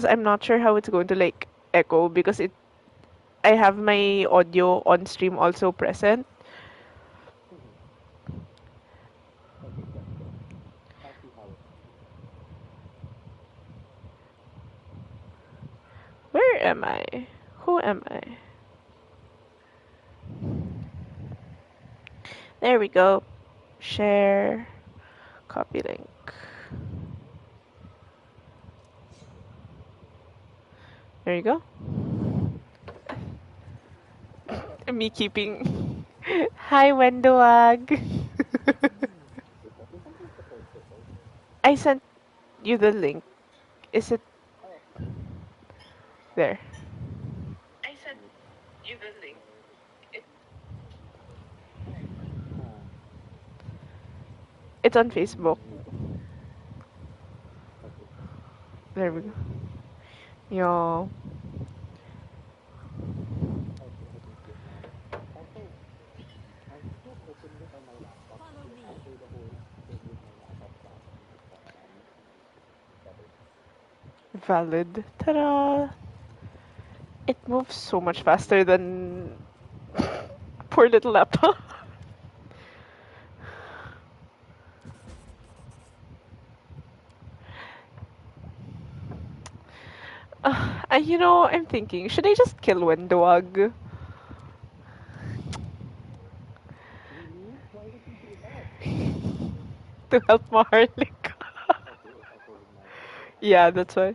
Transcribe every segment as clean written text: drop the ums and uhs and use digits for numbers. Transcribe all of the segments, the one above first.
I'm not sure how it's going to like echo because I have my audio on stream also present. Where am I? Who am I? There we go. Share, copy link. There you go. Me keeping. Hi, Wendoag. I sent you the link. Is it there? I sent you the link. It's on Facebook. There we go. Yo. Valid. Ta-da! It moves so much faster than poor little laptop. I'm thinking, should I just kill Wendoag to help Maharlika? Yeah, that's why.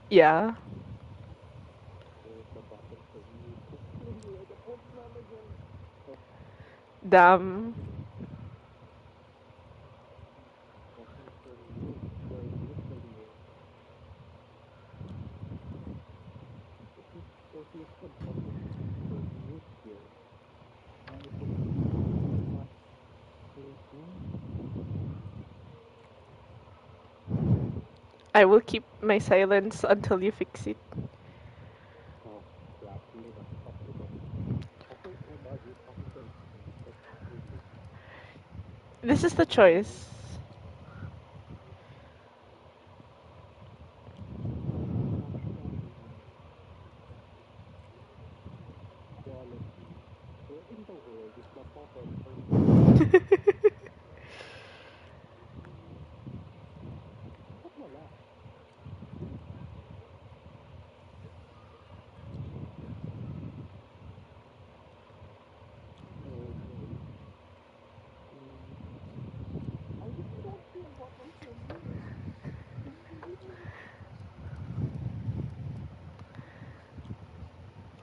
Yeah. Damn. I will keep my silence until you fix it. This is the choice.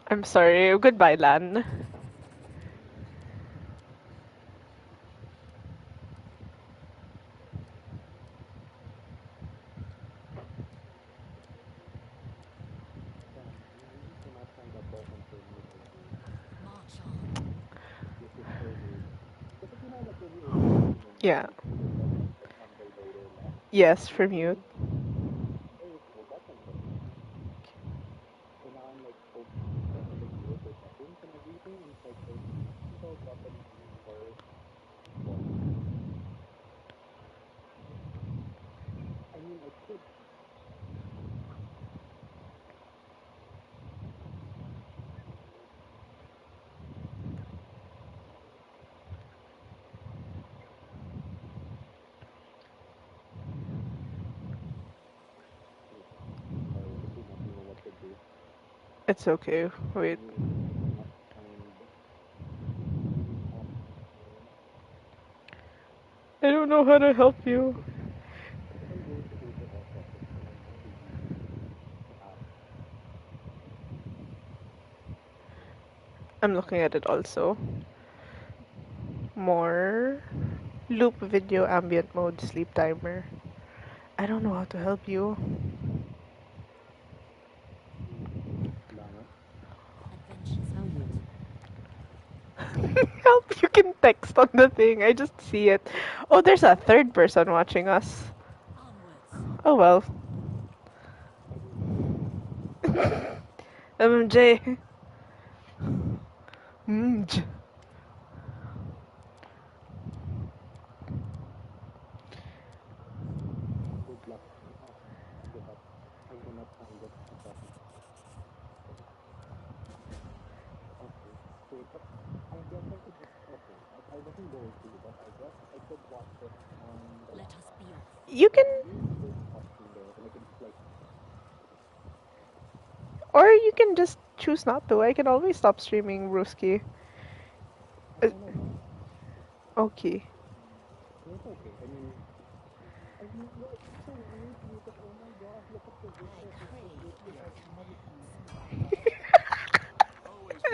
I'm sorry. Goodbye, Lan. Yeah. Yes, for mute. It's okay. Wait. I don't know how to help you. I'm looking at it also. More. Loop video ambient mode sleep timer. I don't know how to help you. Help, you can text on the thing. I just see it. Oh, there's a third person watching us. Oh well. MJ. You can, or you can just choose not to. I can always stop streaming, Ruski. Uh, okay.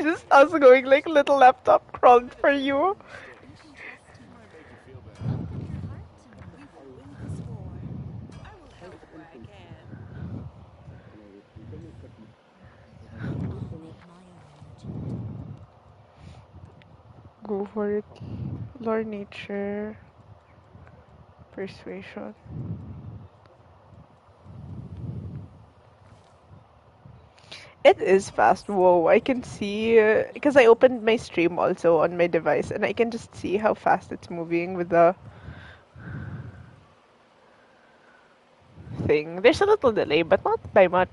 Just us going like little laptop crawled for you. Go for it. Lore nature, persuasion. It is fast. Whoa, I can see because I opened my stream also on my device and I can just see how fast it's moving with the thing. There's a little delay, but not by much.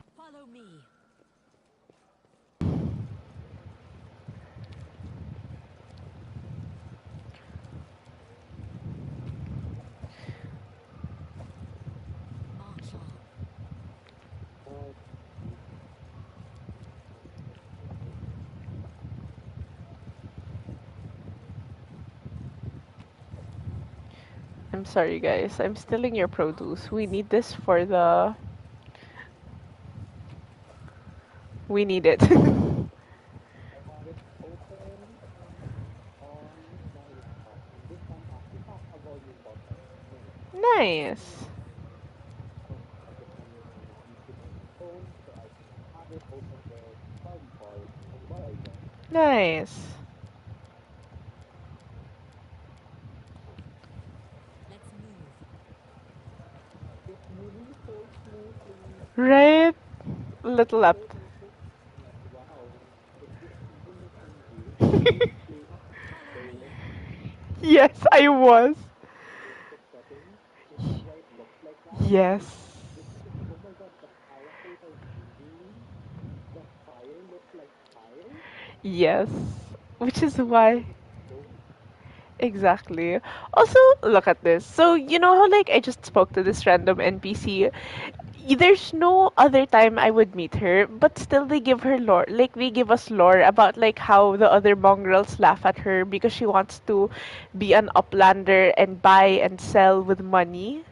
I'm sorry, guys. I'm stealing your produce. We need this for the. We need it. Nice. Nice. Right? Little up. Yes, I was. Yes. Yes. Which is why. Exactly. Also, look at this. So, you know how, like, I just spoke to this random NPC? There's no other time I would meet her, but still they give her lore. Like, they give us lore about, like, how the other mongrels laugh at her because she wants to be an uplander and buy and sell with money.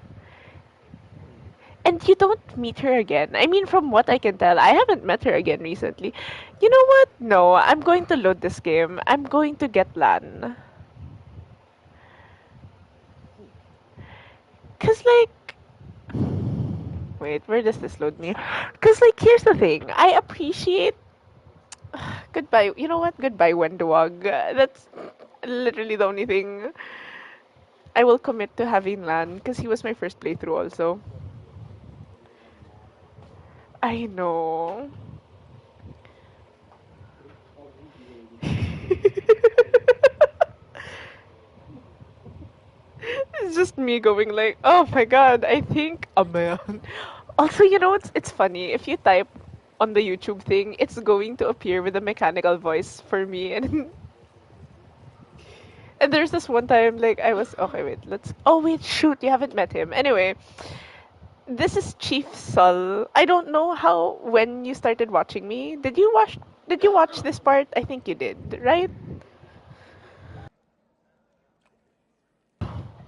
And you don't meet her again. I mean, from what I can tell, I haven't met her again recently. You know what? No, I'm going to load this game. I'm going to get LAN. Cause like, wait, where does this load me? Cause like, here's the thing. I appreciate. Goodbye. You know what? Goodbye, Wendowag. That's literally the only thing I will commit to having LAN. Because he was my first playthrough also. I know. It's just me going like, oh my god, I think a man. Also, you know, it's funny. If you type on the YouTube thing, it's going to appear with a mechanical voice for me. And there's this one time like I was okay, wait, let's oh wait, shoot, you haven't met him. Anyway, this is Chief Sol. I don't know how when you started watching me. Did you watch this part? I think you did, right?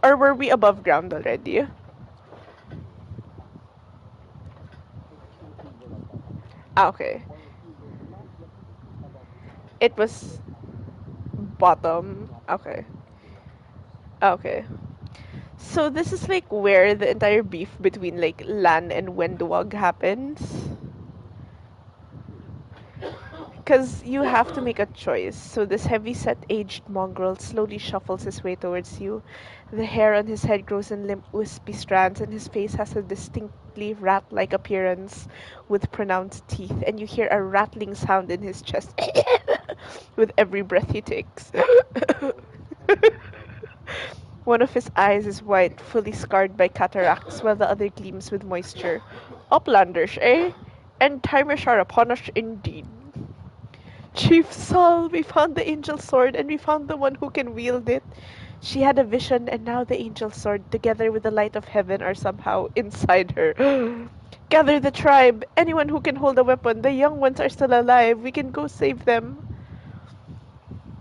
Or were we above ground already? Ah, okay. It was bottom. Okay. Okay. So this is like where the entire beef between like Lan and Wenduwag happens. Because you have to make a choice. So this heavy-set aged mongrel slowly shuffles his way towards you. The hair on his head grows in limp, wispy strands, and his face has a distinctly rat-like appearance with pronounced teeth, and you hear a rattling sound in his chest with every breath he takes. One of his eyes is white, fully scarred by cataracts, while the other gleams with moisture. Uplanders, eh? And timers are upon us indeed. Chief Saul, we found the angel sword and we found the one who can wield it. She had a vision, and now the angel sword, together with the light of heaven, are somehow inside her. Gather the tribe! Anyone who can hold a weapon. The young ones are still alive. We can go save them.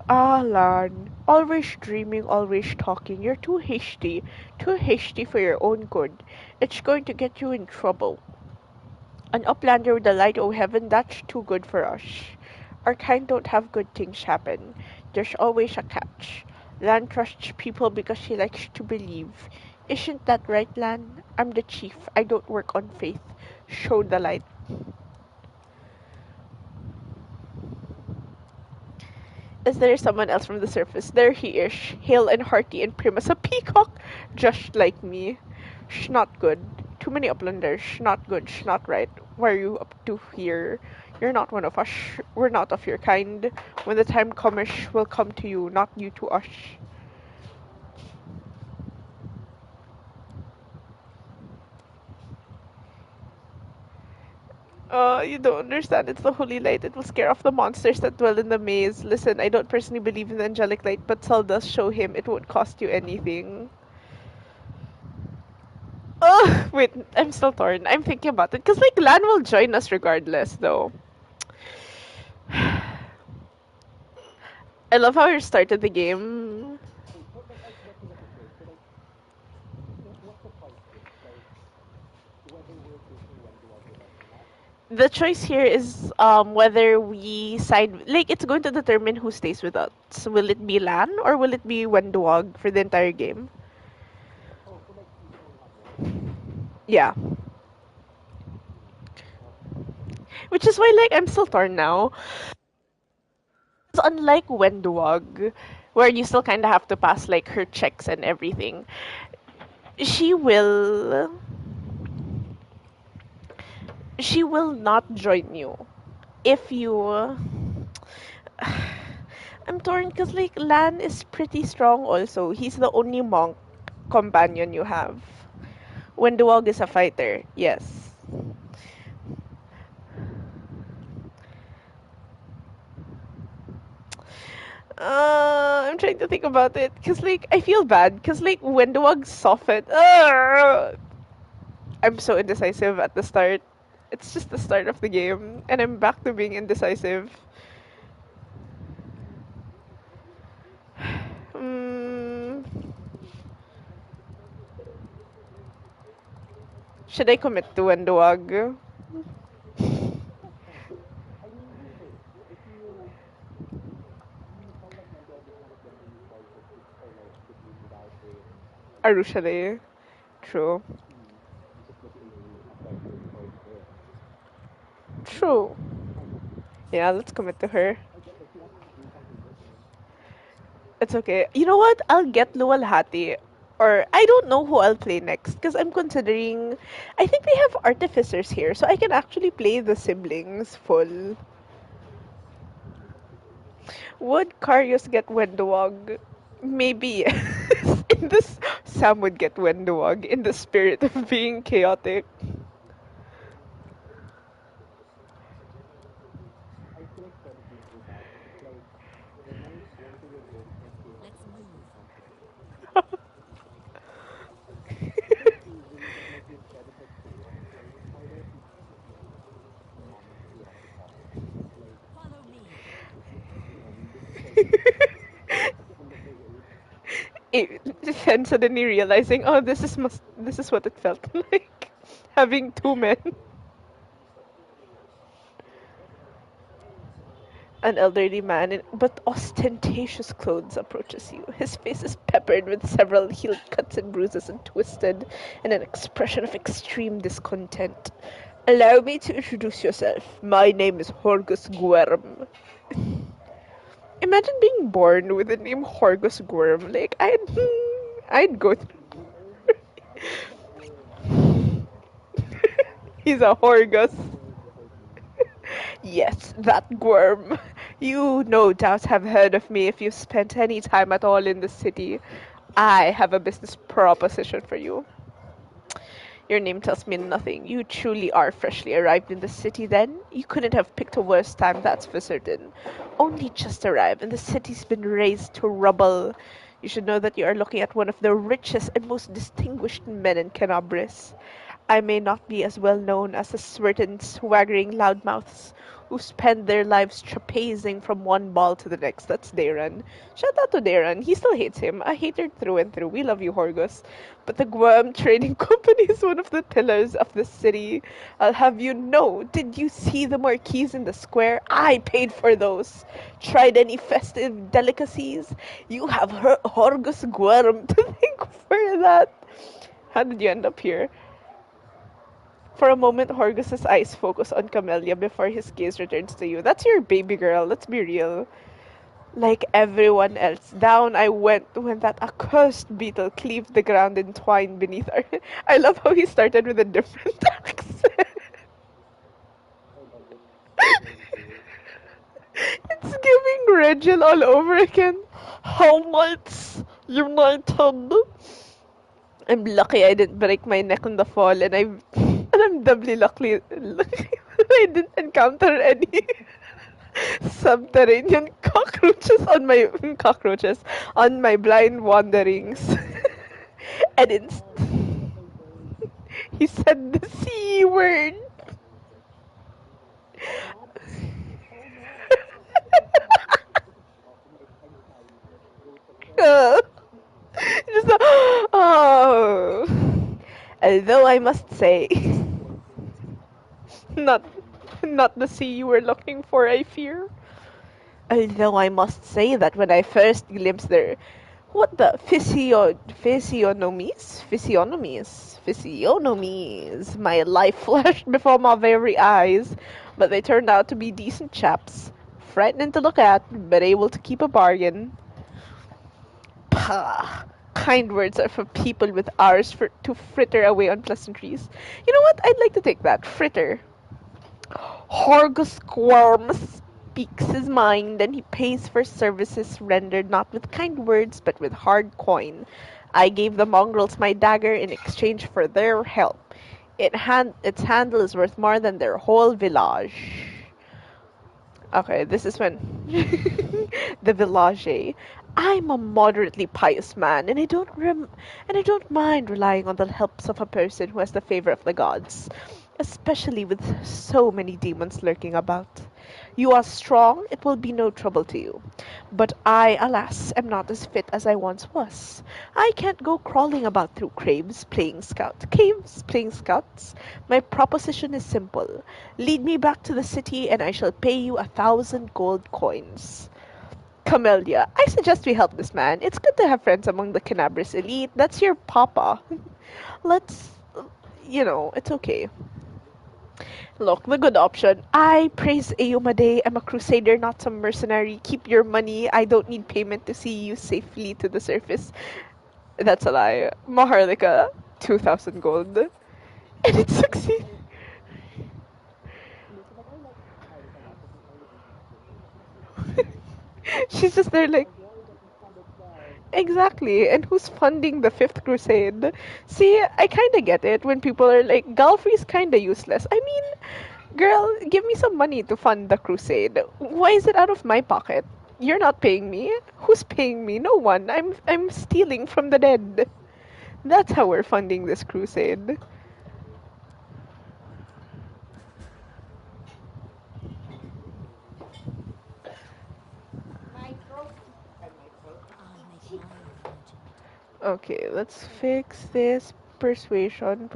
Ah, Lan. Always dreaming, always talking. You're too hasty. Too hasty for your own good. It's going to get you in trouble. An uplander with the light o' heaven, that's too good for us. Our kind don't have good things happen. There's always a catch. Lan trusts people because she likes to believe. Isn't that right, Lan? I'm the chief. I don't work on faith. Show the light. Is there someone else from the surface? There he is, hale and hearty and prim as a peacock, just like me. Sh not good. Too many uplanders. Sh not good. Sh not right. Why are you up to here? You're not one of us. We're not of your kind. When the time comes, we'll come to you, not you to us. You don't understand. It's the holy light. It will scare off the monsters that dwell in the maze. Listen, I don't personally believe in the angelic light, but Sal does show him. It won't cost you anything. Oh, wait, I'm still torn. I'm thinking about it. Because, like, Lan will join us regardless, though. I love how you started the game. The choice here is whether we side... Like, it's going to determine who stays with us. Will it be Lan or will it be Wenduog for the entire game? Yeah. Which is why, like, I'm still torn now. It's unlike Wenduog, where you still kind of have to pass, like, her checks and everything. She will... She will not join you if you... I'm torn because, like, Lan is pretty strong also. He's the only monk companion you have. Wenduog is a fighter, yes. I'm trying to think about it because, like, I feel bad because, like, Wenduog softened. I'm so indecisive at the start. It's just the start of the game, and I'm back to being indecisive. Mm, should I commit to Wenduog? Arushale. True. True. Yeah, let's commit to her. It's okay. You know what? I'll get Luwalhati. Or I don't know who I'll play next because I'm considering. I think they have artificers here, so I can actually play the siblings full. Would Karius get Wenduog? Maybe yes. In this, Sam would get Wenduog in the spirit of being chaotic. And suddenly realizing, oh, this is what it felt like having two men. An elderly man in but ostentatious clothes approaches you. His face is peppered with several heel cuts and bruises and twisted in an expression of extreme discontent. Allow me to introduce yourself. My name is Horgus Guerm. Imagine being born with the name Horgus Guerm. Like, I'd go through. He's a Horgus. Yes, that Guerm. You no doubt have heard of me if you've spent any time at all in the city. I have a business proposition for you. Your name tells me nothing. You truly are freshly arrived in the city then? You couldn't have picked a worse time, that's for certain. Only just arrived, and the city's been razed to rubble. You should know that you are looking at one of the richest and most distinguished men in Kenabres. I may not be as well known as the certain swaggering loudmouths who spend their lives trapezing from one ball to the next. That's Darren. Shout out to Darren. He still hates him. A hater through and through. We love you, Horgus. But the Guam Trading Company is one of the pillars of the city. I'll have you know. Did you see the marquees in the square? I paid for those. Tried any festive delicacies? You have Horgus Guam to thank for that. How did you end up here? For a moment, Horgus's eyes focus on Camellia before his gaze returns to you. That's your baby girl, let's be real. Like everyone else, down I went when that accursed beetle cleaved the ground and twined beneath our... I love how he started with a different accent. It's giving Regil all over again. Helmets United. I'm lucky I didn't break my neck on the fall, and I'm doubly lucky, I didn't encounter any subterranean cockroaches on my blind wanderings. And he said the C word. Uh, Just, oh. Although I must say, not not the C you were looking for, I fear. Although I must say that when I first glimpsed their what the physiognomies, my life flashed before my very eyes, but they turned out to be decent chaps, frightening to look at, but able to keep a bargain. Pah! Kind words are for people with R's for to fritter away on pleasantries. You know what? I'd like to take that. Fritter. Horgus Squirms speaks his mind, and he pays for services rendered not with kind words but with hard coin. I gave the mongrels my dagger in exchange for their help. Its handle is worth more than their whole village. Okay, this is when the village. I'm a moderately pious man, and I don't mind relying on the helps of a person who has the favor of the gods, especially with so many demons lurking about. You are strong, it will be no trouble to you. But I, alas, am not as fit as I once was. I can't go crawling about through caves playing scouts. My proposition is simple. Lead me back to the city, and I shall pay you 1,000 gold coins. Camellia, I suggest we help this man. It's good to have friends among the Kenabres elite. That's your papa. Let's, it's okay. Look, the good option. I praise Ayomade. I'm a crusader, not some mercenary. Keep your money. I don't need payment to see you safely to the surface. That's a lie. Maharlika, 2,000 gold. And it succeeds. She's just there like, exactly. And who's funding the Fifth Crusade? See, I kind of get it when people are like, Galfrey's kind of useless. I mean, girl, give me some money to fund the crusade. Why is it out of my pocket? You're not paying me. Who's paying me? No one. I'm stealing from the dead. That's how we're funding this crusade. Okay, let's fix this. Perception,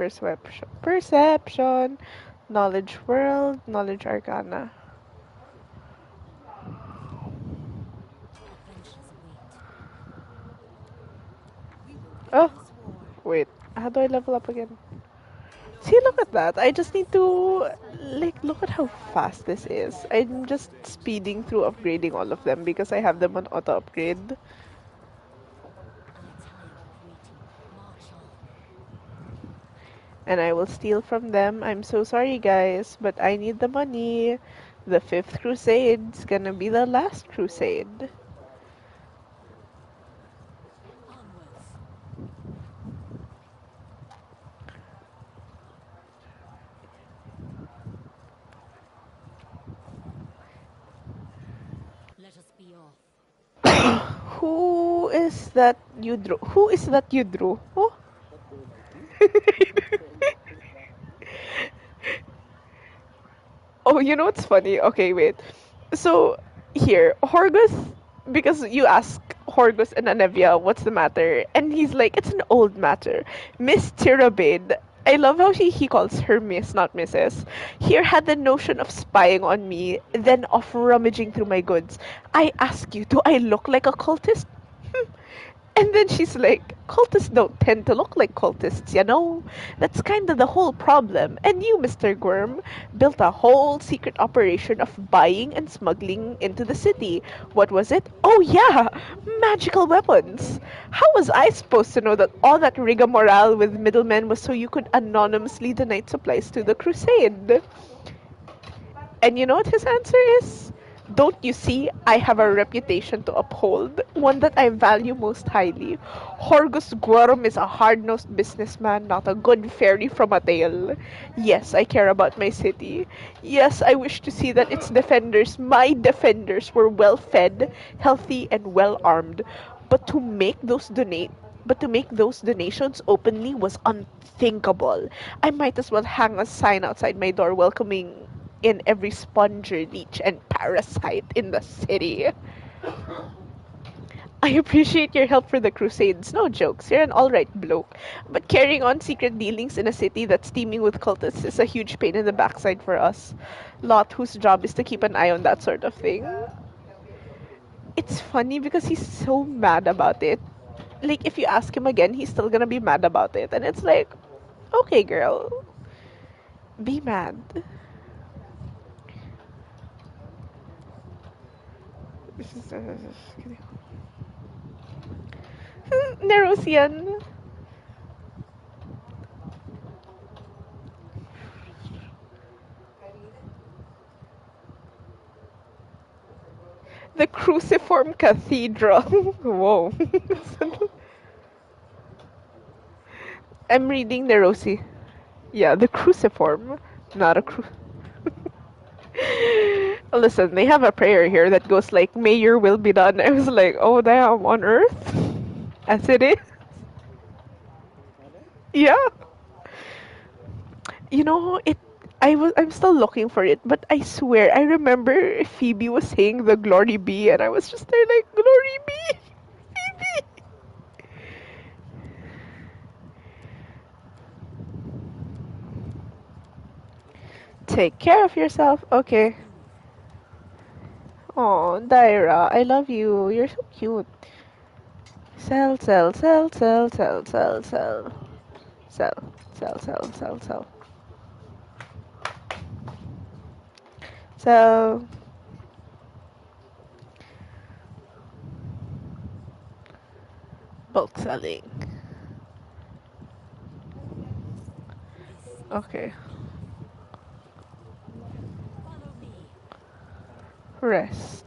knowledge world, knowledge arcana. Oh, wait. How do I level up again? See, look at that. I just need to, like, look at how fast this is. I'm just speeding through upgrading all of them because I have them on auto upgrade. And I will steal from them. I'm so sorry, guys, but I need the money. The Fifth Crusade's gonna be the last crusade. Who is that you drew? Who is that you drew? Oh. Oh, you know what's funny? Okay, wait. So here, Horgus, because you ask Horgus and Anevia what's the matter, and he's like, it's an old matter. Miss Tirabade, I love how he calls her Miss, not Mrs. Here had the notion of spying on me, then of rummaging through my goods. I ask you, do I look like a cultist? And then she's like, cultists don't tend to look like cultists, you know? That's kind of the whole problem. And you, Mr. Worm, built a whole secret operation of buying and smuggling into the city. What was it? Oh, yeah! Magical weapons! How was I supposed to know that all that rigmarole with middlemen was so you could anonymously donate supplies to the crusade? And you know what his answer is? Don't you see, I have a reputation to uphold, one that I value most highly. Horgus Guarum is a hard-nosed businessman, not a good fairy from a tale. Yes, I care about my city. Yes, I wish to see that its defenders, my defenders, were well-fed, healthy, and well-armed. But to make those donate but to make those donations openly was unthinkable. I might as well hang a sign outside my door welcoming in every sponger, leech, and parasite in the city. I appreciate your help for the Crusades. No jokes, you're an alright bloke. But carrying on secret dealings in a city that's teeming with cultists is a huge pain in the backside for us. Lot, whose job is to keep an eye on that sort of thing. It's funny because he's so mad about it. Like, if you ask him again, he's still gonna be mad about it. And it's like, okay, girl, be mad. Nerosian. The Cruciform Cathedral. Whoa. I'm reading Nerosi. Yeah, the Cruciform. Not a cru. Listen, they have a prayer here that goes like, "May your will be done." I was like, "Oh damn, on Earth, as it is." Yeah, you know it. I'm still looking for it, but I swear I remember Phoebe was saying the "Glory be," and I was just there like, "Glory be, Phoebe." Take care of yourself. Okay. Oh, Daira, I love you. You're so cute. Sell, sell, sell, sell, sell, sell, sell. Sell, sell, sell, sell, sell. Sell. Bulk selling. Okay. Rest.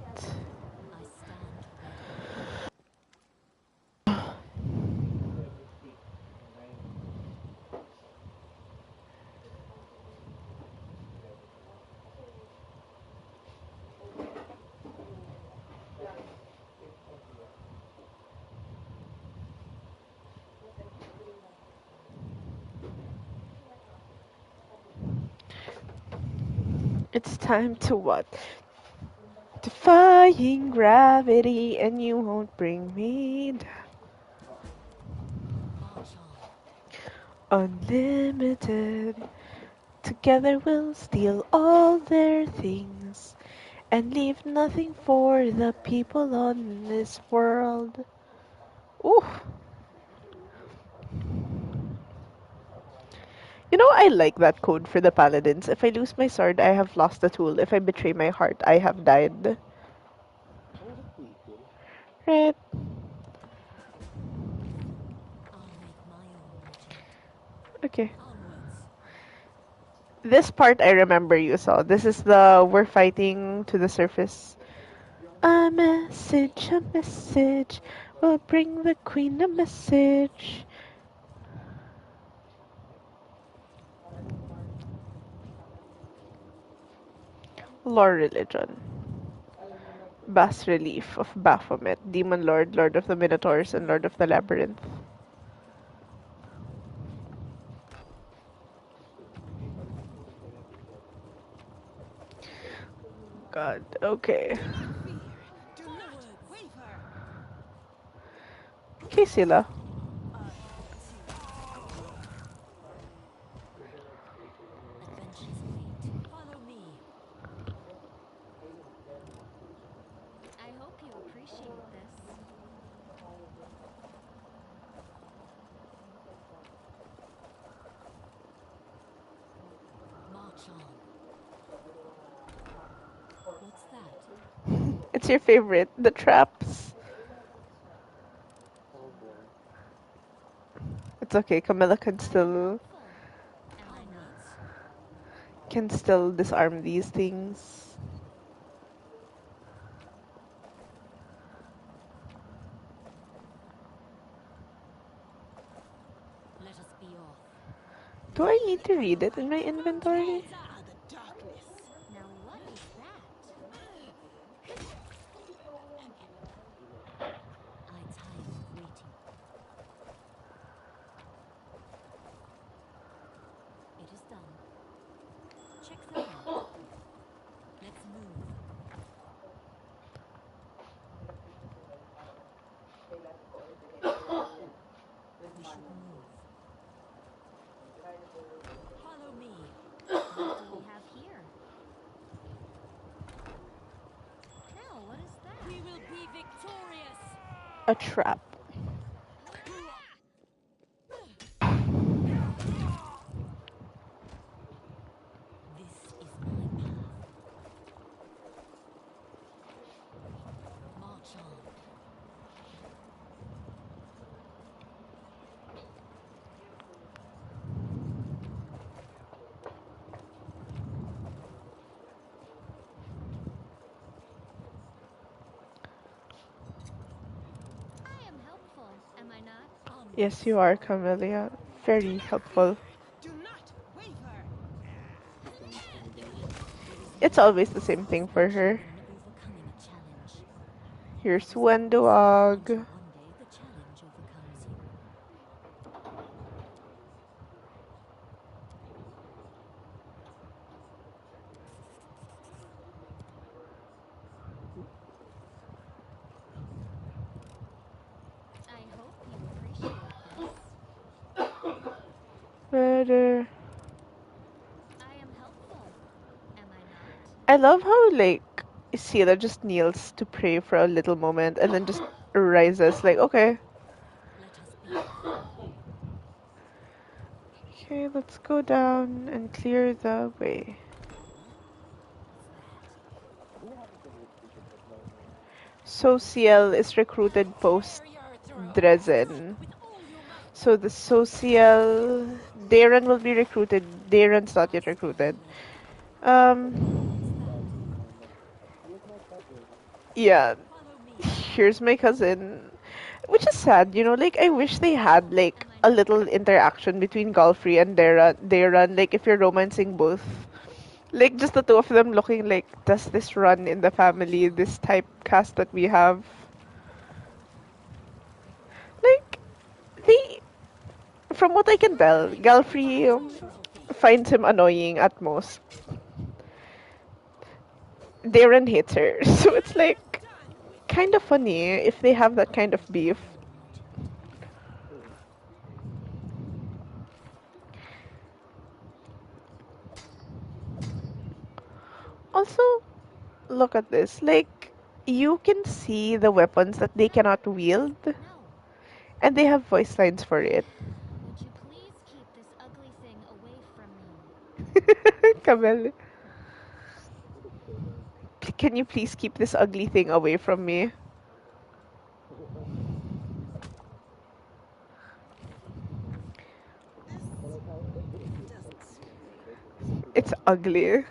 It's time to what? Defying gravity, and you won't bring me down. Unlimited. Together we'll steal all their things and leave nothing for the people on this world. Ooh. You know, I like that code for the paladins. If I lose my sword, I have lost the tool. If I betray my heart, I have died. Right? Okay. This part I remember you saw. This is the we're fighting to the surface. A message, a message. Will bring the queen a message. Lore religion. bas relief of Baphomet, Demon Lord, Lord of the Minotaurs, and Lord of the Labyrinth. God, okay. Do not fear. Do not waver. Okay, Sila. Adventures await. Follow me. I hope you appreciate this. March on. What's that? It's your favorite, the traps. It's okay, Camilla I am helpful, am How I not? needs? can still disarm these things. Let us be off. Do I need to read it in my inventory? Are the darkness. Now what is that? I tire of waiting. It is done. Check them out. Let's move. We should move. Follow me. What do we have here? Now, what is that? We will be victorious. A trap. This is my path. March on. I am helpful, am I not? Yes, Onwards. you are, Camellia. Very helpful. Do not waver. There is It's no always the greater same thing for satisfaction her. than overcoming a challenge. Here's That is the risk, Wendog. until one day the challenge overcomes you. I hope you appreciate this. Better. I am helpful, am I not? I love how, like, Sila just kneels to pray for a little moment and then just rises, like, okay. Let us be off. Okay, let's go down and clear the way. What's that? Social is recruited post Warrior throw. Drezen. Strike with all your might. So the social Darren will be recruited. Darren's not yet I'll stand recruited. ready. What's Um, that? yeah. Follow me. Here's my cousin, which is sad. Like I wish they had like Am I a not? little interaction between Golfrey and Darren. Like if you're romancing both, like just the two of them looking like, does this run in the March family? on. This typecast that we have, like they, from what I can tell, Galfrey Catastrophe. finds him annoying at most. Darren hates her, so it's like Done with kind of funny if they have that kind of beef. Onward. Also, look at this. Like, you can see the weapons that they No, cannot wield, no. and they have voice lines for it. Would you please keep this ugly thing away from me? Kamel, can you please keep this ugly thing away from me? This doesn't suit me. It's ugly.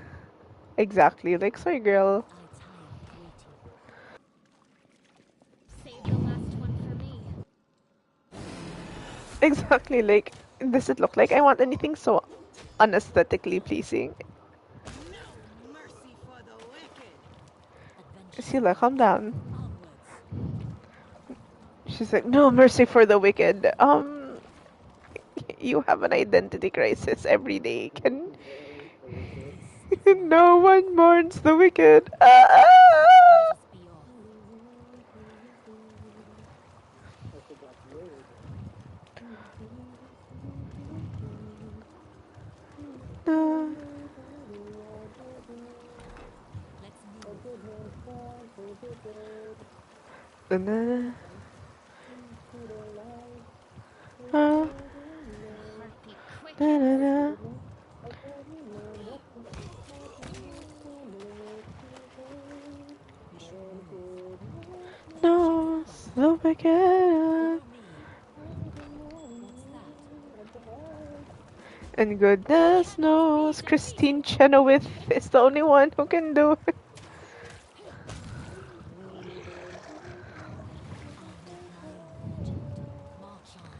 Exactly. Like, sorry, girl. I tire of waiting. Save the last one for me. Exactly. Like, does it look like I want anything so unaesthetically pleasing? No mercy for the wicked. Sila, calm down. Onwards. She's like, no mercy for the wicked. You have an identity crisis every day. Can This is mine. no one mourns the wicked? Ah! Let us be off. No. Let's move. Na, na, na, My heart beat na, quicker. na, na. We should move. Check that Knows out. the wicked. Follow me. What's that? And goodness Cannot be knows Christine defeated. Chenoweth is the only one who can do it. Onward, my own gentle. March on.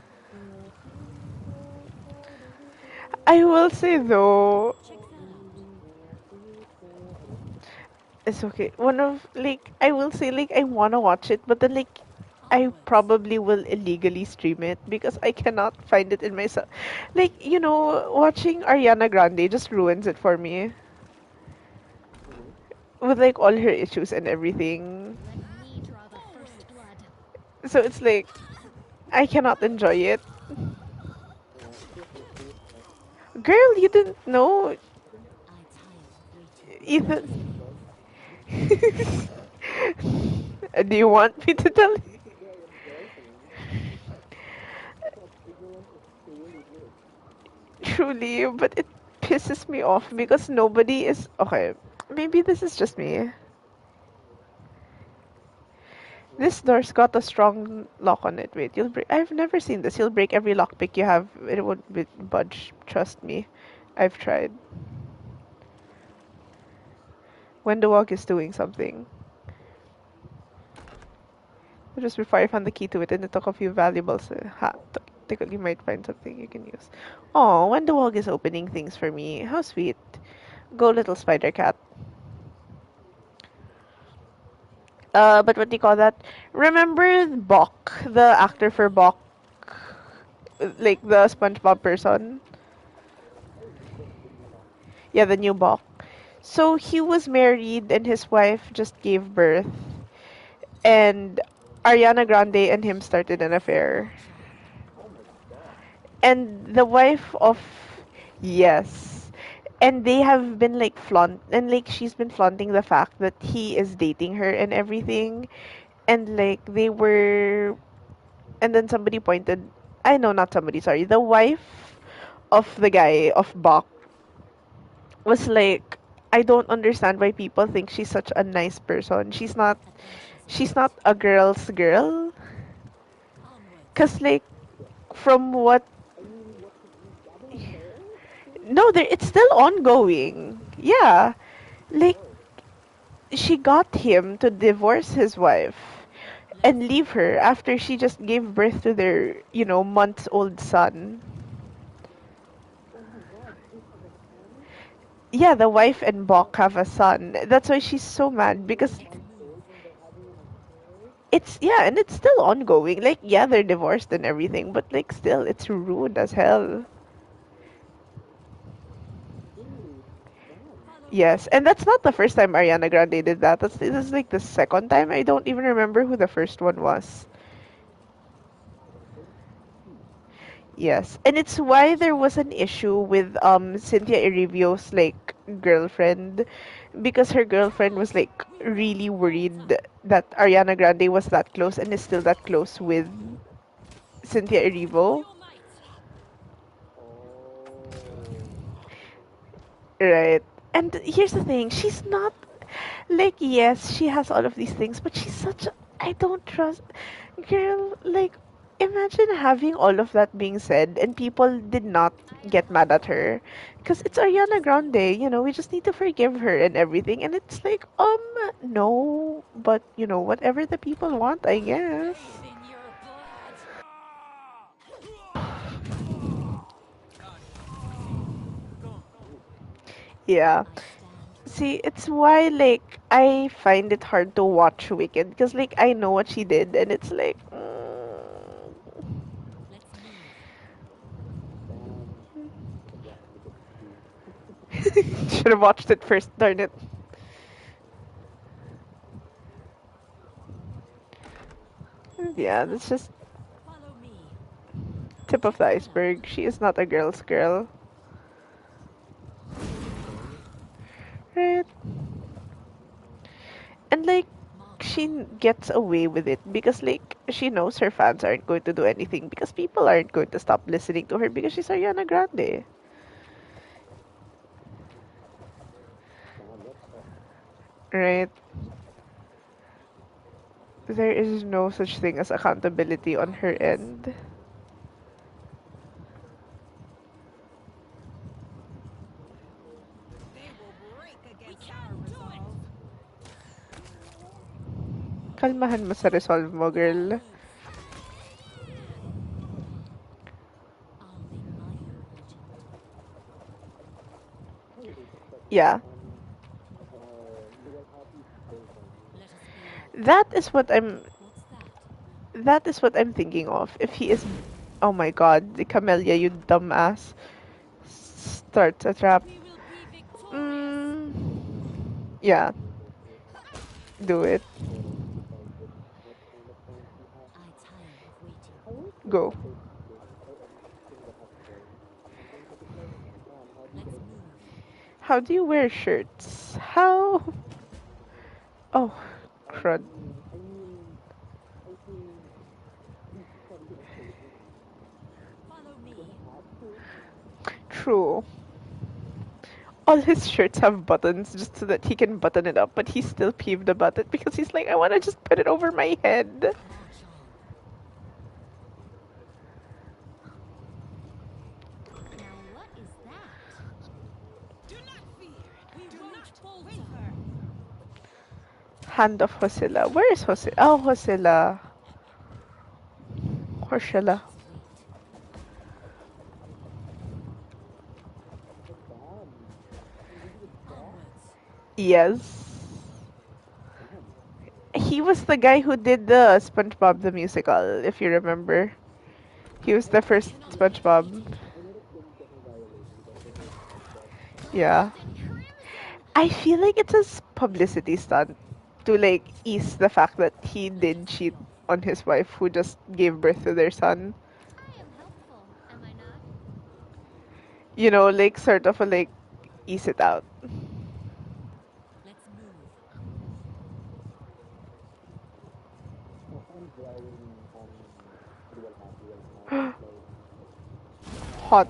I will say though, Check that out. it's okay. One of like I will say like I wanna watch it, but then like I Onwards. probably will illegally stream it because I cannot find it in myself. Like, watching Ariana Grande just ruins it for me. With like all her issues and everything. Let me draw the first blood. So it's like I cannot enjoy it. Girl, you didn't know I tire of waiting in Ethan. disbelief. Do you want me to tell you? Truly, but it pisses me off Let's because move. nobody is okay. Maybe this is just me. This door's got a strong lock on it. Wait, you'll break. I've never seen this. You'll break every lockpick you have. It won't budge. Trust me. I've tried. When the walk is doing something. Just before I found the key to it and it took a few valuables. You might find something you can use. Oh, when the walk is opening things for me. How sweet. Go, little spider cat. But what do you call that? Remember Bok, the actor for Bok, like the SpongeBob person? Yeah, the new Bok. So he was married and his wife just gave birth, and Ariana Grande and him started an affair. March on. And the wife of yes, and they have been like she's been flaunting the fact that he is dating her and everything, and like they were. And then somebody pointed, I know, not somebody, sorry, the wife of the guy of Bach was like, I don't understand why people think she's such a nice person. Adventure's She's night. not a girl's girl. Onwards. Cause like from what no, there it's still ongoing. Yeah. Like she got him to divorce his wife Let's and leave move. her after she just gave birth to their, months old son. Yeah, the wife and Bok have a son. That's why she's so mad because Let's move. yeah, and it's still ongoing. Like, yeah, they're divorced and everything, but like still it's rude as hell. Follow Yes, me. and that's not the first time Ariana Grande did that. This is like the second time. I don't even remember who the first one was. Yes, and it's why March there on. was an issue with Cynthia Erivio's like girlfriend because her girlfriend was like really What's worried up? that Ariana Grande was that close and is still that close with Cynthia With all Erivo. your might. Right. And here's the thing, she's not like yes, she has all of these things, but she's such a I don't trust girl, like imagine having all of that being said and people did not I am get mad at hopeful. her because it's Ariana Just Grande, move. we just need to forgive her and everything and it's like no, but whatever the people want, I guess. Bathe in your blood. Yeah. I stand See, ready. it's why like I find it hard to watch Wicked because like I know what she did and it's like Let's move. should have watched it first, darn it. Yeah, that's just Follow me. tip of Check the that out. iceberg. She is not a girl's girl. Right? And like Mark she on. gets away with it because like she knows her fans aren't going to do anything because people aren't going to stop listening to her because she's Ariana Grande. Right? There is no such thing as accountability on her Onwards. end. They will break We against our can do it. resolve. Kalmahan mo sa resolve mo, girl. Onwards. I'll make my home legend. Yeah. Let us be off. That is what I'm What's that? that is what I'm thinking of. If he is oh my god, the Camellia, you dumbass. Starts a trap. We will be victorious. Mm, yeah, do it. I tire of waiting. Go. Let's move. How do you wear shirts? How? Oh, crud. Follow me. True. All his shirts have buttons just so that he can button it up, but he's still peeved about it because he's like, I want to just put it over my head. March on. Now what is that? Do not fear. We Do won't not falter. waver. Hand of Hosilla. Where is Hosilla? Oh, Hosilla. Horsilla. Just wait. Onwards. Yes. He was the guy who did the SpongeBob the musical, if you remember. He was the We first cannot be SpongeBob. defeated. Yeah. Clothed in crimson! I feel like it's a publicity stunt to like ease the fact that he Let did us be cheat off. on his wife who just gave birth to their son. I am helpful, am I not? You know, like sort of a like ease it out. Let's move. Hot.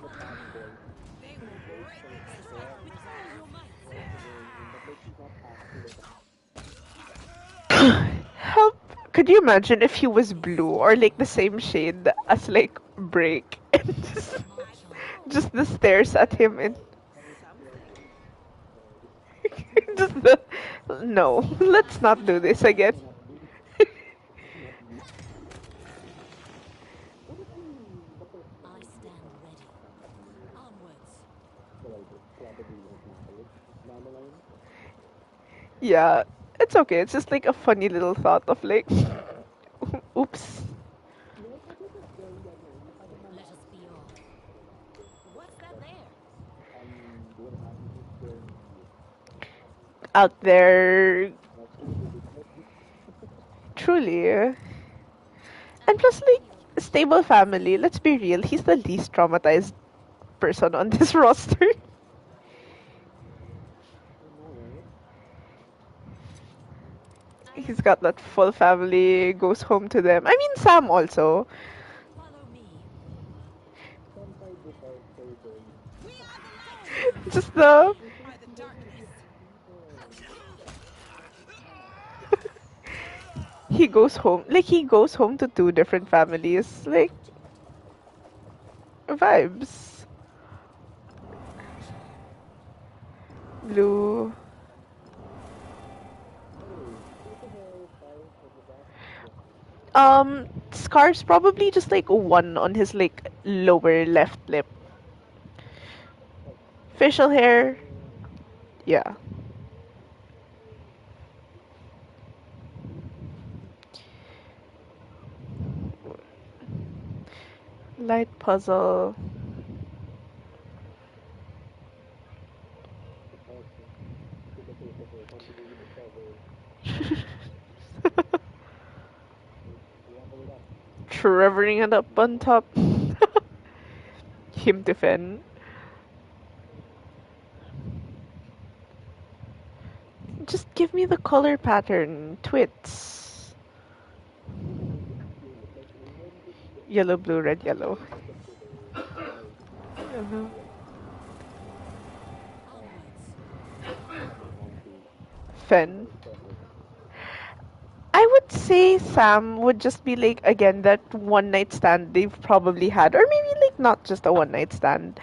Follow me. They will break against Strike our with all resolve. your might. Help. Could you imagine if he was blue or like the same shade as like Break and I March on. just found the stares at him and something. just the no, let's not do this again. I stand ready. Onwards. Yeah, it's okay. It's just like a funny little thought of like, oops, Let us be off. What's that there? out there, truly. And I plus, hope like, you a appreciate stable my family. presence. Let's be real. He's the least traumatized person on this roster. I am He's got that helpful, full am I family, not? goes home to them. I mean, Sam also. Follow me. We are victorious. Just the By the darkness. he goes home. Like he goes home to two different I'll make my families. home Like legend. vibes. March on. Blue. Scars probably just like one on his like lower left lip. Facial hair, yeah. Light puzzle. Trevoring it up on top. Him to Fen. Just give me the color pattern. Twits. Yellow, blue, red, yellow. Yellow. Onwards. Fen. I would say Sam would just be like, again, that one night stand they've probably had. Or maybe like not just a one night stand.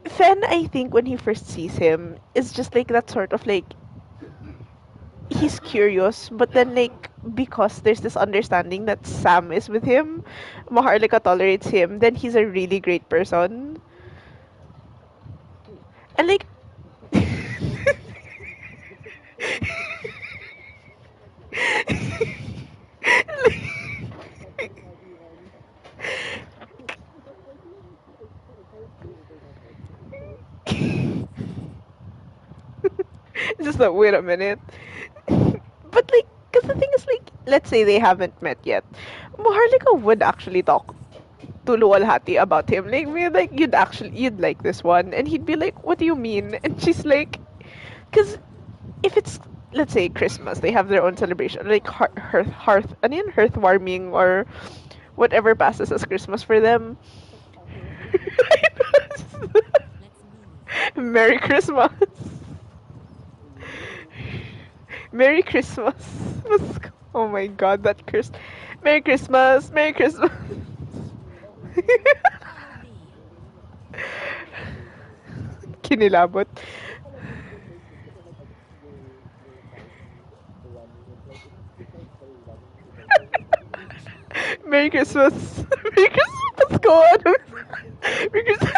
Fen, I think, when he first sees him, is just like that sort of like he's curious, but then like because there's this understanding that Sam is with him, Maharlika tolerates him, then he's a really great person. And like just like, wait a minute. But like, because the thing is like, let's say they haven't met yet. Maharlika would actually talk to Luwalhati about him. Like, be like, you'd like this one. And he'd be like, what do you mean? And she's like, because if it's, let's say, Christmas, they have their own celebration, like hearth warming or whatever passes as Christmas for them. Let's move. Merry Christmas. Merry Christmas. Oh my god, that curse. Merry Christmas. Merry Christmas. Follow me. Kinilabot. Merry Christmas. Merry Christmas. Pasko. Merry Christmas.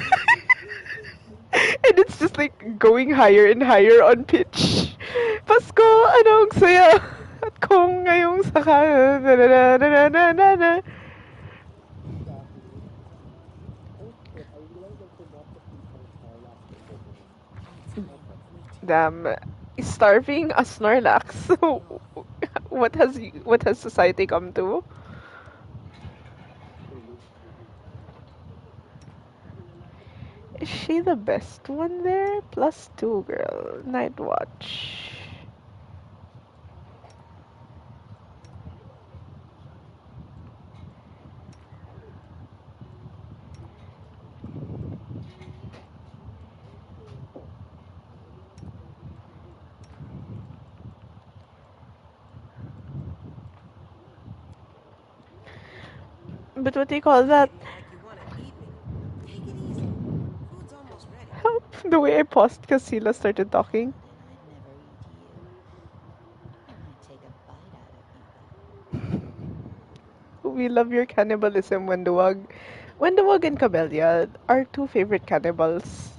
And it's just like going higher and higher on pitch. Pasko, anong saya? At kung ngayong saka. Na, na, na, na, na, na, na. Our time of waiting. Damn. Starving a Snorlax. What has society come to? Is she the best one there? Plus two, girl. Night watch. But what do you call that? Acting like you want to eat me. Take it easy. Food's almost ready. Help. The way I paused because Sila started talking. Then I'd never eat you. I might take a bite out of you, We love your cannibalism, Wenduwag. Wenduwag and Camellia are two favorite cannibals.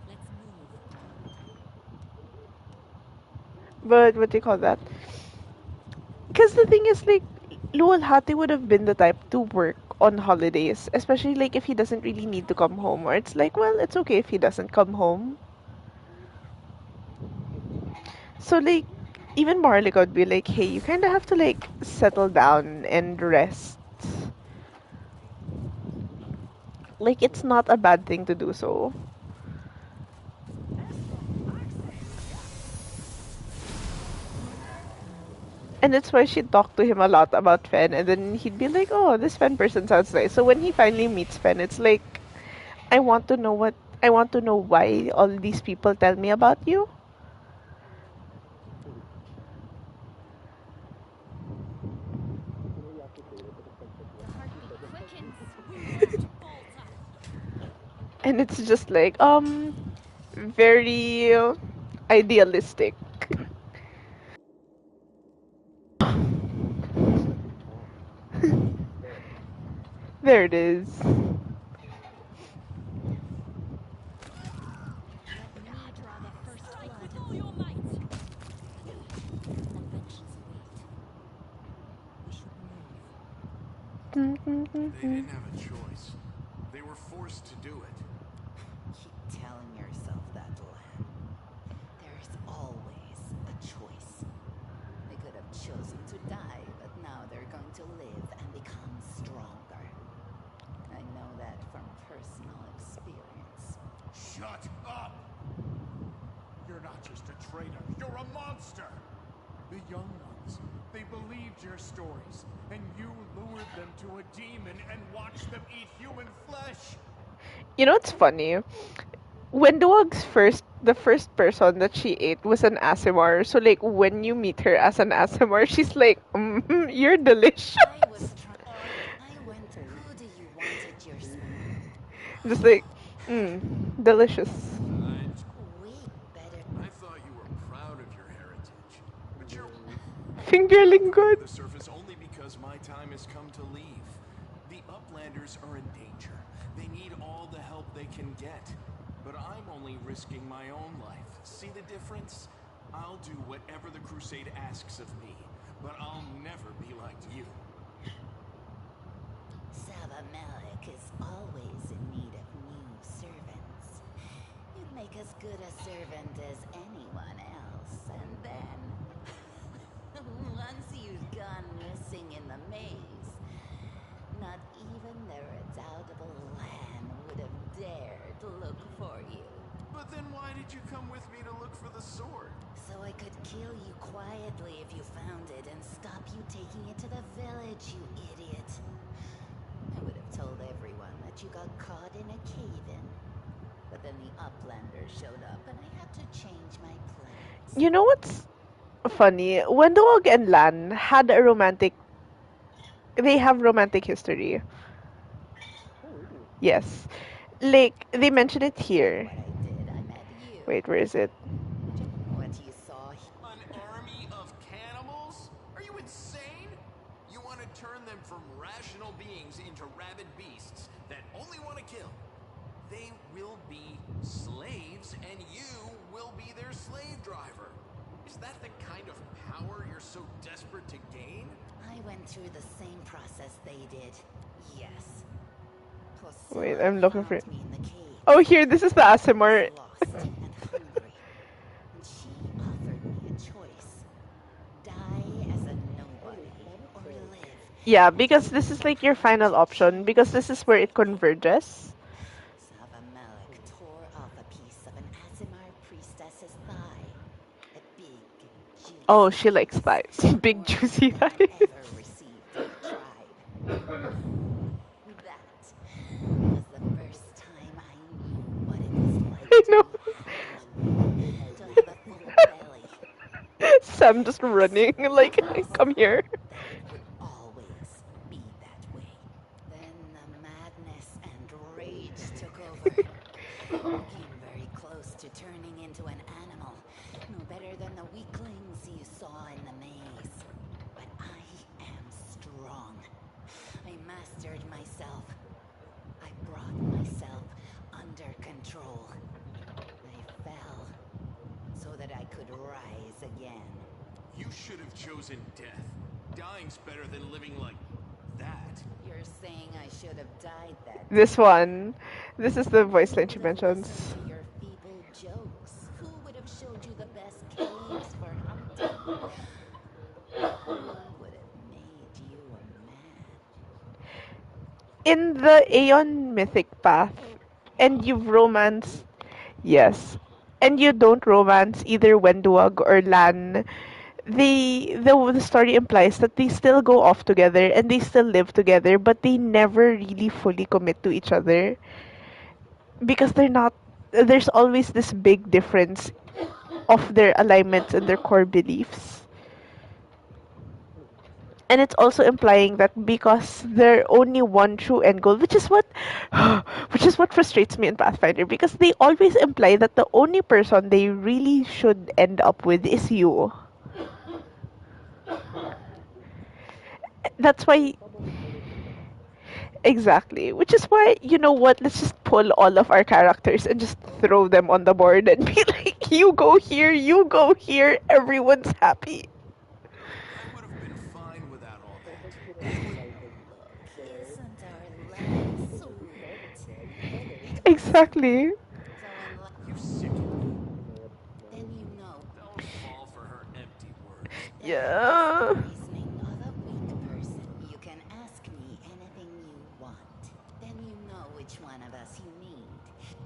Let's move. But what do you call that? Because the thing is, like, Luwalhati would have been the type to work on holidays, especially like if he doesn't really need to come home, or it's like, well, it's okay if he doesn't come home. So like, even Marlika would be like, hey, you kind of have to like settle down and rest. Like, it's not a bad thing to do so. And that's why she'd talk to him a lot about Fen, and then he'd be like, oh, this Fen person sounds nice. So when he finally meets Fen, it's like, I want to know why all these people tell me about you. The heartbeat quickens. We won't falter. And it's just like, very idealistic. There it is. Let me draw the first Strike blood. with all your might. Adventures await. We should move. They didn't have a choice. They were forced to do it. Keep telling yourself that, Lan. There's always a choice. They could have chosen to die, but now they're going to live and become stronger. I know that from personal experience. Shut up! You're not just a traitor, you're a monster! The young ones, they believed your stories, and you lured them to a demon and watched them eat human flesh! You know what's funny? Wenduog's the first person that she ate was an Asimar. So like when you meet her as an Asimar, she's like, "You're delicious." I was trying. I went. Who do you want at your Just like, delicious. We better. I thought you were proud of your heritage, but you're Fingerling coming good. to the surface only because my time has come to leave. The Uplanders are in danger. They need all the help they can get. But I'm only risking my own life. See the difference? I'll do whatever the Crusade asks of me, but I'll never be like you. Sava Malik is always in need of new servants. You'd make as good a servant as anyone else, and then once you've gone missing in the maze, not even the redoubtable Lan would have dared to look for you. But then why did you come with me to look for the sword? So I could kill you quietly if you found it and stop you taking it to the village, you idiot. I would have told everyone that you got caught in a cave-in. But then the Uplanders showed up and I had to change my plans. You know what's funny? Wenduog and Lan had a romantic. They have romantic history. Yes, like they mention it here. What I did, I met you. Wait, where is it? What you saw. An army of cannibals? Are you insane? You want to turn them from rational beings into rabid beasts that only want to kill. They will be slaves, and you will be their slave driver. Is that the kind of power you're so desperate to gain? I went through the same process they did. Yes. Wait, Placilla I'm looking for it. found me in the cave. Oh, here, this is the Asimar. Lost and hungry. And she offered me a choice. Die as a nobody or live. Yeah, because this is like your final option, because this is where it converges. Sava Malik tore off a piece of an Azimar priestess's thigh. A big, juicy Oh, she likes piece. thighs. Big More juicy than thighs. I've ever received in the tribe. That was the first time I knew what it was like I to know. be happy. To have a full belly. Sam just running, like, come here. That it would always be that way. Then the madness and rage took over. I came very close to turning into an animal, no better than the weaklings you saw in the maze. But I am strong. I mastered myself. I brought myself under control. I fell so that I could rise again. You should have chosen death. Dying's better than living like that. You're saying I should have died that This one. This is the voice Who line would she have mentions. listened to your feeble jokes? Who would have showed you the best caves for hunting? Who would have made you a man? In the Aeon mythic path, and you've romanced. Yes. And you don't romance either Wenduog or Lan. The story implies that they still go off together and they still live together, but they never really fully commit to each other because they're not. There's always this big difference of their alignments and their core beliefs. And it's also implying that because they're only one true end goal, which is what frustrates me in Pathfinder, because they always imply that the only person they really should end up with is you. That's why. Exactly. Which is why, you know what, let's just pull all of our characters and just throw them on the board and be like, you go here, everyone's happy. I would have been fine without all that. Look, Exactly. So You sicken me. then you know Don't fall for her empty words. that is the Yeah. reasoning of a weak person. You can ask me anything you want. Then you know which one of us you need.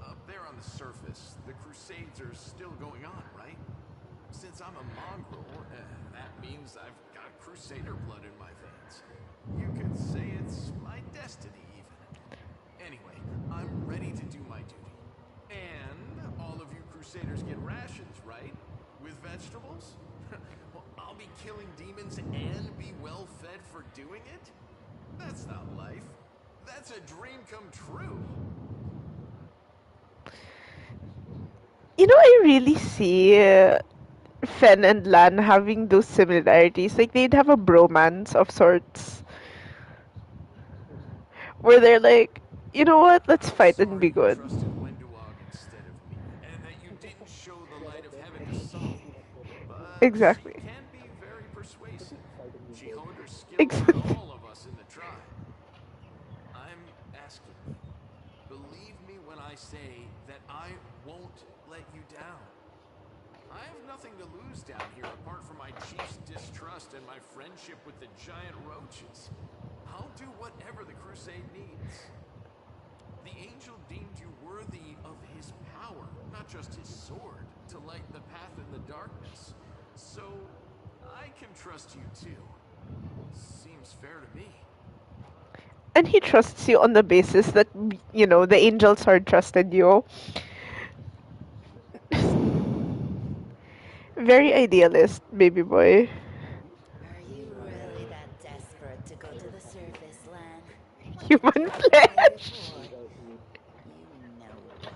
Up there on the surface, the Crusades are still going on, right? Since I'm a mongrel, that means I've got Crusader blood in my veins. You could say it's my destiny, even. Anyway, I'm ready to do my duty. And all of you Crusaders get rations, right? With vegetables? Well, I'll be killing demons and be well fed for doing it? That's not life. That's a dream come true. I really see Fen and Lan having those similarities. Like they'd have a bromance of sorts, where they're like, you know what? Let's I'm fight and sorry be you good. trusted Wenduog instead of me, and that you didn't show the light of heaven to some. But she Exactly. can be very persuasive. She honed her skills on Exactly. all of us in the tribe. I'm asking you, believe me when I say that I won't let you down. I have nothing to lose down here apart from my chief's distrust and my friendship with the giant roaches. I'll do whatever the crusade needs. The angel deemed you worthy of his power, not just his sword, to light the path in the darkness. So, I can trust you too. Seems fair to me. And he trusts you on the basis that, the angel sword trusted you. Very idealist, baby boy. Are you really that desperate to go to the surface, Lan? Why didn't you Human run away flesh. before? You know why.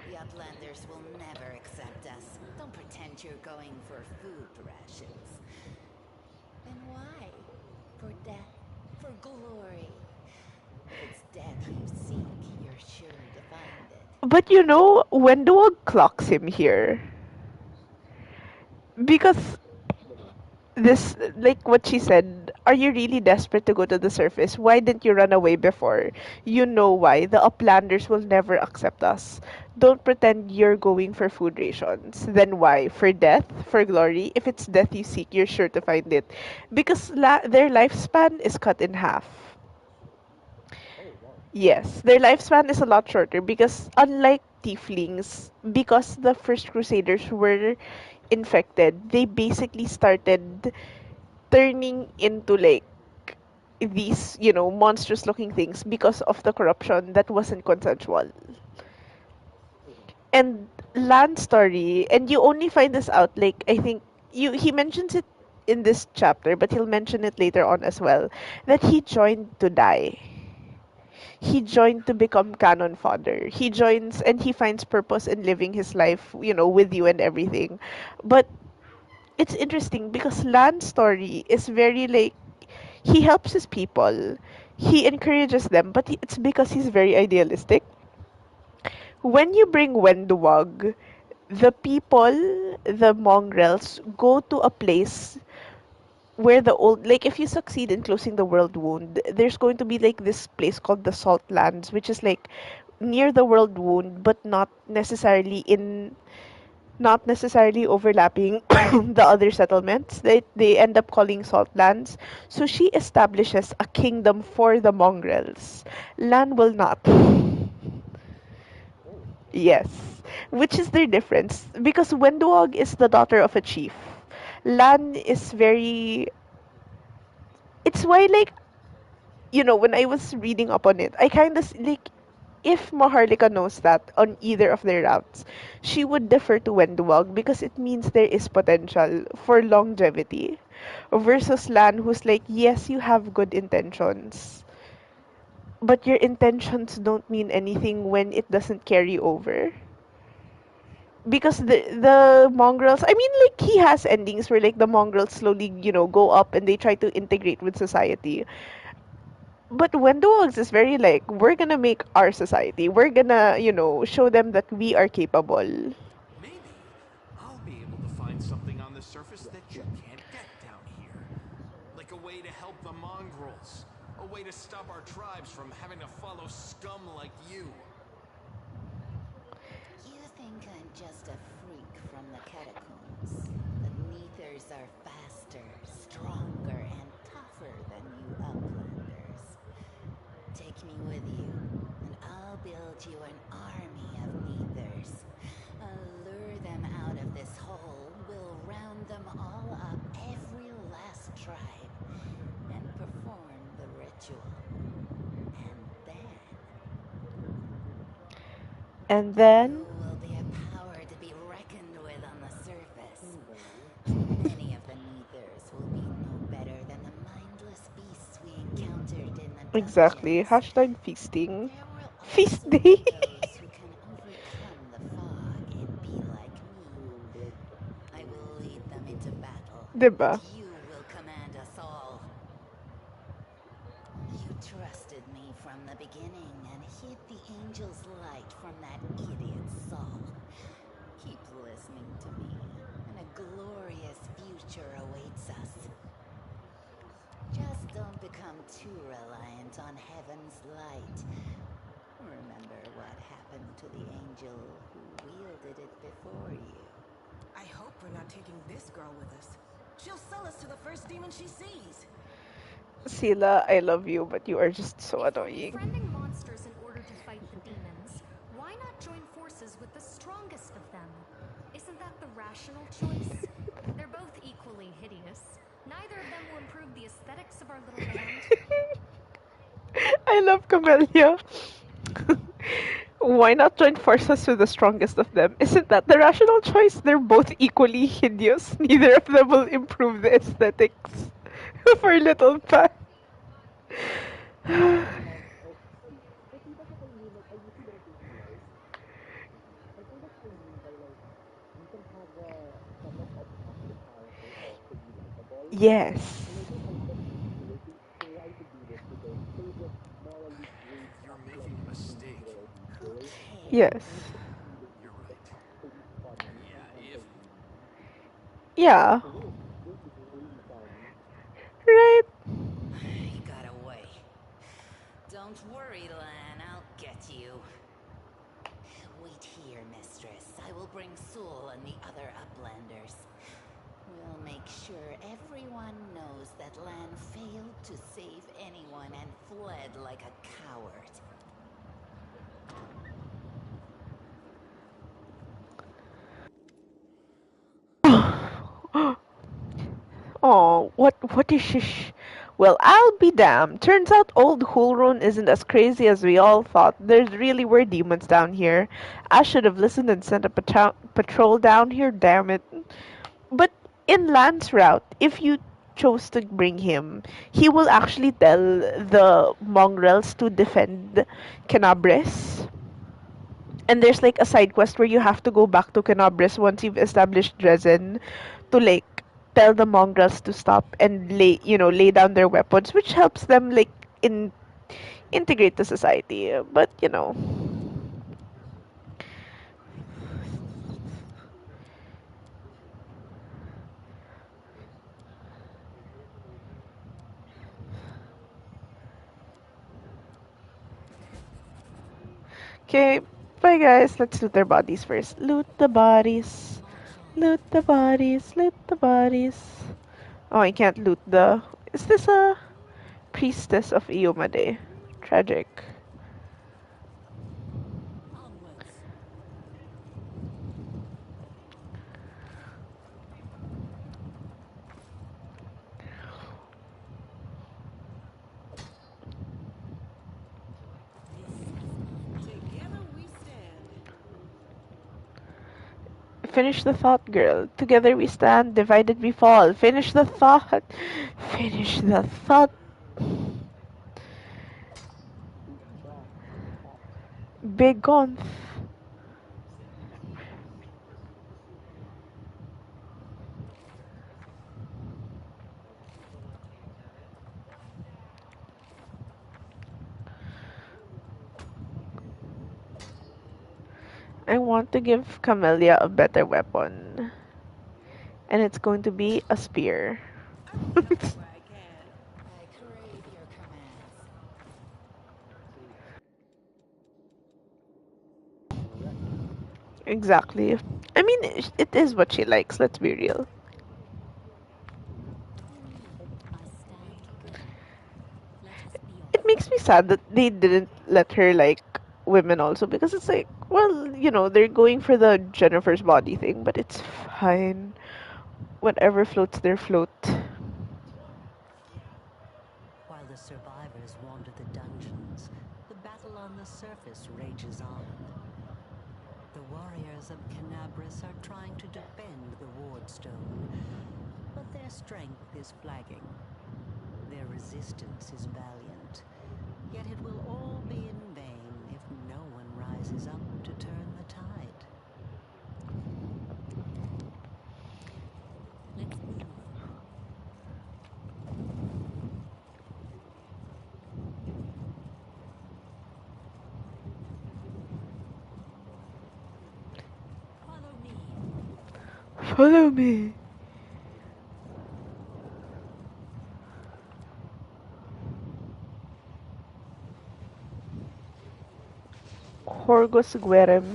The Uplanders will never accept us. Don't pretend you're going for food rations. Then why? For death? For glory? If it's death you seek, you're sure to find it. But when Duog clocks him here, because this, like what she said, are you really desperate to go to the surface? Why didn't you run away before? You know why. The Uplanders will never accept us. Don't pretend you're going for food rations. Then why? For death? For glory? If it's death you seek, you're sure to find it. Because their lifespan is cut in half. Yes, their lifespan is a lot shorter because unlike tieflings, because the first crusaders were infected, they basically started turning into like these, monstrous looking things because of the corruption that wasn't consensual. And Land's story, and you only find this out like I think he mentions it in this chapter, but he'll mention it later on as well, that he joined to die. He joined to become canon fodder. He joins and he finds purpose in living his life, with you and everything. But it's interesting because Lan's story is very like he helps his people. He encourages them, but it's because he's very idealistic. When you bring Wenduwag, the people, the mongrels, go to a place where the old like if you succeed in closing the world wound, there's going to be like this place called the Salt Lands, which is like near the world wound, but not necessarily overlapping the other settlements. They end up calling Salt Lands. So she establishes a kingdom for the mongrels. Lan will not. Yes. Which is their difference. Because Wenduog is the daughter of a chief. Lan is very. It's why, like, when I was reading up on it, I kind of like if Maharlika knows that on either of their routes, she would defer to Wenduwag because it means there is potential for longevity. Versus Lan, who's like, yes, you have good intentions, but your intentions don't mean anything when it doesn't carry over. Because the mongrels, I mean, like he has endings where like the mongrels slowly, go up and they try to integrate with society. But Wendogs is very like, we're gonna make our society. We're gonna, show them that we are capable. Maybe I'll be able to find something on the surface that you can't get down here. Like a way to help the mongrels. A way to stop our tribes from having to follow scum like you. just a freak from the catacombs. The Neithers are faster, stronger, and tougher than you Uplanders. Take me with you, and I'll build you an army of Neithers. I'll lure them out of this hole, we'll round them all up, every last tribe, and perform the ritual. And then And you then, will be a power to be reckoned with on the surface. Many of the Neithers will be no better than the mindless beasts we encountered in the exactly, dungeons. hashtag feasting. There will Feast also day! be those who can overcome the fog and be like me. I will lead them into battle, and Diba? you will command us all. You trusted me from the beginning and hid the angel's light from that idiot Saul. Keep listening to me, and a glorious future awaits us. Just don't become too reliant on heaven's light. Remember what happened to the angel who wielded it before you. I hope we're not taking this girl with us. She'll sell us to the first demon she sees. Sila, I love you, but you are just so If we're annoying. befriending monsters in order to fight the demons, why not join forces with the strongest of them? Isn't that the rational choice? They're both equally hideous. Neither of them will improve the aesthetics of our little band. I love Camellia. Why not join forces with the strongest of them? Isn't that the rational choice? They're both equally hideous. Neither of them will improve the aesthetics of our little pack. Yes. You're making a mistake. Who Yes. cares? You're right. Yeah, if Yeah. Right? He got away. Don't worry, Lan, I'll get you. Wait here, mistress. I will bring Sul and the other Uplanders. We'll make sure everyone knows that Lan failed to save anyone and fled like a coward. Oh, what is shish? Well, I'll be damned. Turns out old Hulrun isn't as crazy as we all thought. There really were demons down here. I should have listened and sent a patrol down here, damn it. But in Lan's route, if you chose to bring him, he will actually tell the mongrels to defend Kenabres. And there's like a side quest where you have to go back to Kenabres once you've established Dresden to like tell the mongrels to stop and lay down their weapons, which helps them like integrate the society. But okay, bye guys. Let's loot their bodies first. Loot the bodies. March on. Loot the bodies. Loot the bodies. Oh, I can't loot the. Is this a priestess of Iomade? Tragic. Onwards. This is mine. Together we stand. Finish the thought, girl. Together we stand, divided we fall. Finish the thought. Finish the thought. Begone. I want to give Camellia a better weapon. And it's going to be a spear. I will help where I can. I crave your commands. Exactly. I mean, it is what she likes, let's be real. I stand ready. Let us be It off. makes me sad that they didn't let her like women also because it's like, well, they're going for the Jennifer's body thing, but it's fine. Whatever floats their float. While the survivors wander the dungeons, the battle on the surface rages on. The warriors of Kenabres are trying to defend the wardstone, but their strength is flagging. Their resistance is valiant, yet it will all be in vain if no one rises up to turn the tide. Let's move. Follow me. Follow me. Horgus Guerem.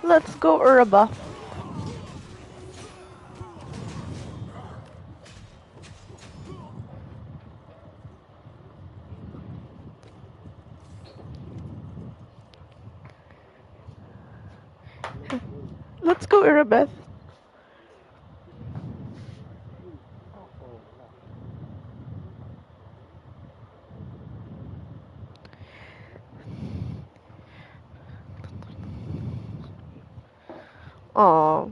Let's go, Uraba. Let's go, Urabeth. Aw.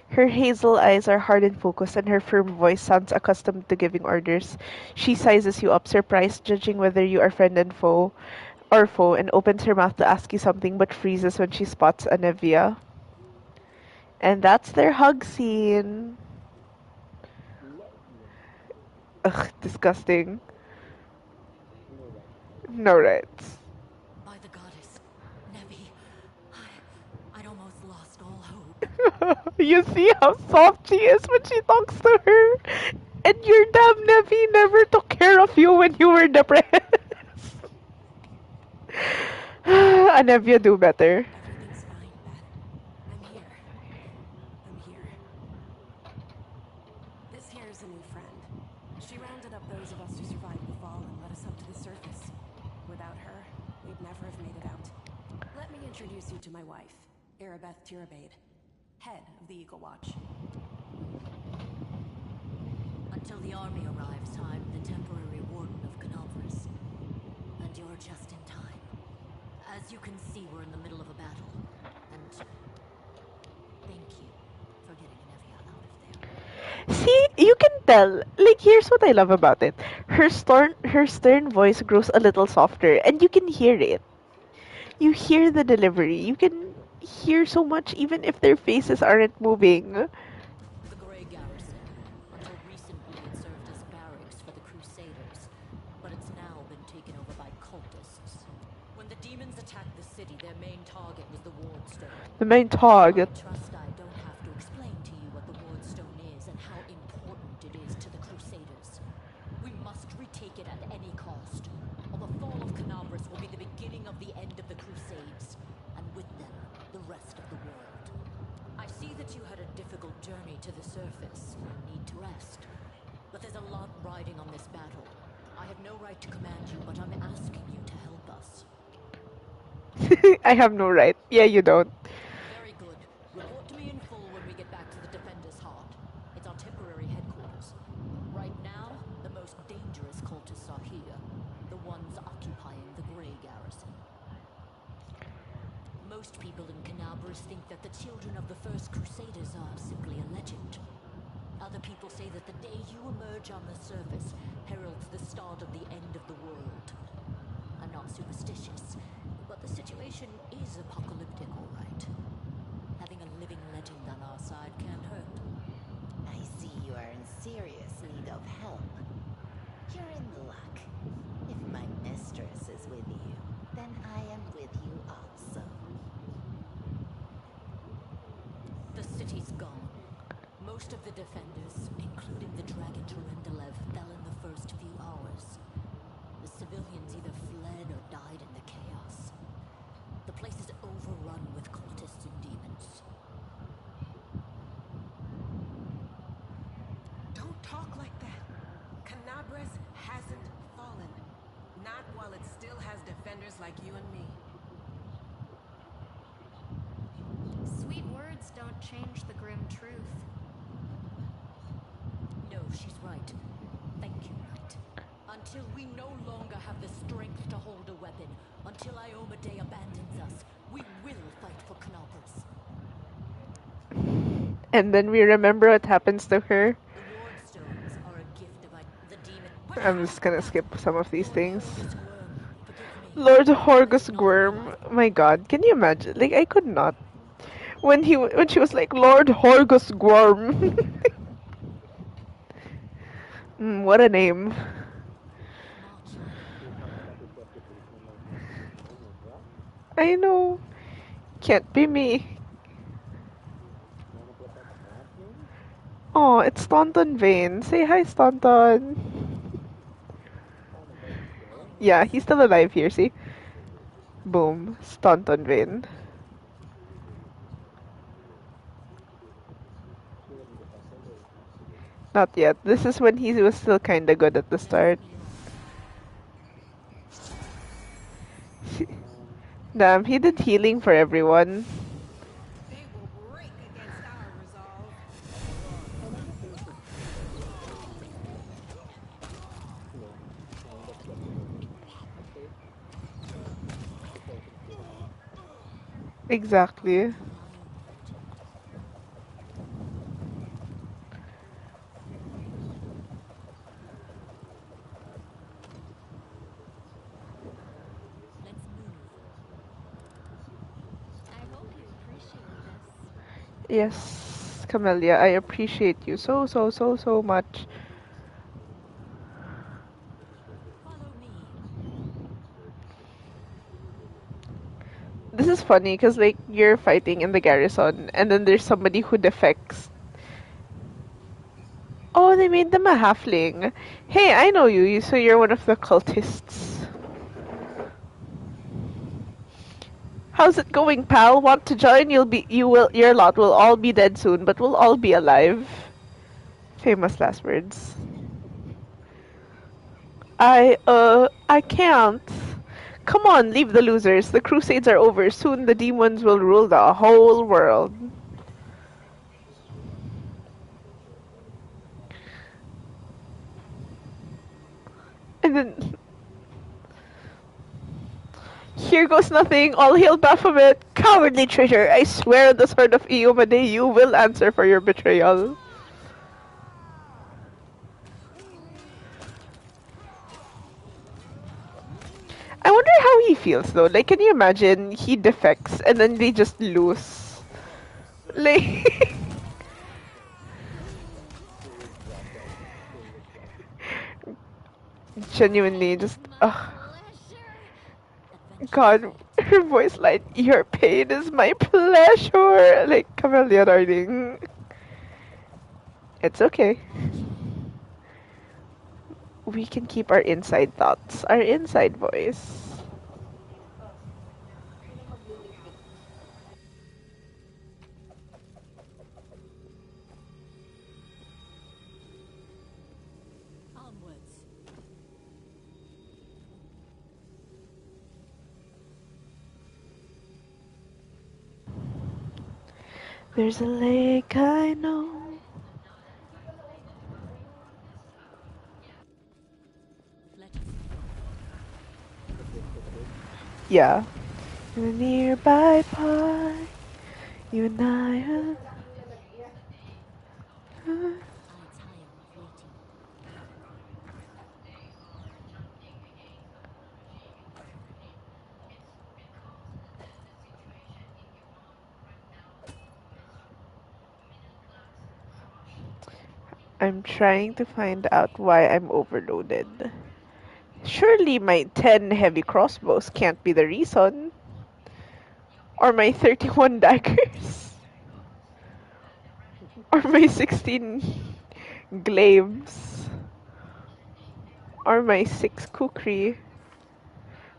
Her hazel eyes are hard and focused, and her firm voice sounds accustomed to giving orders. She sizes you up, surprised, judging whether you are friend and foe, and opens her mouth to ask you something, but freezes when she spots Anevia. And that's their hug scene. Ugh, disgusting. No rights. By the goddess, Nevi, I'd almost lost all hope. You see how soft she is when she talks to her? And your damn Nevi never took care of you when you were depressed. Anevia do better. Everything's fine, Beth. I'm here. I'm here. This here's a new friend. She rounded up those of us who survived the fall and led us up to the surface. Without her, we'd never have made it out. Let me introduce you to my wife, Arabeth Tirabade, head of the Eagle Watch. Until the army arrives, I'm the temporary warden of Kenabres. And you're just in time. As you can see, we're in the middle of a battle. And thank you for getting Anevia out of there. See, you can tell. Like, here's what I love about it. Her stern voice grows a little softer, and you can hear it. You hear the delivery. You can hear so much, even if their faces aren't moving. The Grey Garrison. Until recently, it served as barracks for the Crusaders, but it's now been taken over by cultists. When the demons attacked the city, their main target was the Wardstone. The main target. I trust I don't have to explain to you what the Wardstone is and how important it is to the Crusaders. We must retake it at any cost, or the fall of Kenabres will be the beginning of the end of the Crusades, and with them, the rest of the world. I see that you had a difficult journey to the surface and need to rest. But there's a lot riding on this battle. I have no right to command you, but I'm asking you to help us. I have no right. Yeah, you don't. Very good. Report to me in full when we get back to the Defender's Heart. It's our temporary headquarters. Right now, the most dangerous cultists are here. The ones occupying the Grey Garrison. Most people in Kenabres think that the children of the First Crusaders are simply a legend. Other people say that the day you emerge on the surface heralds the start of the end of the world. I'm not superstitious, but the situation is apocalyptic, all right. Having a living legend on our side can't hurt. I see you are in serious need of help. You're in luck. If my mistress is with you, then I am with you also. The city's gone. Most of the defenders, including the dragon Tarendalev, fell in the first few hours. The civilians either fled or died in the chaos. while it still has defenders like you and me. Sweet words don't change the grim truth. No, she's right. Thank you, Knight. Until we no longer have the strength to hold a weapon, until Iomedae abandons us, we will fight for Kenabres. And then we remember what happens to her. The ward stones are a gift of the demon. But I'm how? just gonna skip some of these Lord things. Horgus Worm, forgive me. Lord I Horgus did not Gworm. realize. My god, can you imagine? Like, I could not. When she was like, Lord Horgus Gworm. What a name. March on. I know. Can't be me. Oh, it's Staunton Vane. Say hi, Staunton. Yeah, he's still alive here, see? Boom. Staunton Vane. Not yet. This is when he was still kinda good at the Let's start. be off. Damn, he did healing for everyone. They will break against our resolve. Exactly. Ironwood. Let's move. I hope you appreciate this. Yes, Camellia, I appreciate you so much. Follow me. This is funny because, like, you're fighting in the garrison, and then there's somebody who defects. Oh, they made them a halfling. Hey, I know you, so you're one of the cultists. How's it going, pal? Want to join? Your lot will all be dead soon, but we'll all be alive. Famous last words. I can't. Come on, leave the losers. The crusades are over. Soon the demons will rule the whole world. And then, here goes nothing. All hail Baphomet. Cowardly traitor. I swear on the sword of Iomedae you will answer for your betrayal. I wonder how he feels though. Like, can you imagine he defects and then they just lose? Like, genuinely, just, ugh. Adventure God, afoot. her voice line, your pain is my pleasure. Like, Camelia, darling. It's okay. March on. We can keep our inside thoughts, our inside voice. Onwards. There's a lake I know. Let us be off. Yeah. In a nearby park, you and I are... I tire of waiting. I'm trying to find out why I'm overloaded. Surely my 10 heavy crossbows can't be the reason. Or my 31 daggers. Or my 16 glaives. Or my 6 kukri.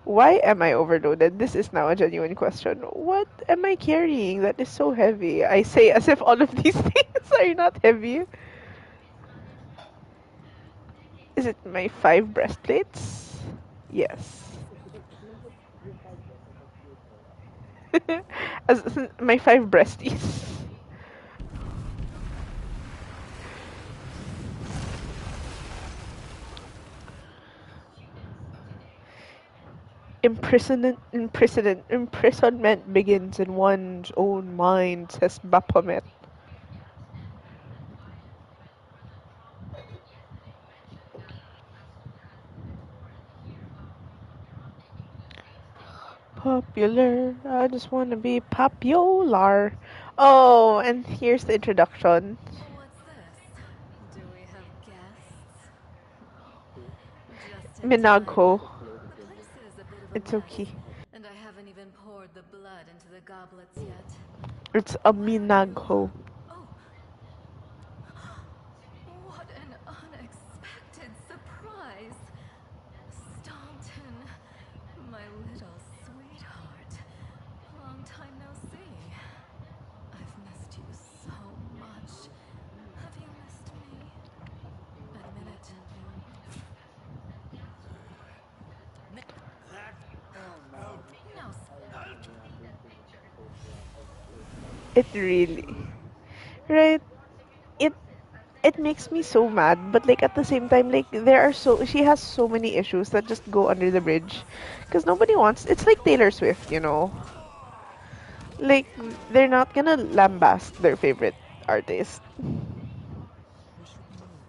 Why am I overloaded? This is now a genuine question. What am I carrying that is so heavy? I say as if all of these things are not heavy. Is it my 5 breastplates? Yes. As my five breasties. Imprisonment begins in one's own mind, says Baphomet. Popular, I just want to be popular. Oh, and here's the introduction. What's this? Do we have guests? Just in time. Minagho. The place is a bit of a It's mess, okay. and I haven't even poured the blood into the goblets yet. It's a What are you? Minagho. Oh, what an unexpected surprise! Staunton, my little sweetheart. Long time no see. I've missed you so much. Have you missed me? Admit it. No, It really, right? It it makes me so mad, but like at the same time, like there are so she has so many issues that just go under the bridge, because nobody wants. It's like Taylor Swift, you know. Like they're not gonna lambast their favorite artist. We should move.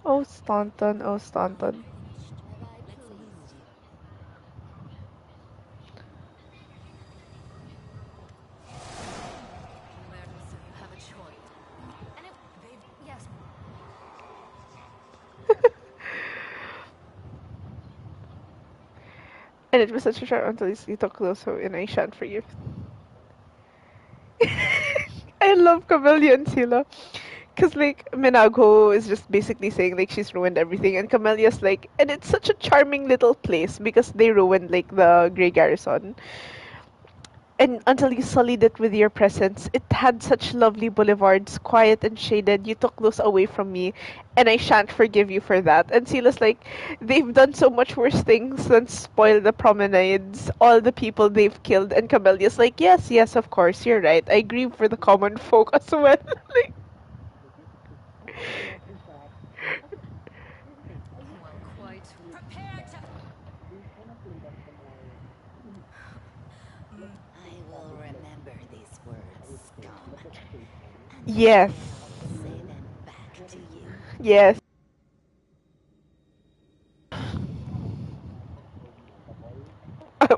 Oh Staunton, oh Staunton. Finished. Have I Let's pleased move. you? there, so you have a choice. And if they've yes, And it was such a short until you took close and I shan't forgive. I love Camellia and Sila. Cause like Minago is just basically saying like she's ruined everything, and Camellia's like, and it's such a charming little place because they ruined like the Grey Garrison, and until you sullied it with your presence, it had such lovely boulevards, quiet and shaded. You took those away from me, and I shan't forgive you for that. And Sila's like, they've done so much worse things than spoil the promenades, all the people they've killed. And Camellia's like, yes, yes, of course, you're right. I grieve for the common folk as well. Like, well, quite prepare to. I will remember these words, scum, and one yes, day I will say them back to you. yes.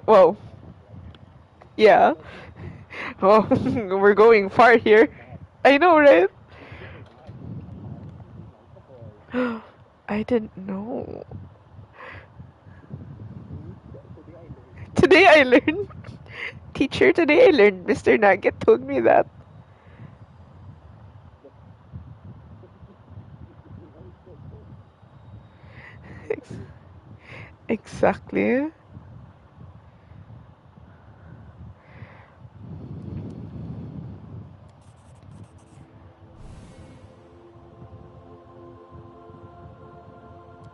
Whoa, yeah. Oh, we're going far here. I know, right? I didn't know. Today I learned. Teacher, today I learned. Mr. Nugget told me that. Ex- Exactly.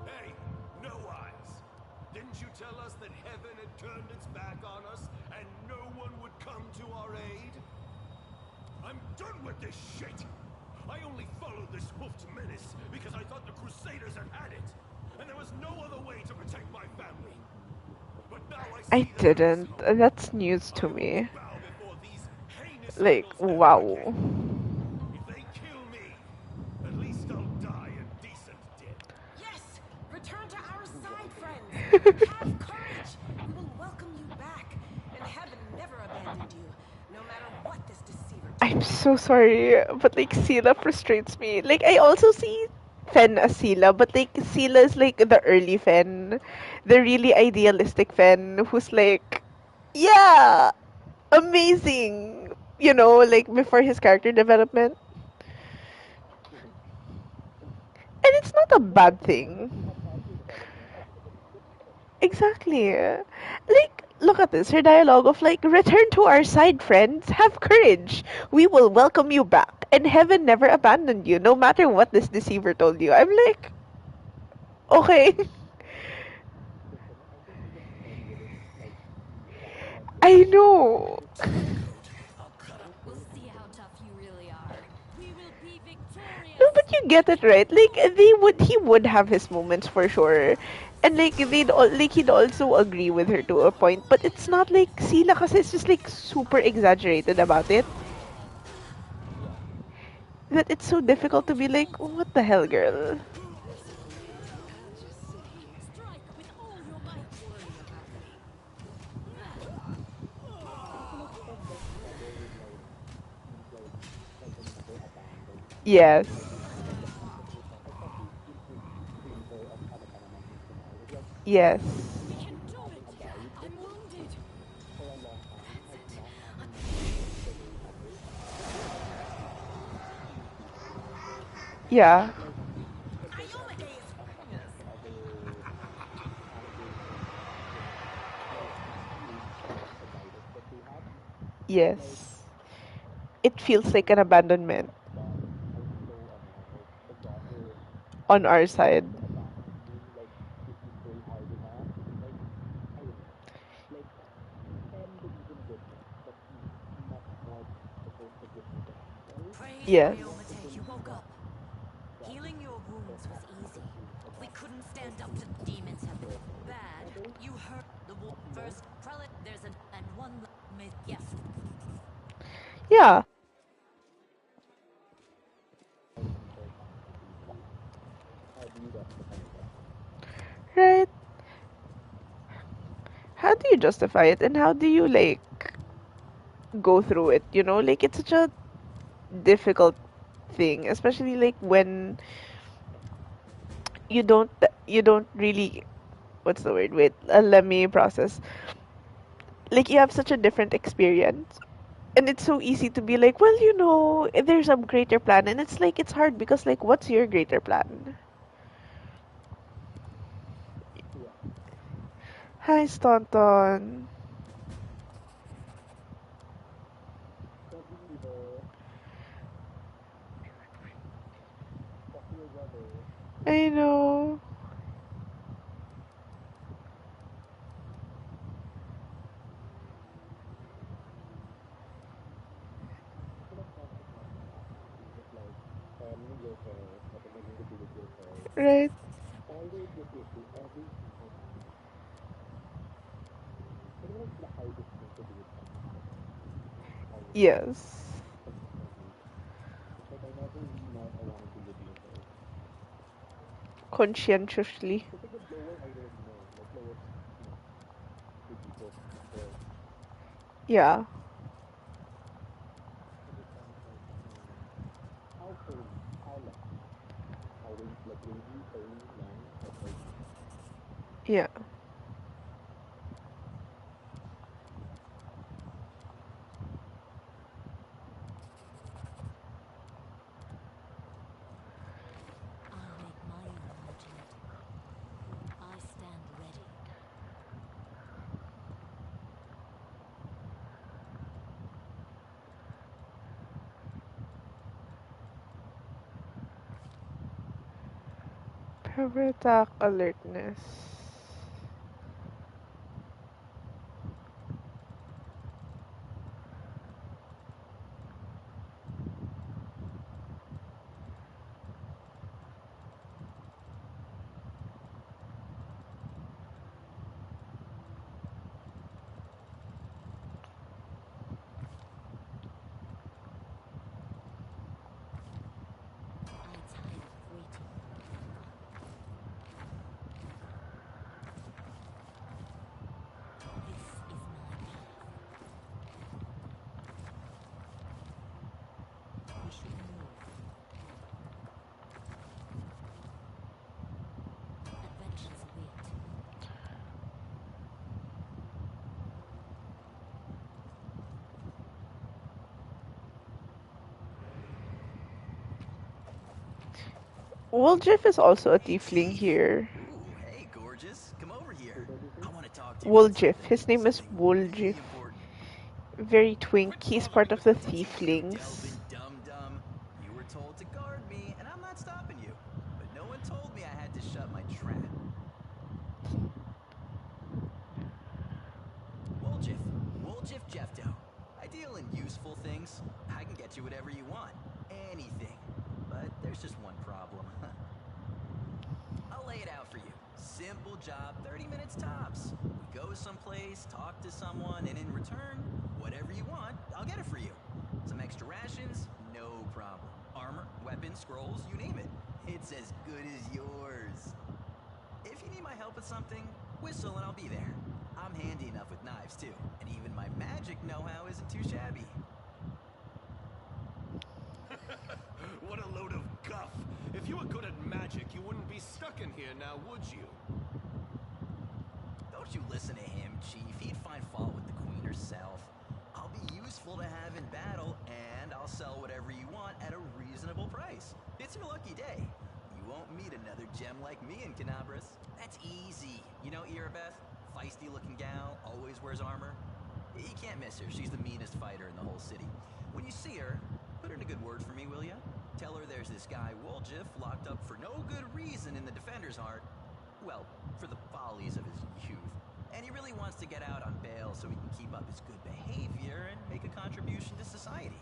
Hey, no eyes! Didn't you tell us that heaven had turned its back on us and no one would come to our aid? I'm done with this shit! I only followed this hoofed menace because I thought the Crusaders had it, and there was no other way to protect my family. But now I I see that there is didn't. hope. That's news to I won't me. bow before these heinous Like, idols ever wow. again. If they kill me, at least I'll die a decent death. Yes! Return to our side, friends! Have courage! We will welcome you back, and heaven never abandoned you, no matter what this deceiver I'm did. so sorry, but like Sila frustrates me. Like I also see Fen as Sila, but like Sila is like the early Fen, the really idealistic Fen who's like, yeah, amazing. You know, like before his character development. And it's not a bad thing. Exactly. Like, look at this. Her dialogue of like, return to our side, friends. Have courage. We will welcome you back. And heaven never abandoned you, no matter what this deceiver told you. I'm like, Okay. I know. We'll see how tough you really are. We will be No, victorious. but you get it right. Like he would have his moments for sure, and like like he'd also agree with her to a point. But it's not like Sila, kasi it's just like super exaggerated about it. That it's so difficult to be like, what the hell, girl? Strike with all your might. Worry about me. Yes, yes, We can do it. I'm wounded. That's it. yeah, yes. It feels like an abandonment on our side. Praise Yes, Ryomate, you woke up. Healing your wounds was easy. We couldn't stand up to demons have been bad. You heard the first prelate. There's an and one myth. Yes, yeah, right. How do you justify it, and how do you like go through it? Like it's such a difficult thing, especially like when you don't you don't really, what's the word? Wait, let me process. Like you have such a different experience, and it's so easy to be like, well, there's a greater plan, and it's like it's hard because like, what's your greater plan? Hi, Stanton. I know. Right? Yes. Conscientiously. Yeah. Yeah. I'll make my own legend. I stand ready. Power attack alertness. I tire of waiting. This is my path. We should move. Adventures await. Woljif is also a tiefling here. Ooh, hey, gorgeous. Come over here. I want to talk to you about Woljif. something, His name is something Woljif. really important. Very twink. Quit He's bothering part me of with the pretentious game tieflings. delving, dum-dum. You were told to guard me, and I'm not stopping you. But no one told me I had to shut my trap. things, I can get you whatever you want. Anything. But there's just one problem. I'll lay it out for you. Simple job, 30 minutes tops. We go someplace, talk to someone, and in return, whatever you want, I'll get it for you. Some extra rations? No problem. Armor, weapons, scrolls, you name it. It's as good as yours. If you need my help with something, whistle and I'll be there. I'm handy enough with knives too, and even my magic know-how isn't too shabby. What a load of guff! If you were good at magic, you wouldn't be stuck in here now, would you? Don't you listen to him, Chief. He'd find fault with the Queen herself. I'll be useful to have in battle, and I'll sell whatever you want at a reasonable price. It's your lucky day. You won't meet another gem like me in Kenabres. That's easy. You know Irabeth? Feisty-looking gal, always wears armor. You can't miss her. She's the meanest fighter in the whole city. When you see her, put her in a good word for me, will ya? Tell her there's this guy, Woljif, locked up for no good reason in the Defender's Heart. Well, for the follies of his youth. And he really wants to get out on bail so he can keep up his good behavior and make a contribution to society.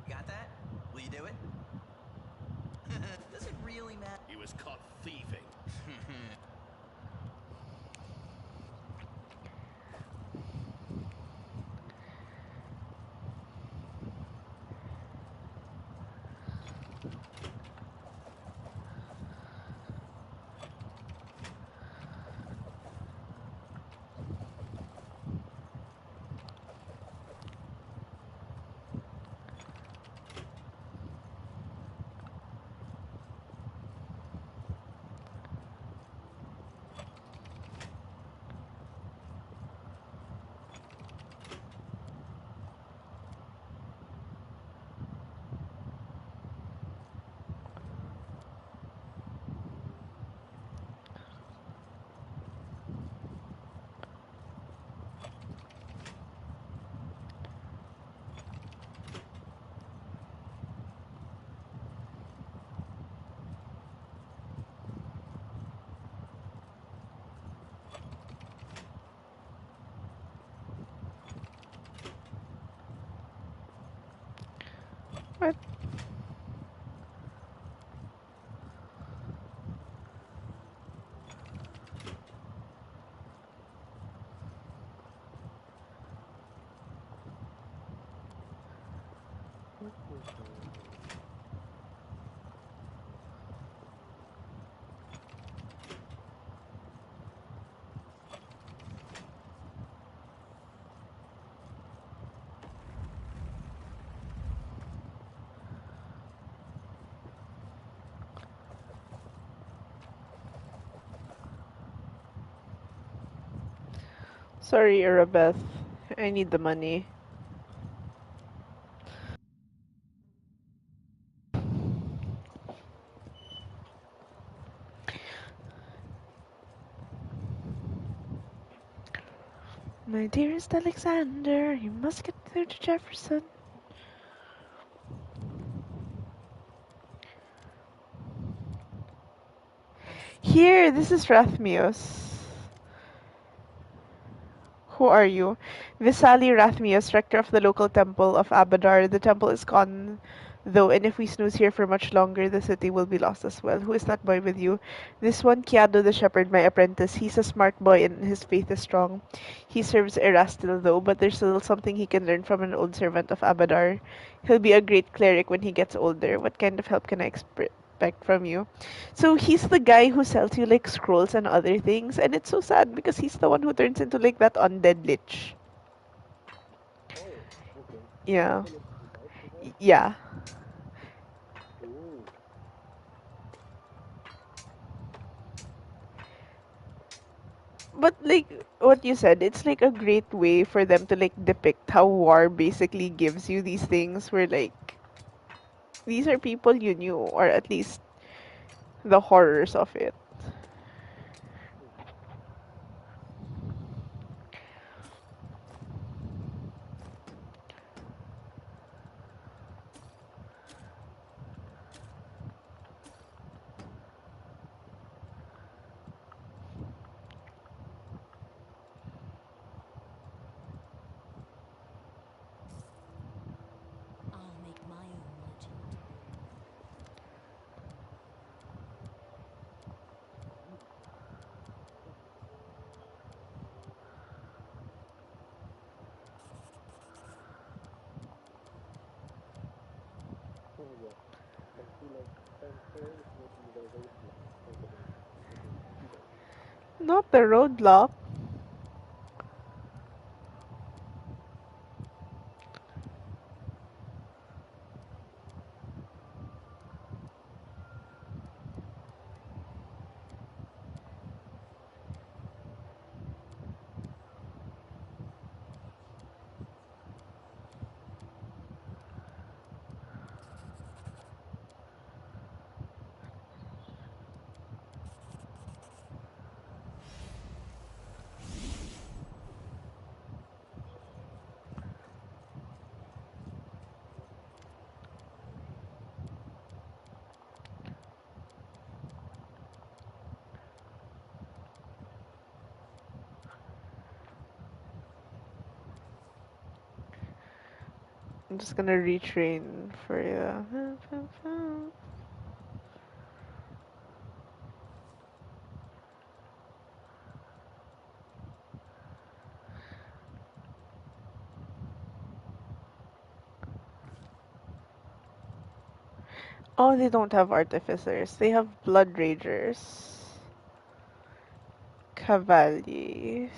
Got that? Will you do it? Does it really matter? He was caught thieving. What? Sorry, Irabeth. I need the money. My dearest Alexander, you must get there to Jefferson. Here, this is Rathmios. Who are you? Visali Rathmius, rector of the local temple of Abadar. The temple is gone, though, and if we snooze here for much longer, the city will be lost as well. Who is that boy with you? This one, Kiado the shepherd, my apprentice. He's a smart boy, and his faith is strong. He serves Erastil, though, but there's still something he can learn from an old servant of Abadar. He'll be a great cleric when he gets older. What kind of help can I expect from you? So he's the guy who sells you like scrolls and other things, and it's so sad because he's the one who turns into like that undead lich. Yeah. Yeah. But like what you said, it's like a great way for them to like depict how war basically gives you these things where like these are people you knew, or at least the horrors of it. Not the roadblock. I'm just gonna retrain for you. Oh, they don't have artificers. They have blood ragers. Cavaliers.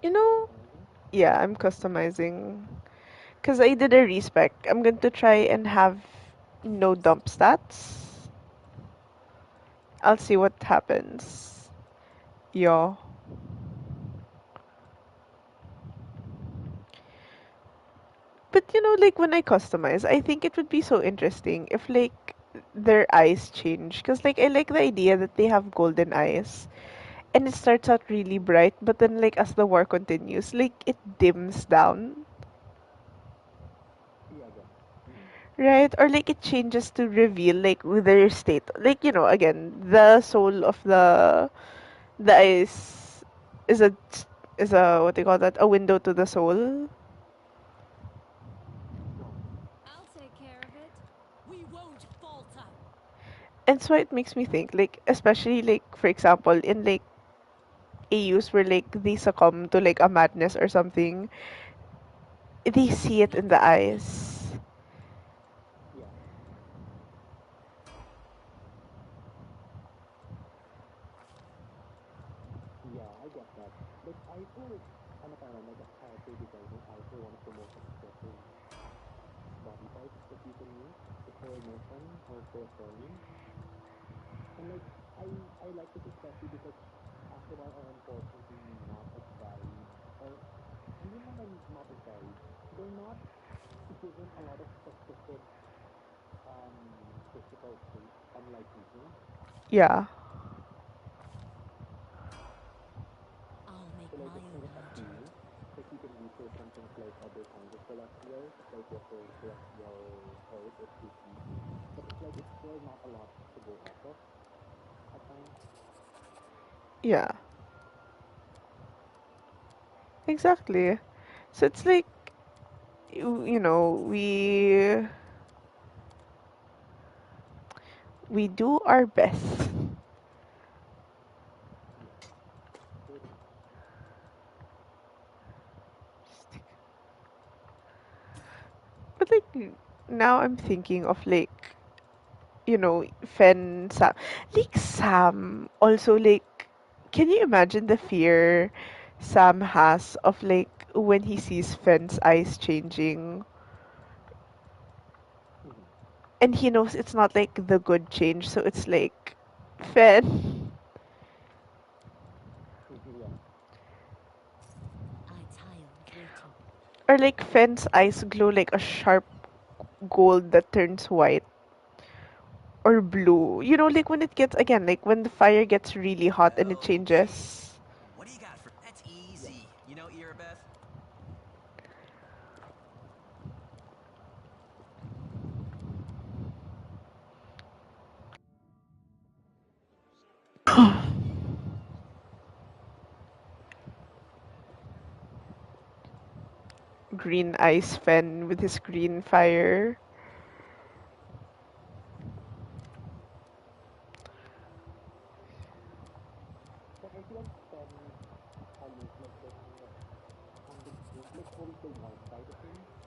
You know, yeah, I'm customizing. Because I did a respec. I'm going to try and have no dump stats. I'll see what happens. Yeah. But you know, like when I customize, I think it would be so interesting if like their eyes change. Because like I like the idea that they have golden eyes. And it starts out really bright, but then like as the war continues, like it dims down. Right? Or like it changes to reveal like with their state. Like, you know, again, the soul of the eyes is a what do you call that? A window to the soul. I'll take care of it. We won't falter. And so it makes me think, like, especially like for example, in like AUs where like they succumb to like a madness or something, they see it in Look the at me. eyes. Yeah. I'll make my own arrangement. Yeah. Exactly. So it's like you know, we do our best. But like now I'm thinking of like Fen Sam. Like Sam also like can you imagine the fear Sam has of like when he sees Fen's eyes changing and he knows it's not like the good change, so it's like Fen I tired waiting. or like Fen's eyes glow like a sharp gold that turns white or blue. You know, like when it gets again, like when the fire gets really hot and it Okay. changes. What do you got for that's easy. You know, Erebeth? Green ice Fen with his green fire.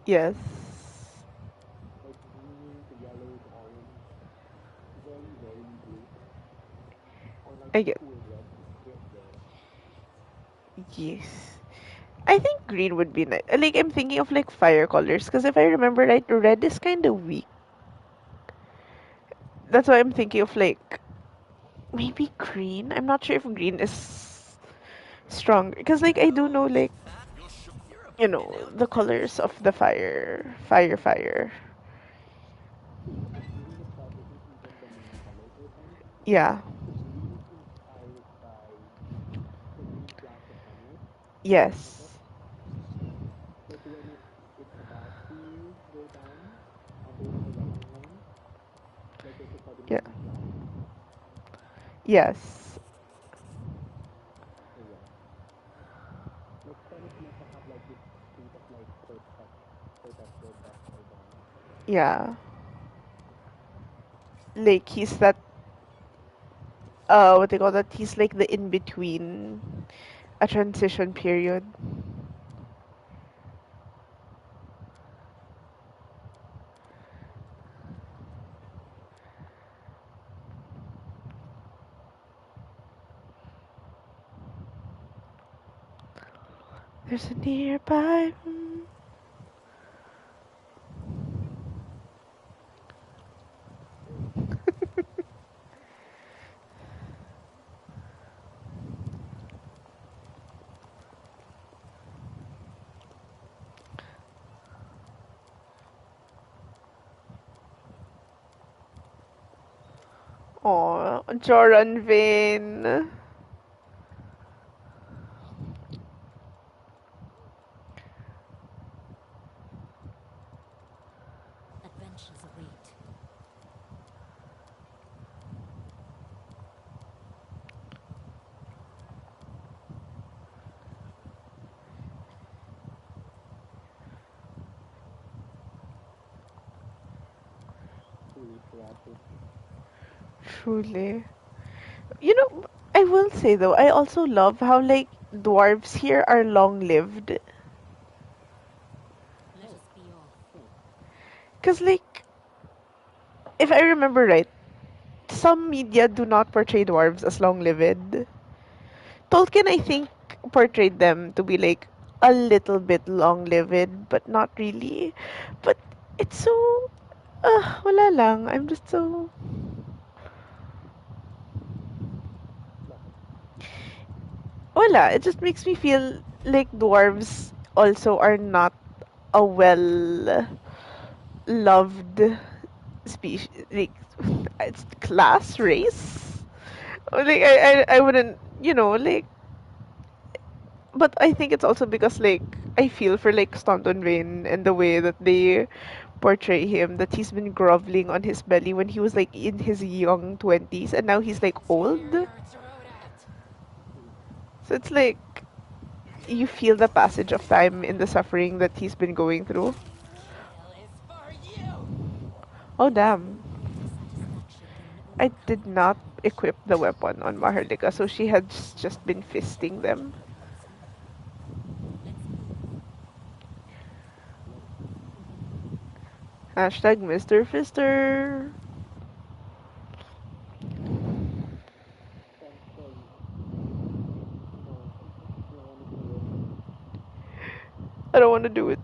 Yes. I get yes. I think green would be nice. Like I'm thinking of like fire colors because if I remember right, red is kind of weak. That's why I'm thinking of like maybe green. I'm not sure if green is strong because like I do know like You're a the colors of the fire. Yeah. Yes. Yeah. Yes. Yeah. Like he's that what they call that? He's like the in between a transition period. There's a nearby. Oh, Joran Vane. Adventures await. Truly. You know, I will say though, I also love how like dwarves here are long lived. Let us be off. Cause like, if I remember right, some media do not portray dwarves as long lived. Tolkien, I think, portrayed them to be like a little bit long lived, but not really. But it's so, wala lang. I'm just so, wala. It just makes me feel like dwarves also are not a well loved species, like it's class race. Like I wouldn't, like. But I think it's also because like I feel for like Stanton Rain and the way that they portray him, that he's been groveling on his belly when he was like in his young 20s and now he's like old. Superior throat at. So it's like you feel the passage of time in the suffering that he's been going through. Kill is for you. Oh There is damn. no greater satisfaction than an I did overcoming not challenge. equip the weapon on Maharlika, so she had just been One fisting them. becomes enough. Let's move. Hashtag Mr. Fister. I don't want to do it.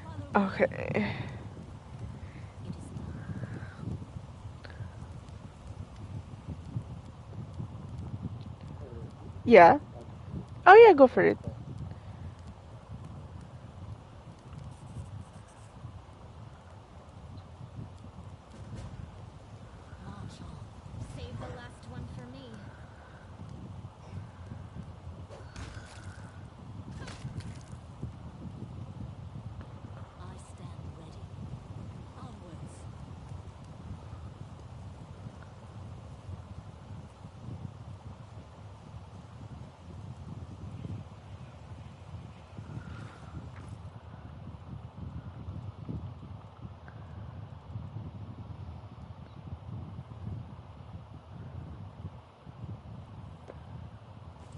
Follow me. Okay. It is done. Yeah. Oh yeah, go for it. March on. Save the last one for me. I stand ready. Onwards.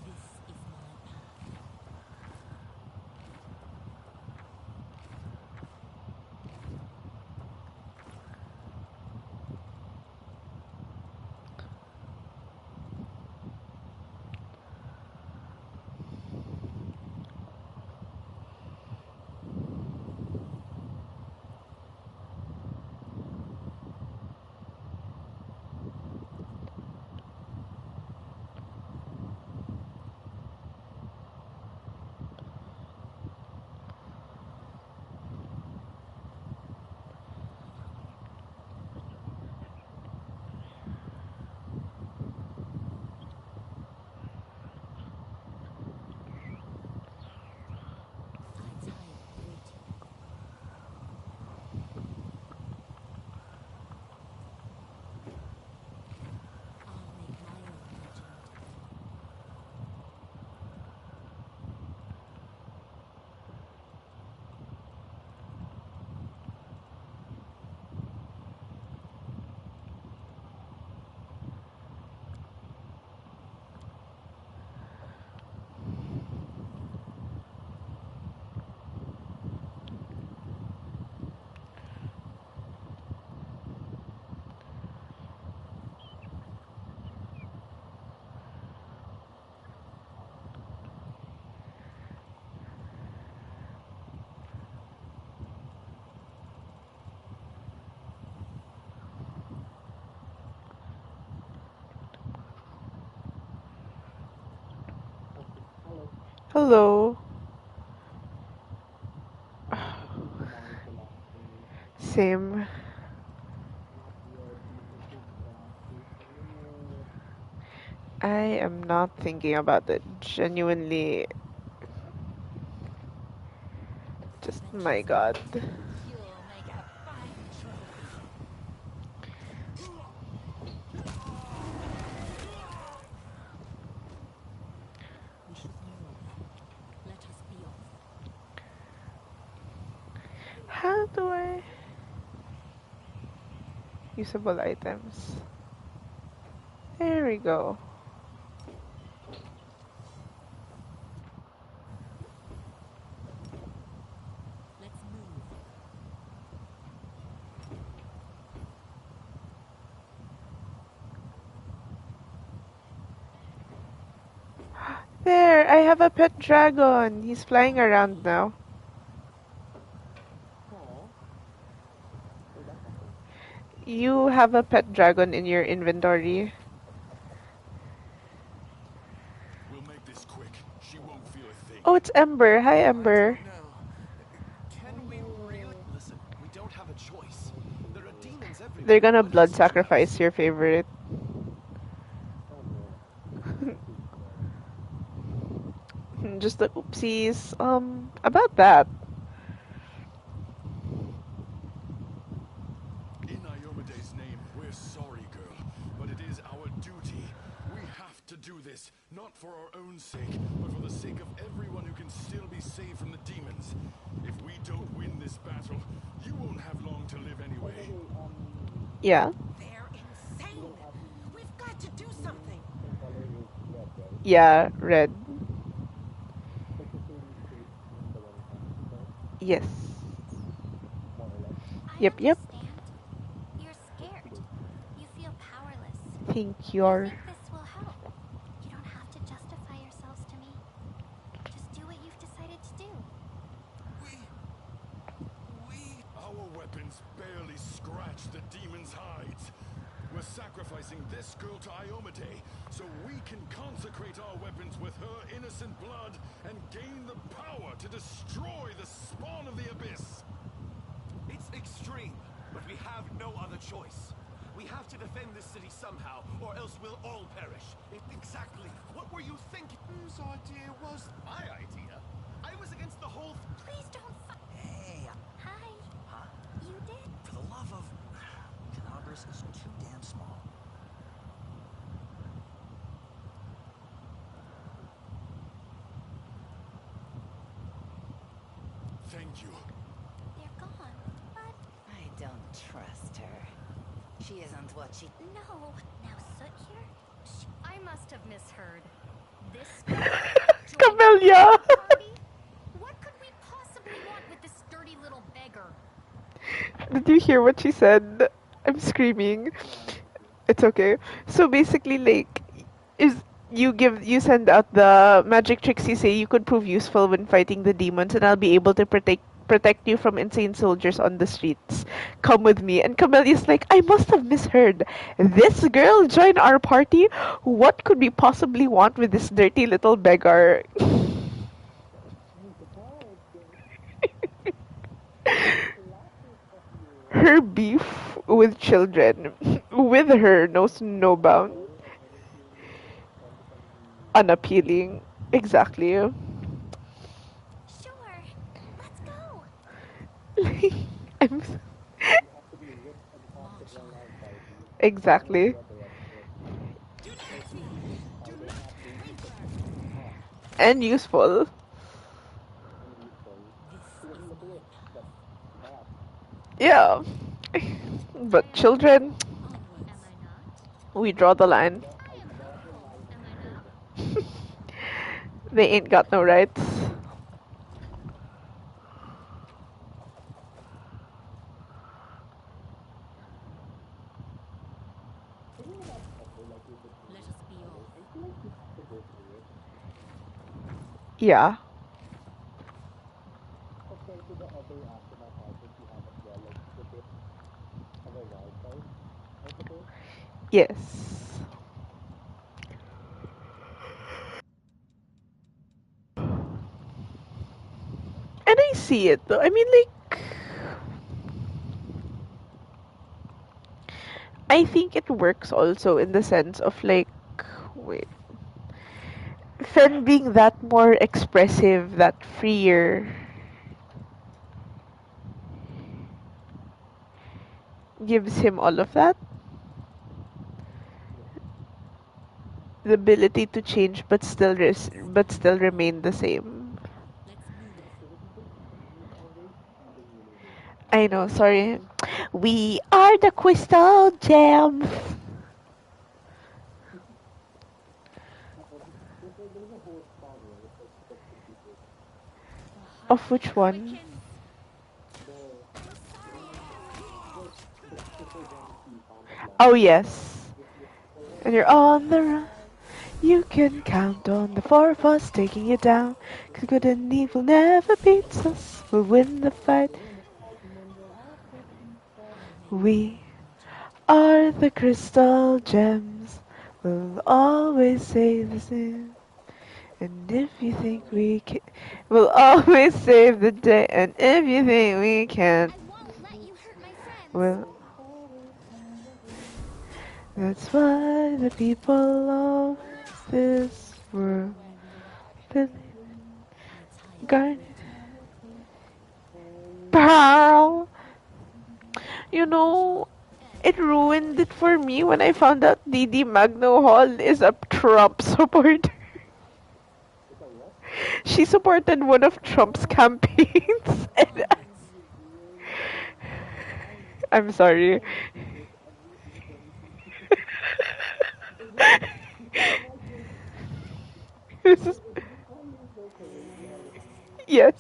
This is my path. I tire of waiting. I'll make my own legend. Hello. Same. I am not thinking about it. Genuinely, just my Adventure's god. mine. You'll make a fine trophy. We should move. Let us be off. How do I? Usable items. There we go. I have a pet dragon. He's flying around now. You have a pet dragon in your inventory. We'll make this quick. She won't feel a thing. Oh, it's Ember. Hi, Ember. I don't know. Can we really? Listen, we don't have a choice. There are demons everywhere. They're gonna What blood else is left? sacrifice your favorite. Just the oopsies. About that. In Iomede's name, we're sorry, girl, but it is our duty. We have to do this, not for our own sake, but for the sake of everyone who can still be saved from the demons. If we don't win this battle, you won't have long to live anyway. Yeah. They're insane! We've got to do something! Yeah, red. Yes. I Yep. understand. You're scared. You feel powerless. Think I you're... think this will help. You don't have to justify yourselves to me. Just do what you've decided to do. Our weapons barely scratch the demon's hides. We're sacrificing this girl to Iomade so we can consecrate our weapons with her innocent blood and gain the power to destroy the spawn of the abyss. It's extreme, but we have no other choice. We have to defend this city somehow, or else we'll all perish. Exactly. What were you thinking? Whose idea was my idea? I was against the whole. Please don't. Hey, Hi. huh? You did? For the love of... Kenabres is too damn small. Thank you. They're gone. But I don't trust her. She isn't what she... no. Now Soot here? I must have misheard. This Camellia! party? What could we possibly want with this dirty little beggar? Did you hear what she said? I'm screaming. It's okay. So basically, like, is you send out the magic tricks you say you could prove useful when fighting the demons, and I'll be able to protect you from insane soldiers on the streets. Come with me. And Camellia's like, I must have misheard. This girl join our party? What could we possibly want with this dirty little beggar? Her beef with children, with her, knows no bound. Unappealing. Exactly. Sure. Let's go. I'm exactly. And useful. Yeah. But children, Am I not? we draw the line. I am helpful, am I not? They ain't got no rights. Let us be off. Yeah. Yes. And I see it though. I mean, like, I think it works also in the sense of like, wait, Fen being that more expressive, that freer, gives him all of that. The ability to change but still remain the same. Let's move. I know, sorry. We are the crystal gems. Of which one? Oh yes. And you're on the run. You can count on the four of us taking you down. 'Cause good and evil never beats us. We'll win the fight. We are the crystal gems. We'll always say the same. And if you think we can, we'll always save the day. And if you think we can, I won't let you hurt my friends. well, that's why the people of this world believe. Let's hide Guard, behind a tree. Pearl. You March know, on. it ruined it for me when I found out Didi Magno Hall is a Trump supporter. She supported one of Trump's campaigns. And Onwards. I'm sorry. This is- yes,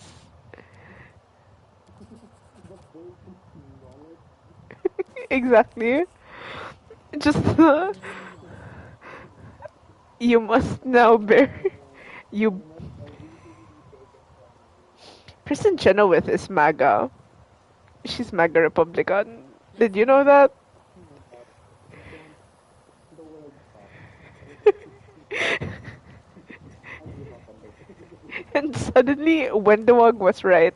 exactly. Just Let's move. you must now bear you. Kristen Chenoweth is MAGA. She's MAGA Republican. Let's Did you know move. that? And suddenly, Wendewog was right.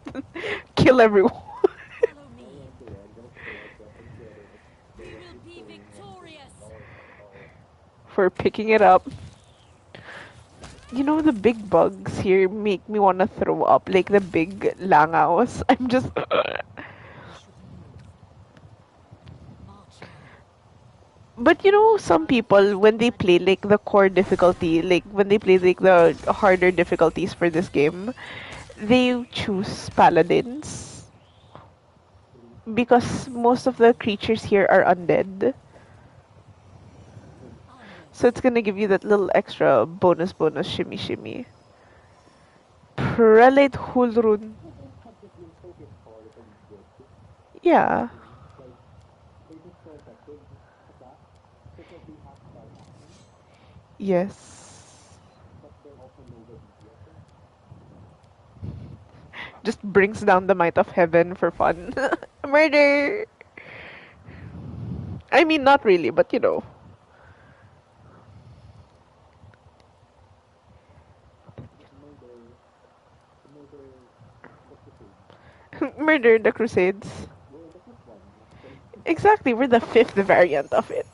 Kill everyone Follow me. We will be victorious. for picking it up. You know, the big bugs here make me want to throw up. Like the big langaws. I'm just. We should move. March on. But you know, some people, when they play like the core difficulty, like when they play like the harder difficulties for this game, they choose paladins because most of the creatures here are undead. So Onwards. it's gonna give you that little extra bonus shimmy shimmy. Prelate Hulrun. Yeah. Yes. Just brings down the might of heaven for fun. Murder! I mean, not really, but you know. Murder the Crusades. Exactly, we're the fifth variant of it.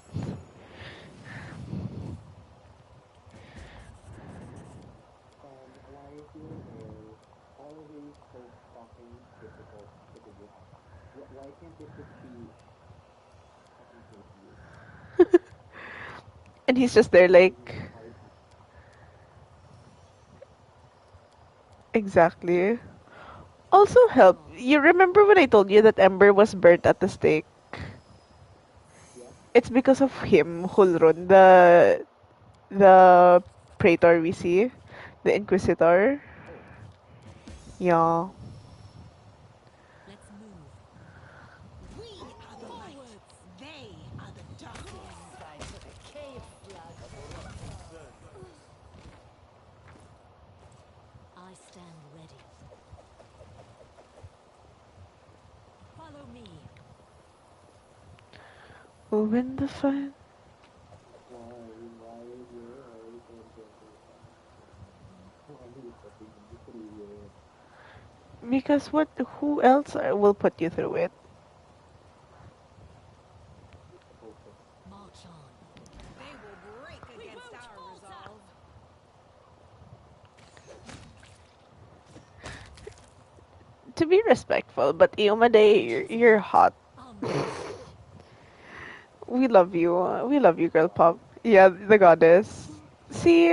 And he's just there like, exactly. Also Hold help. on. You remember when I told you that Ember was burnt at the stake? It's because of him, Hulrun, the praetor we see, the inquisitor. Yeah. Let's move. We are the light. Forwards. They are the darkness. I stand ready. Follow me. We'll win the fight. Because what? Who else will put you through it? March on. They will break We against won't our falter. resolve. To be respectful, but Iomade, you're hot. Onwards. We love you, girl pop. Yeah, the goddess. See,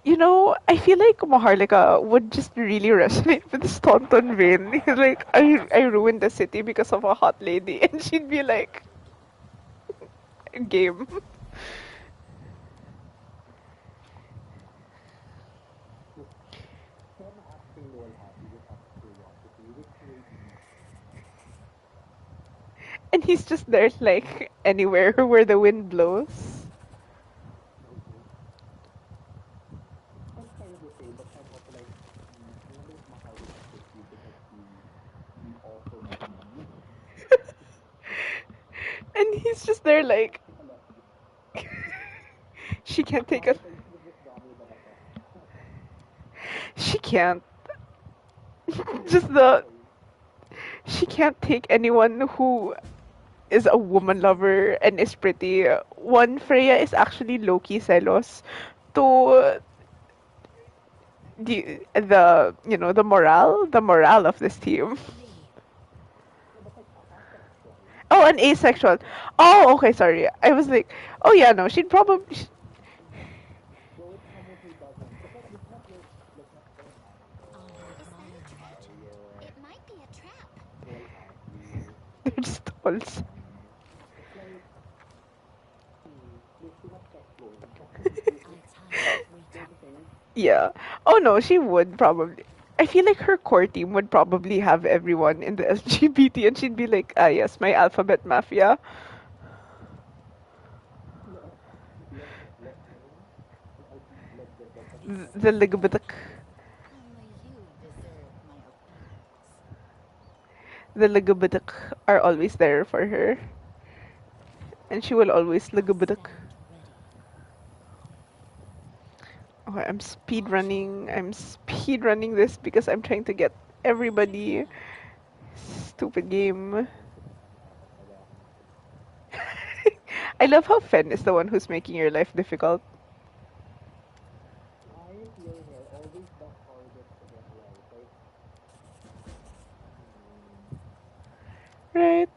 you know, I feel like Maharlika would just really resonate with Staunton Vane. He's like, I ruined the city because of a hot lady. And she'd be like, game. And he's just there, like, anywhere where the wind blows. And he's just there like she can't take a she can't just the she can't take anyone who is a woman lover and is pretty. One Freya is actually low-key celos to the the morale of this team. Follow me. Oh, and asexual. Oh, okay, sorry. I was like, oh yeah, no, she'd probably I'll make Is my that a own trap? legend. It might be a trap. they're just all I tie up Rita. yeah. Oh no, she would probably. I feel like her core team would probably have everyone in the LGBT, and she'd be like, ah, yes, my alphabet mafia. This The is my Ligabadak. kingdom. Only you deserve my opinions. The Ligabadak are always there for her, and she will always I'll Ligabadak. stand ready. Okay, I'm speed Watch me. running. I'm speed running this because I'm trying to get Leave the everybody. light. Stupid game. I love how Fen is the one who's making your life difficult. Right?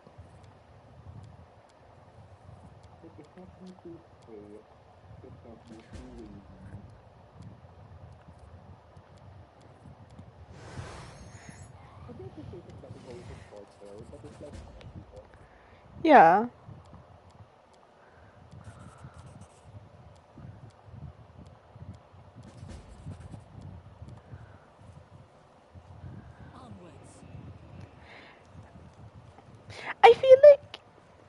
Yeah. Onwards. I feel like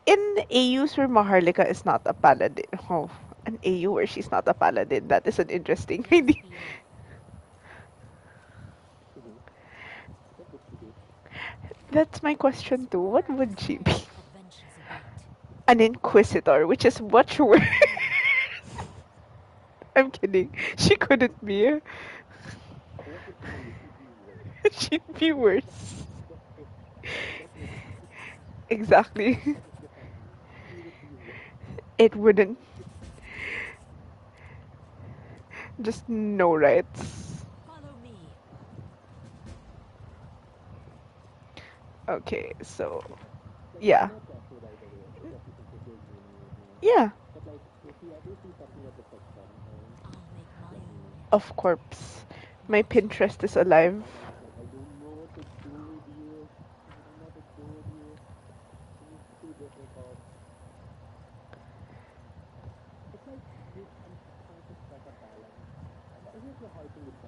in AUs where Maharlika is not a paladin. Oh, an AU where she's not a paladin. That is an interesting Let us idea. be off. That's my question too. What Spare would us she be? all. Adventures await. An inquisitor, which is much worse. I'm kidding. She couldn't be. She'd be worse. Exactly. It wouldn't. Just no rights. Follow me. Okay, so yeah. Yeah, I'll make my own legend. of course. My Watch me. Pinterest is alive.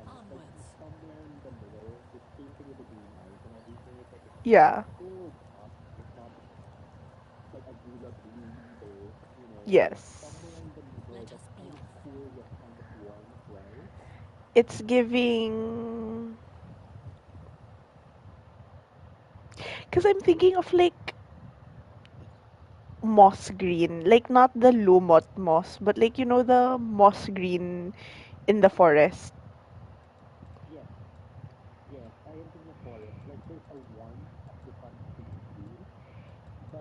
Onwards. Yeah. Yes. Let us be off. It's giving. Because I'm thinking of like moss green. Like not the lumot moss, but like, the moss green in the forest.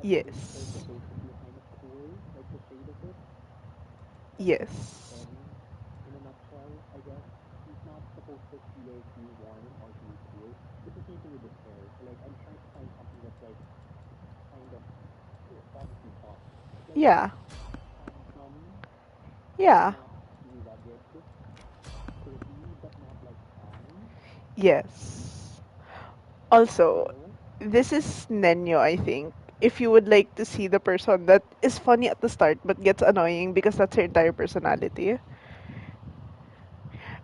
Yes. Yes. Yeah. Yeah. Yes. Also, this is Nenyo, I think. If you would like to see the person that is funny at the start but gets annoying because that's her entire personality.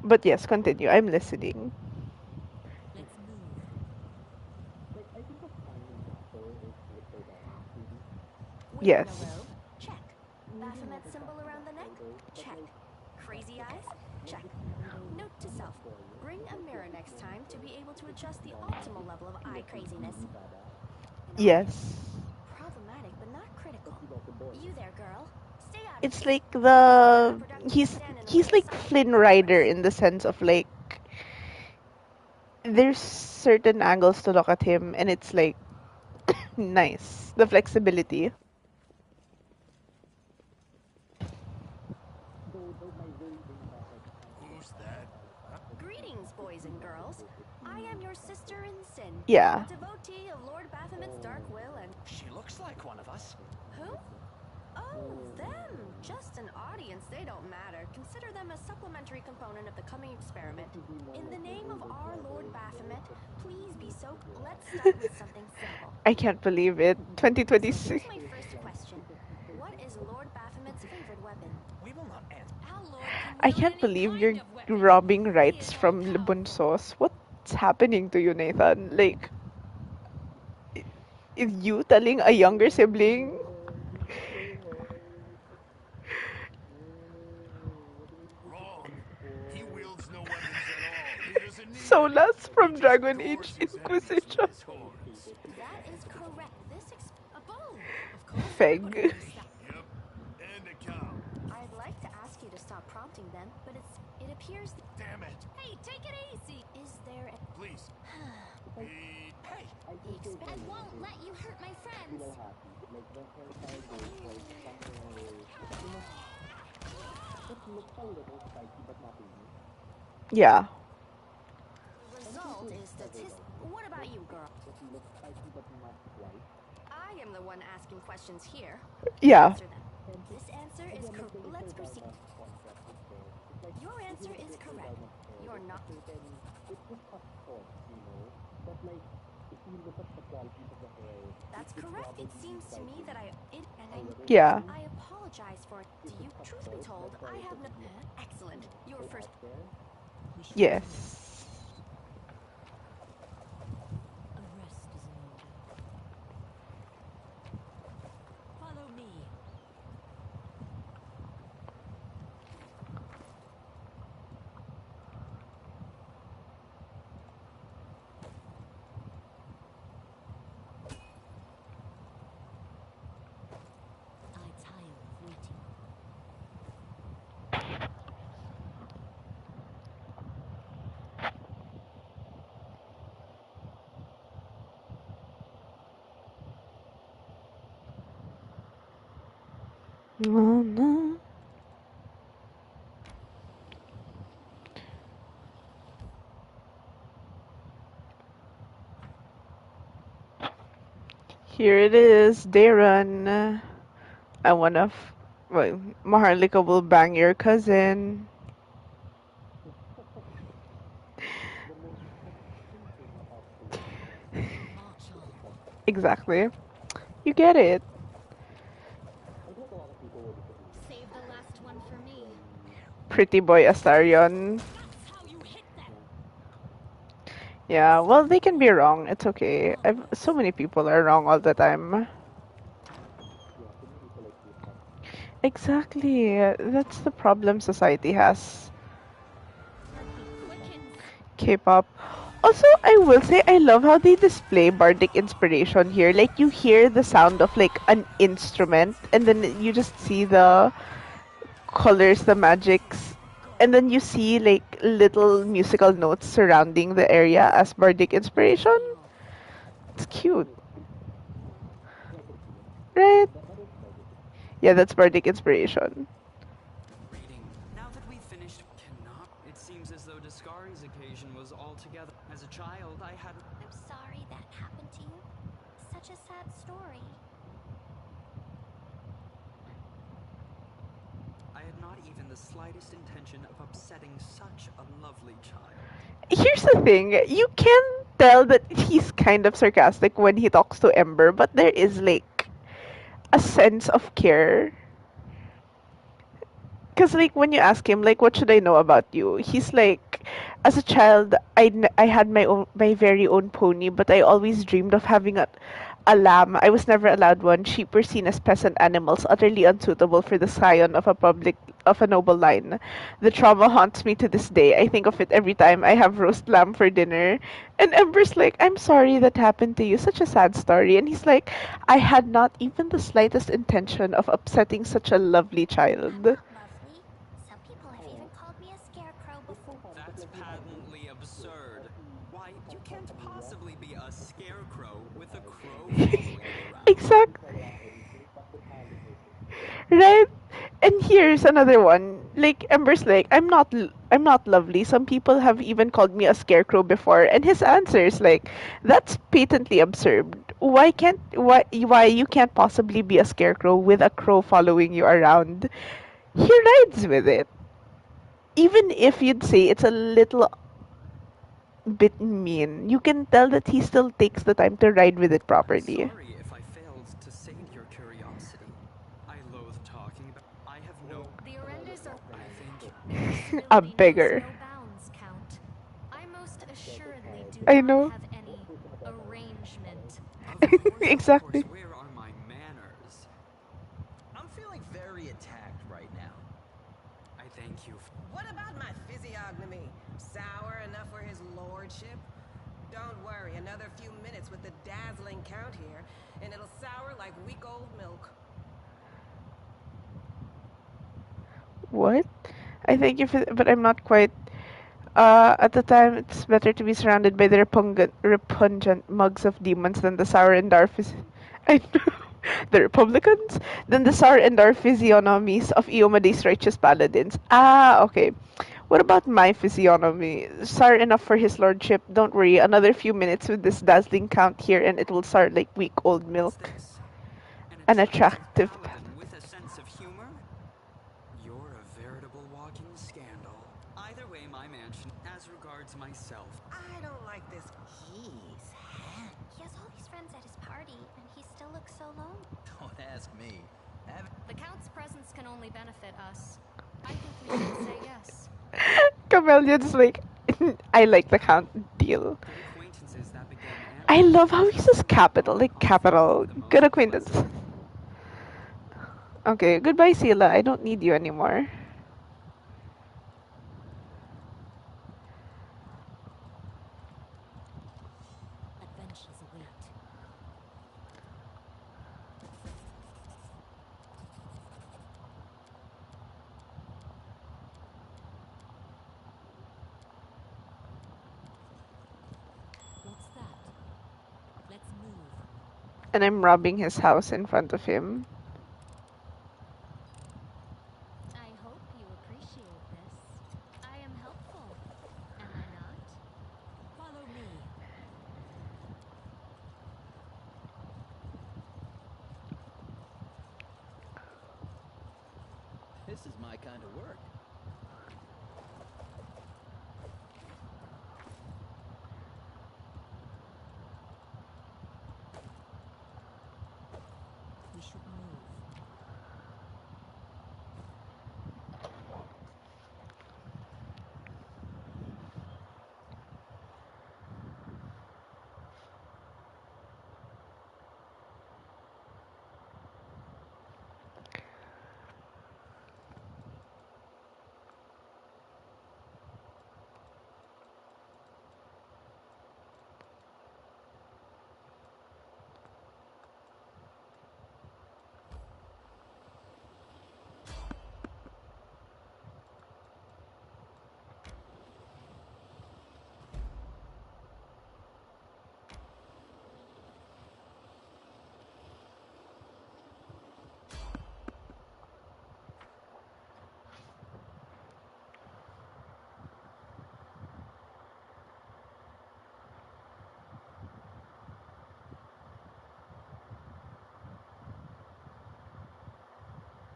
But yes, continue. I'm listening. Let's move. Wing in a Yes. robe? Check. Baphomet symbol around the neck? Check. Crazy eyes? Check. Note to self. Bring a mirror next time to be able to adjust the optimal level of eye craziness. In a way, Yes. problematic but not critical. You there, girl. Stay out of It's this. like It is the counterproductive to he's stand in the way he's of like scientific Flynn Rider progress. in the sense of like there's certain angles to look at him and it's like nice. The flexibility. Who's that? Greetings, boys and girls. I am your sister in sin, Yeah. a devotee of Lord Baphomet's dark will and... She looks like one of us. Who? Oh, them! Just an audience, they don't matter. Consider them a supplementary component of the coming experiment. In the name of our Lord Baphomet, please be so... Let's start with something simple. I can't believe it. So 2026. here's my first question. What is Lord Baphomet's favorite weapon? We will not answer. Our Lord can I wield can't any believe kind you're of weapon. robbing He rights is from all-powerful. Lebunsos. What's happening to you, Nathan? Like, is you telling a younger sibling Wrong. He wields no weapons at all. He doesn't need any. Solas He from just Dragon Age gores his enemies with Inquisition? his horns. That is correct. A bull. Of course, everybody Feg. knows that. Yep. And a cow. I'd like to ask you to stop prompting them, but it appears... Damn it. Hey, take it easy. Is there a... Please. Hey. I won't let you hurt my friends. Yeah. result is statistic... What about you, girl? I am the one asking questions here. Yeah. Answer them. This answer is correct. Let's proceed. Your answer is correct. You're not... That's correct. It seems to me that Yeah. I apologize for it. Do you... Truth be told, I have no... Excellent. Your first... Yes. Arrest is in order. Follow me. I tire of waiting. No, no. Here it is, Darren. I wanna. Well, Maharlika will bang your cousin. March on. Exactly. You get it. Save the last one for me. Pretty boy Astarion. That's how you hit them. Yeah, well, they can be wrong. It's okay. So many people are wrong all the time. Exactly. That's the problem society has. Quickens. K-pop. Also, I will say I love how they display bardic inspiration here. Like you hear the sound of like an instrument and then you just see the colors, the magics, and then you see like little musical notes surrounding the area as bardic inspiration. It's cute. Right? Yeah, that's bardic inspiration. Reading. Now that we've finished cannot, it seems as though Discari's occasion was altogether. As a child, I had. I'm sorry that happened to you. Such a sad story. I had not even the slightest intention of upsetting such a lovely child. Here's the thing. You can tell that he's kind of sarcastic when he talks to Ember, but there is like a sense of care. Because like when you ask him like what should I know about you, he's like, as a child I had my very own pony, but I always dreamed of having a lamb. I was never allowed one. Sheep were seen as peasant animals, utterly unsuitable for the scion of a noble line. The trauma haunts me to this day. I think of it every time I have roast lamb for dinner. And Ember's like, I'm sorry that happened to you. Such a sad story. And he's like, I had not even the slightest intention of upsetting such a lovely I'm child. not lovely. Some people have even called me a scarecrow before. That's patently absurd. Why, you can't possibly be a scarecrow with a crow following you around. Exactly. Right? And here's another one. Like Ember's like, I'm not lovely. Some people have even called me a scarecrow before. And his answer is like, that's patently absurd. Why you can't possibly be a scarecrow with a crow following you around? He rides with it. Even if you'd say it's a little bit mean, you can tell that he still takes the time to ride with it I'm properly. sorry if I failed to sate your curiosity. I loathe talking about. I have no. The Orendas are. I thank you. Their A civility knows beggar. no bounds, Count. I most assuredly do I not know. have any arrangement. Of course, Exactly. where are my manners? I'm feeling very attacked right now. I thank you. What about my physiognomy? Sour enough for his lordship? Don't worry, another few minutes with the dazzling count here, and it'll sour like week-old milk. What? I thank you for, but I'm not quite. At the time, it's better to be surrounded by the repugnant mugs of demons than the sour and dark I know. The Republicans? Than the sour and dark physiognomies of Iomede's righteous paladins. Ah, okay. What about my physiognomy? Sour enough for his lordship. Don't worry, another few minutes with this dazzling count here and it will sour like week-old What's milk. this? An An attractive attractive paladin with a sense of humor? You're a veritable walking scandal. Either way, my mansion. As regards myself, I don't like this. He's handsome. He has all these friends at his party, and he still looks so lonely. Don't ask me. The Count's presence can only benefit us. I think we should say yes. Chameleon's like, I like the count deal. good acquaintances that begin and I love how he says capital, like capital. Good acquaintance. Okay, goodbye, Sila. I don't need you anymore. Adventures await. What's that? Let's move. And I'm robbing his house in front of him. I hope you appreciate this. I am helpful, am I not? Follow me. This is my kind of work. We should move.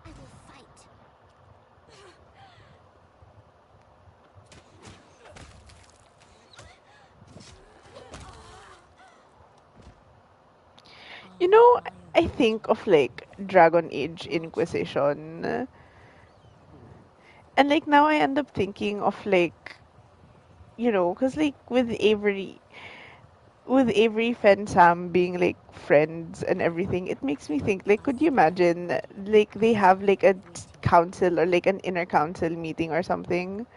I will fight. You know, I think of like Dragon Age Inquisition. And like now I end up thinking of like, you know, because like with Avery, with Avery, and Sam being like friends and everything, it makes me think like, could you imagine like they have like a council or like an inner council meeting or something,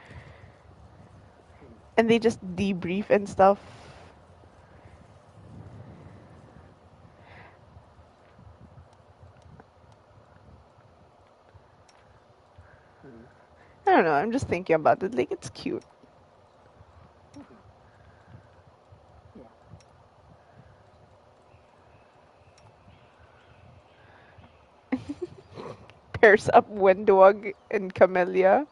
and they just debrief and stuff. I don't know. I'm just thinking about it. Like, it's cute. Pairs up Windwag and Camellia.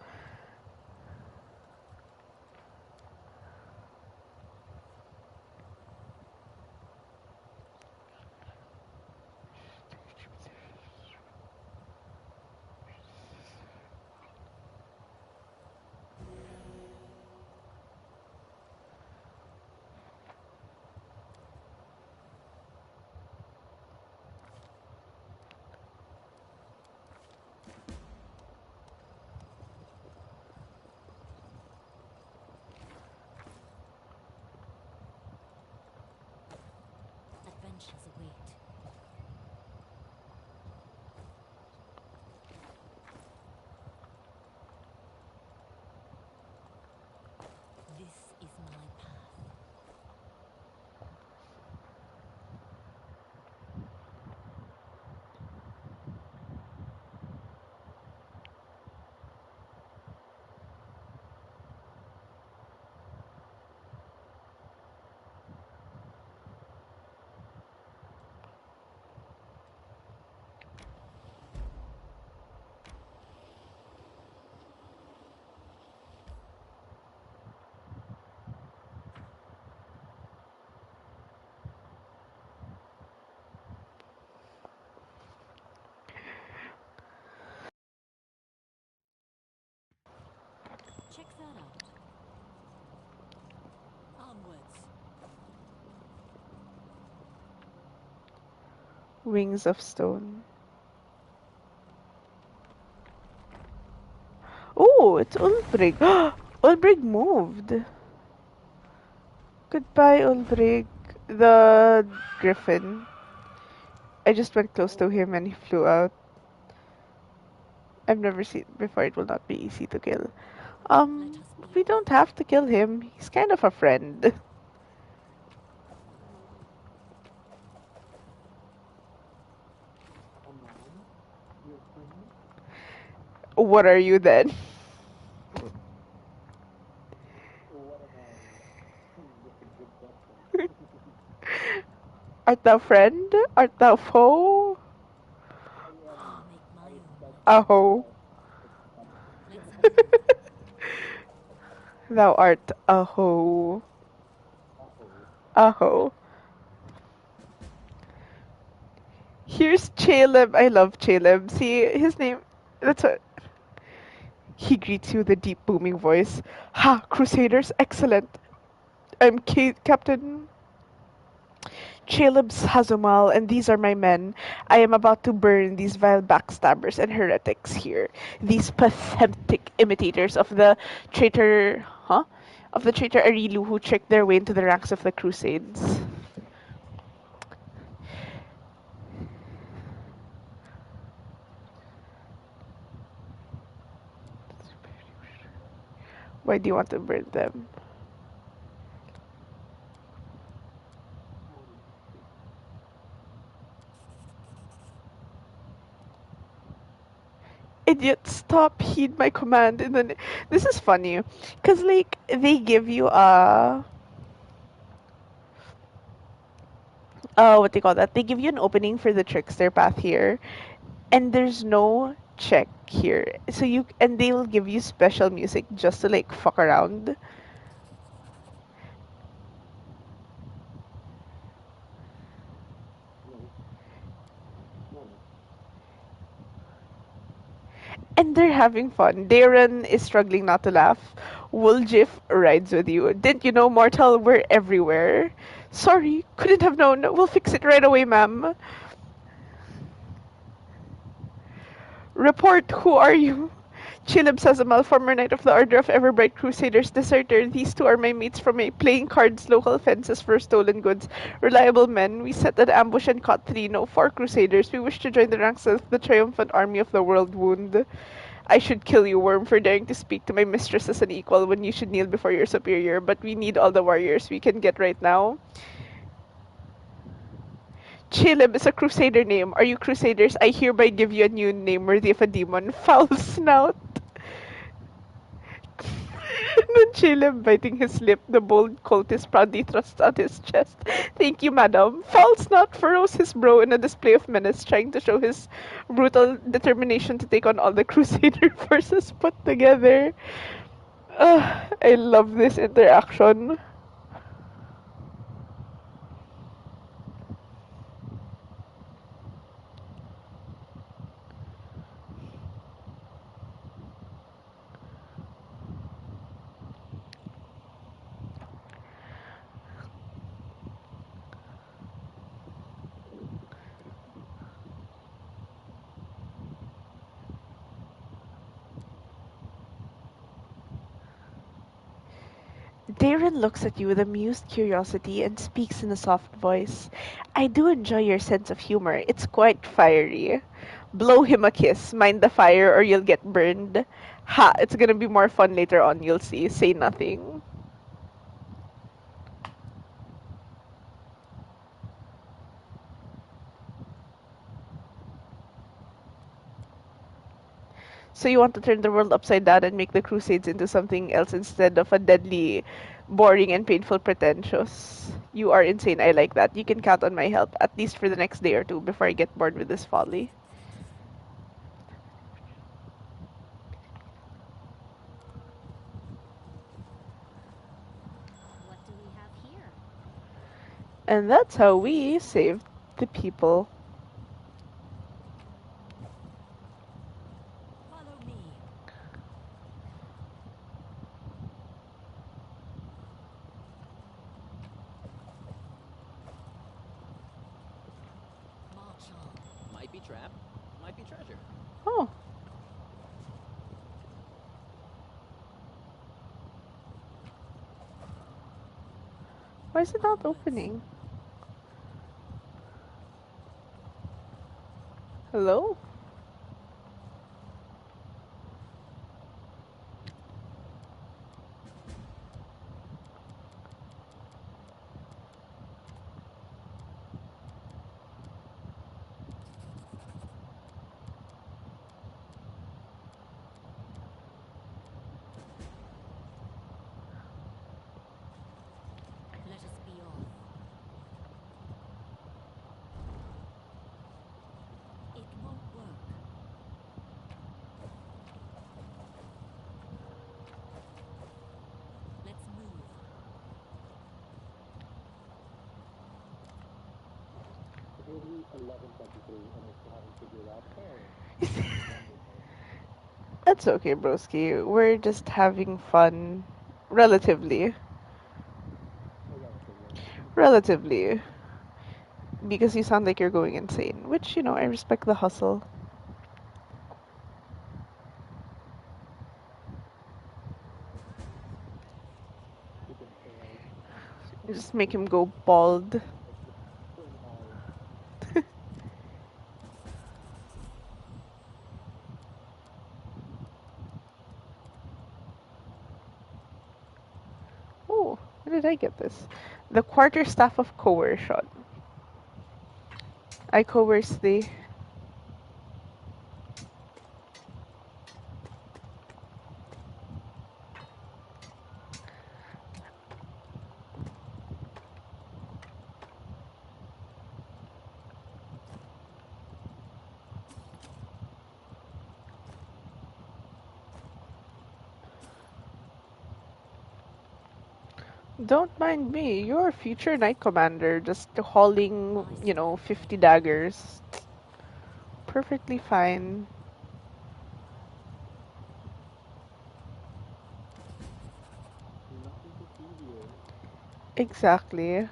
Adventures await. This is my path. Check that out. Onwards. Wings of Stone. Oh, it's Ulbrig. Ulbrig moved. Goodbye, Ulbrig. The griffin. I just went close to him and he flew out. I've never seen before. It will not be easy to kill. Let us be We don't have to kill him. He's kind of a friend. What are you then? Art thou friend? Art thou foe? I'll make my own luck. Aho. Let's move. Thou art a hoe. A hoe. Here's Caleb. I love Caleb. See, his name. That's what. He greets you with a deep, booming voice. Ha! Crusaders, excellent. I'm Captain Caleb Hazumal, and these are my men. I am about to burn these vile backstabbers and heretics here. These pathetic imitators of the traitor. Huh? Of the traitor Arilu who tricked their way into the ranks of the Crusades. Why do you want to burn them? Idiot, stop, heed my command. And then this is funny, cause like they give you a what do you call that? They give you an opening for the trickster path here, and there's no check here. So you and they will give you special music just to like fuck around. And they're having fun. Darren is struggling not to laugh. Wooljiff rides with you. Didn't you know, mortal? We're everywhere. Sorry, couldn't have known. We'll fix it right away, ma'am. Report, who are you? Chilib Sazamal, former Knight of the Order of Everbright Crusaders, deserter. These two are my mates from a playing cards local fences for stolen goods. Reliable men. We set an ambush and caught three, no, four Crusaders. We wish to join the ranks of the triumphant army of the world wound. I should kill you, Worm, for daring to speak to my mistress as an equal when you should kneel before your superior, but we need all the warriors we can get right now. Chilib is a crusader name. Are you crusaders? I hereby give you a new name worthy of a demon. Foul snout. Then Chilib, biting his lip, the bold cultist proudly thrusts out his chest. Thank you, madam. Foul snout furrows his brow in a display of menace, trying to show his brutal determination to take on all the crusader forces put together. I love this interaction. Darren looks at you with amused curiosity and speaks in a soft voice. I do enjoy your sense of humor. It's quite fiery. Blow him a kiss. Mind the fire or you'll get burned. Ha! It's gonna be more fun later on, you'll see. Say nothing. So you want to turn the world upside down and make the Crusades into something else instead of a deadly, boring, and painful pretentious. You are insane. I like that. You can count on my help, at least for the next day or two, before I get bored with this folly. What do we have here? And that's how we saved the people. Follow me. March on. Might be trap, might be treasure. Oh. Why is it not opening? Hello? Let us be off. It won't work. Let's move. That's okay, broski. We're just having fun. Relatively. Relatively. Because you sound like you're going insane. Which, I respect the hustle. Just make him go bald. Oh, where did I get this? The quarterstaff of coercion. I coerce thee. Don't mind me. You're a future knight commander, just hauling, 50 daggers. Perfectly fine. Exactly.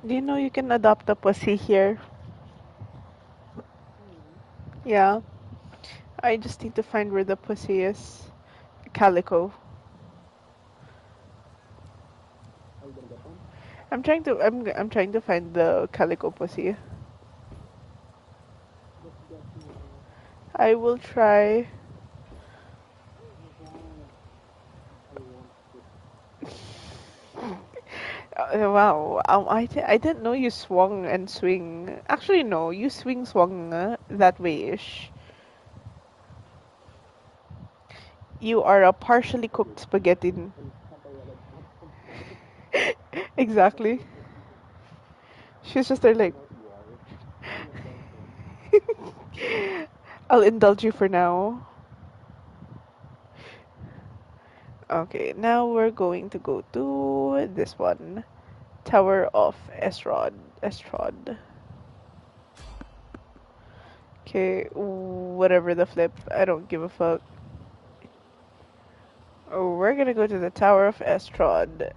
Do you know you can adopt a pussy here? Yeah. I just need to find where the pussy is. Calico. I'm trying to find the calico pussy. I will try. Wow. I didn't know you swung and swing. Actually, no. You swung that way-ish. You are a partially cooked spaghetti. Exactly. She's just there like, I'll indulge you for now. Okay, now we're going to go to this one. Tower of Estrad. Okay, whatever the flip. I don't give a fuck. Oh, we're gonna go to the Tower of Estrad.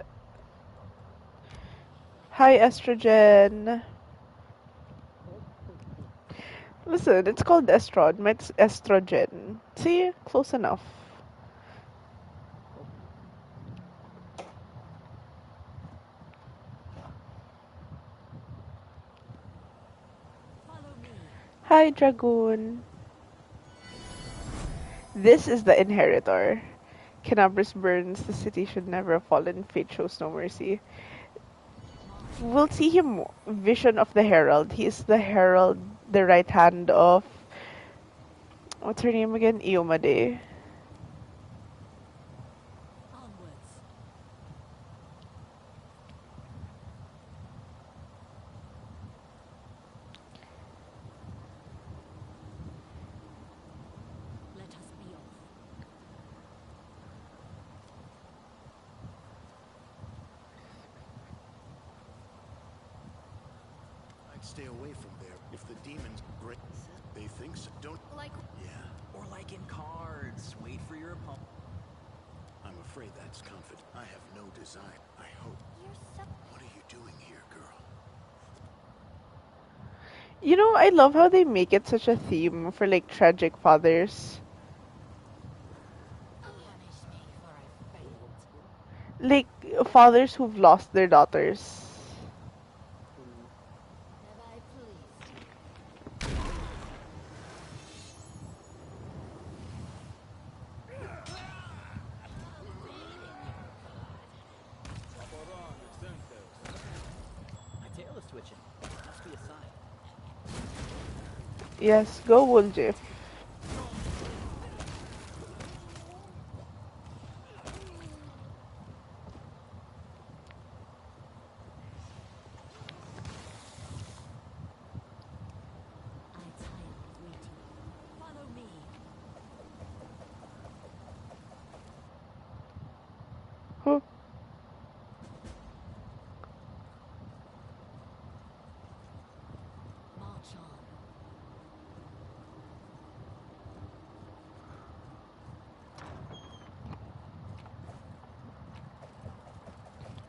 Hi, Estrogen. Listen, it's called Estrad. It's estrogen. See? Close enough. Follow me. Hi, Dragoon. This is the Inheritor. Kenabres burns. The city should never have fallen. Fate shows no mercy. We'll see him. Vision of the Herald. He is the Herald, the right hand of. What's her name again? Iomade. Onwards. Let us be off. I'd stay away from there if the demons great. They think so. Don't. Like, Yeah, Or like in cards, wait for your opponent. I'm afraid that's confident. I have no desire. I hope. You're so. What are you doing here, girl? You know, I love how they make it such a theme for like tragic fathers. Punish me for I failed. Like fathers who've lost their daughters. Have I pleased you? My tail is twitching. Must be a sign. Yes, go Woljif. I tire of waiting. Follow me. Huh. March on.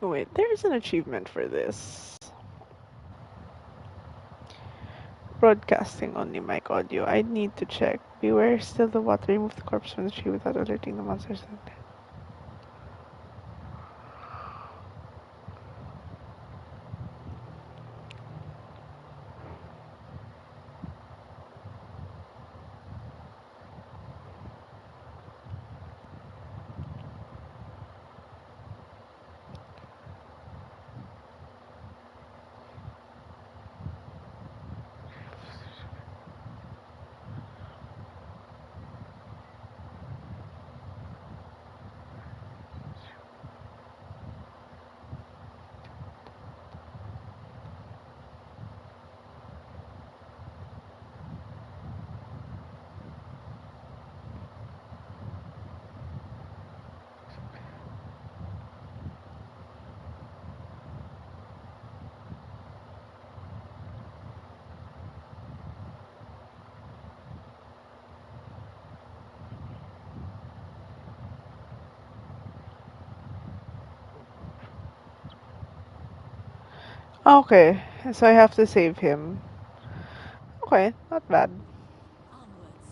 Oh, wait, there's an achievement for this. Broadcasting only mic audio. I need to check. Beware still the water. Remove the corpse from the tree without alerting the monsters. Okay, so I have to save him. Okay, not bad. Onwards.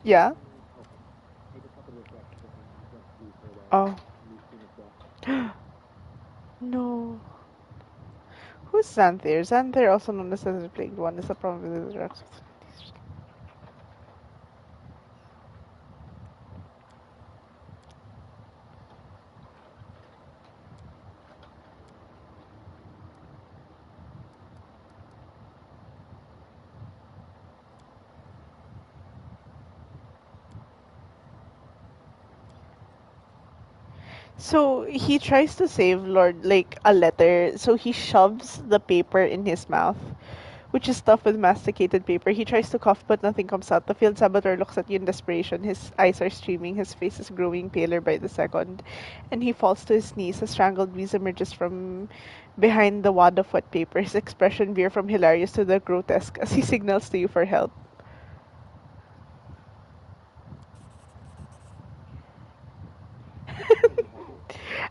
Yeah? Oh. No. Who's Xanther? Xanther, also known as the Plagued One, is a problem with the drugs. So he tries to save Lord like a letter, so he shoves the paper in his mouth, which is stuffed with masticated paper. He tries to cough, but nothing comes out. The field saboteur looks at you in desperation. His eyes are streaming, his face is growing paler by the second, and he falls to his knees. A strangled wheeze emerges from behind the wad of wet paper. His expression veers from hilarious to the grotesque as he signals to you for help.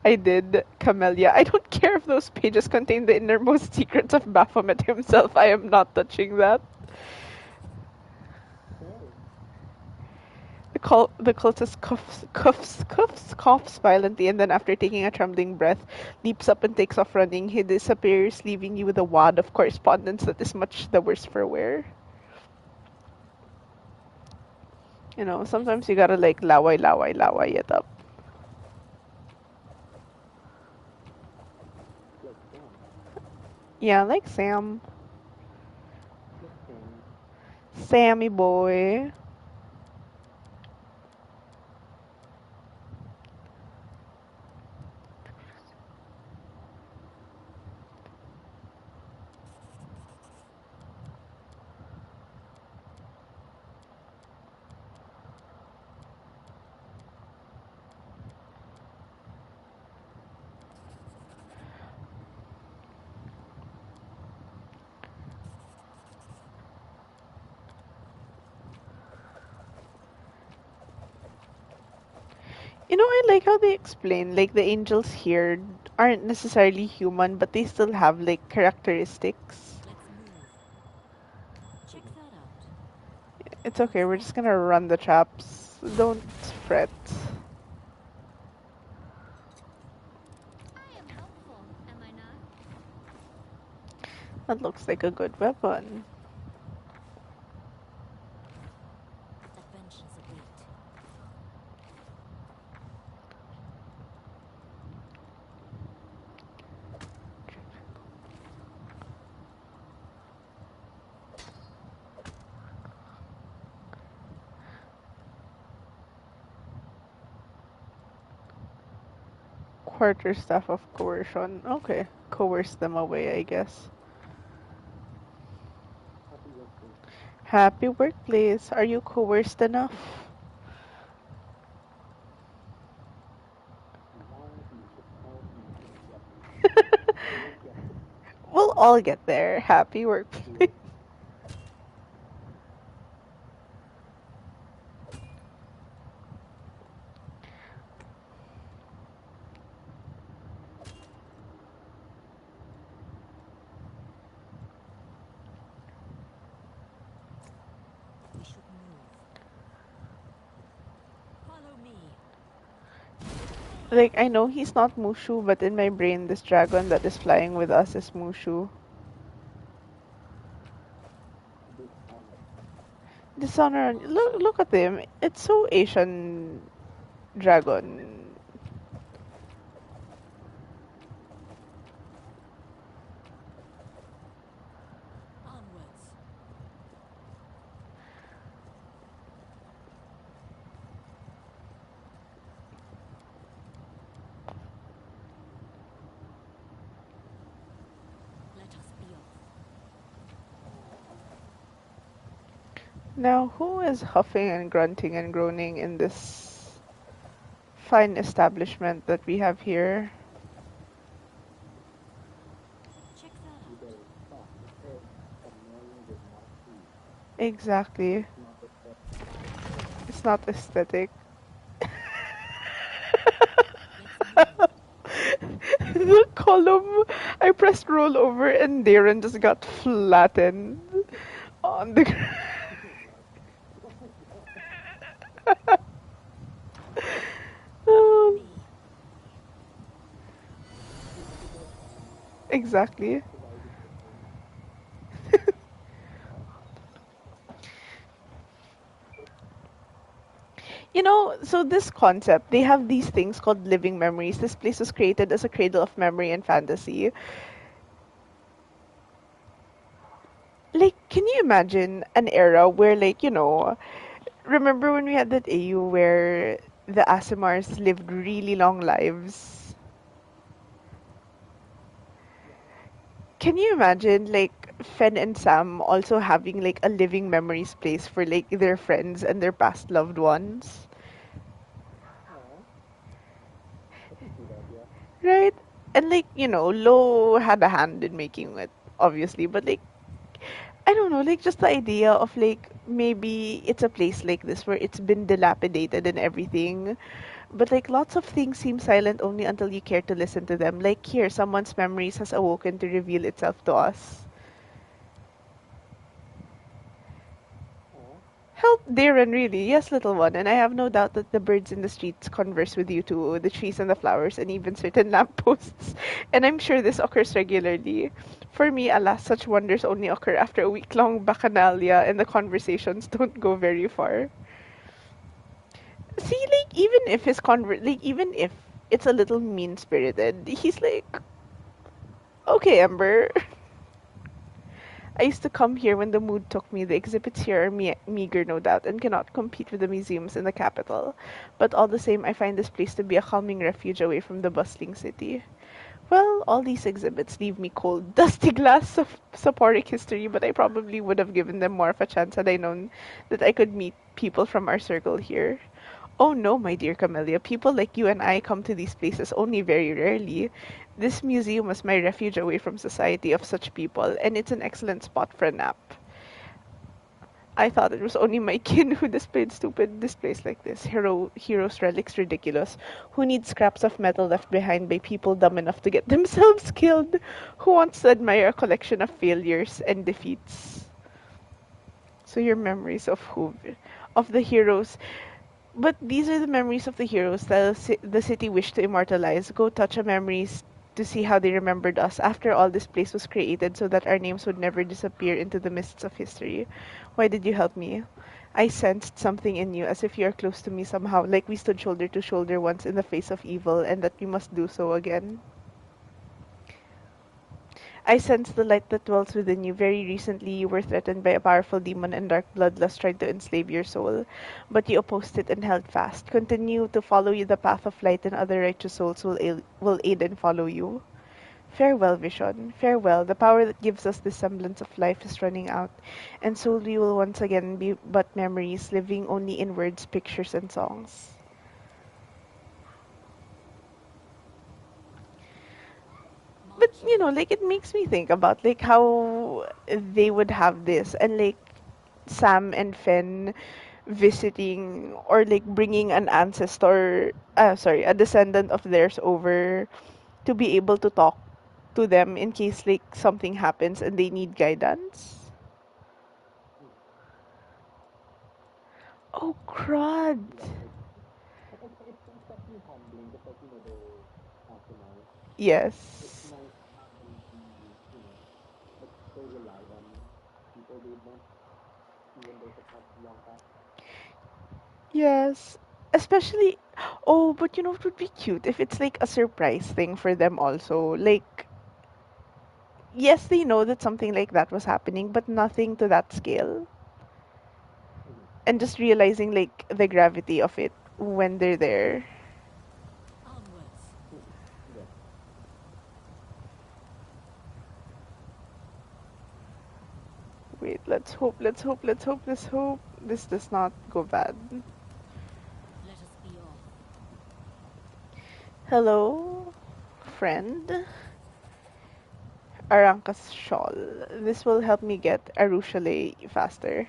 I did, Camellia. I don't care if those pages contain the innermost secrets of Baphomet himself. I am not touching that. The cultist coughs violently, and then, after taking a trembling breath, leaps up and takes off running. He disappears, leaving you with a wad of correspondence that is much the worse for wear. You know, sometimes you gotta like laway it up. Yeah, like Sam. Sammy boy. You know, I like how they explain, like, the angels here aren't necessarily human, but they still have, like, characteristics. Let's move. Check that out. It's okay, we're just gonna run the traps. Don't fret. I am helpful, am I not? That looks like a good weapon. That vengeance await. Quarterstaff of coercion. Okay, coerce them away, I guess. Happy workplace. Are you coerced enough? We'll all get there. Happy workplace. We should move. Follow me. Like, I know he's not Mushu, but in my brain, this dragon that is flying with us is Mushu. Dishonor. Look at him. It's so Asian dragon. Onwards. Let us be off. Now, who is huffing and grunting and groaning in this fine establishment that we have here? Check that out. Exactly. It's not aesthetic. column. I pressed roll over and Darren just got flattened on the ground. Um, exactly. So this concept, they have these things called living memories. This place was created as a cradle of memory and fantasy. Like, can you imagine an era where, like, remember when we had that AU where the Asimars lived really long lives? Can you imagine, like, Fen and Sam also having, like, a living memories place for, like, their friends and their past loved ones? Right? And, like, Lo had a hand in making it, obviously, but, like, I don't know, like just the idea of like maybe it's a place like this where it's been dilapidated and everything, but like lots of things seem silent only until you care to listen to them. Like here, someone's memories has awoken to reveal itself to us. Help, Darren, really. Yes, little one, and I have no doubt that the birds in the streets converse with you too, the trees and the flowers, and even certain lampposts. And I'm sure this occurs regularly. For me, alas, such wonders only occur after a week-long bacchanalia, and the conversations don't go very far. See, like, even if it's a little mean-spirited, he's like, okay, Ember. I used to come here when the mood took me. The exhibits here are meager, no doubt, and cannot compete with the museums in the capital. But all the same, I find this place to be a calming refuge away from the bustling city. Well, all these exhibits leave me cold, dusty glass of saporic history, but I probably would have given them more of a chance had I known that I could meet people from our circle here. Oh no, my dear Camellia, people like you and I come to these places only very rarely. This museum was my refuge away from society of such people, and it's an excellent spot for a nap. I thought it was only my kin who displayed stupid displays like this. Heroes relics ridiculous. Who needs scraps of metal left behind by people dumb enough to get themselves killed? Who wants to admire a collection of failures and defeats? So your memories of who? Of the heroes. But these are the memories of the heroes that the city wished to immortalize. Go touch our memories to see how they remembered us. After all, this place was created so that our names would never disappear into the mists of history. Why did you help me? I sensed something in you, as if you are close to me somehow, like we stood shoulder to shoulder once in the face of evil, and that we must do so again. I sense the light that dwells within you. Very recently, you were threatened by a powerful demon and dark bloodlust trying to enslave your soul. But you opposed it and held fast. Continue to follow you the path of light, and other righteous souls will aid and follow you. Farewell, Vision. Farewell. The power that gives us this semblance of life is running out, and soon we will once again be but memories, living only in words, pictures, and songs. But like it makes me think about like how they would have this, and like Sam and Finn visiting or like bringing an ancestor, sorry, a descendant of theirs over to be able to talk to them in case like something happens and they need guidance. Oh, crud. Yes. Yes. Especially, oh, but it would be cute if it's like a surprise thing for them also. Like, yes, they know that something like that was happening, but nothing to that scale. And just realizing like the gravity of it when they're there. Onwards. Wait, let's hope this does not go bad. Let us be off. Hello, friend. Aranka's shawl. This will help me get Arushale faster.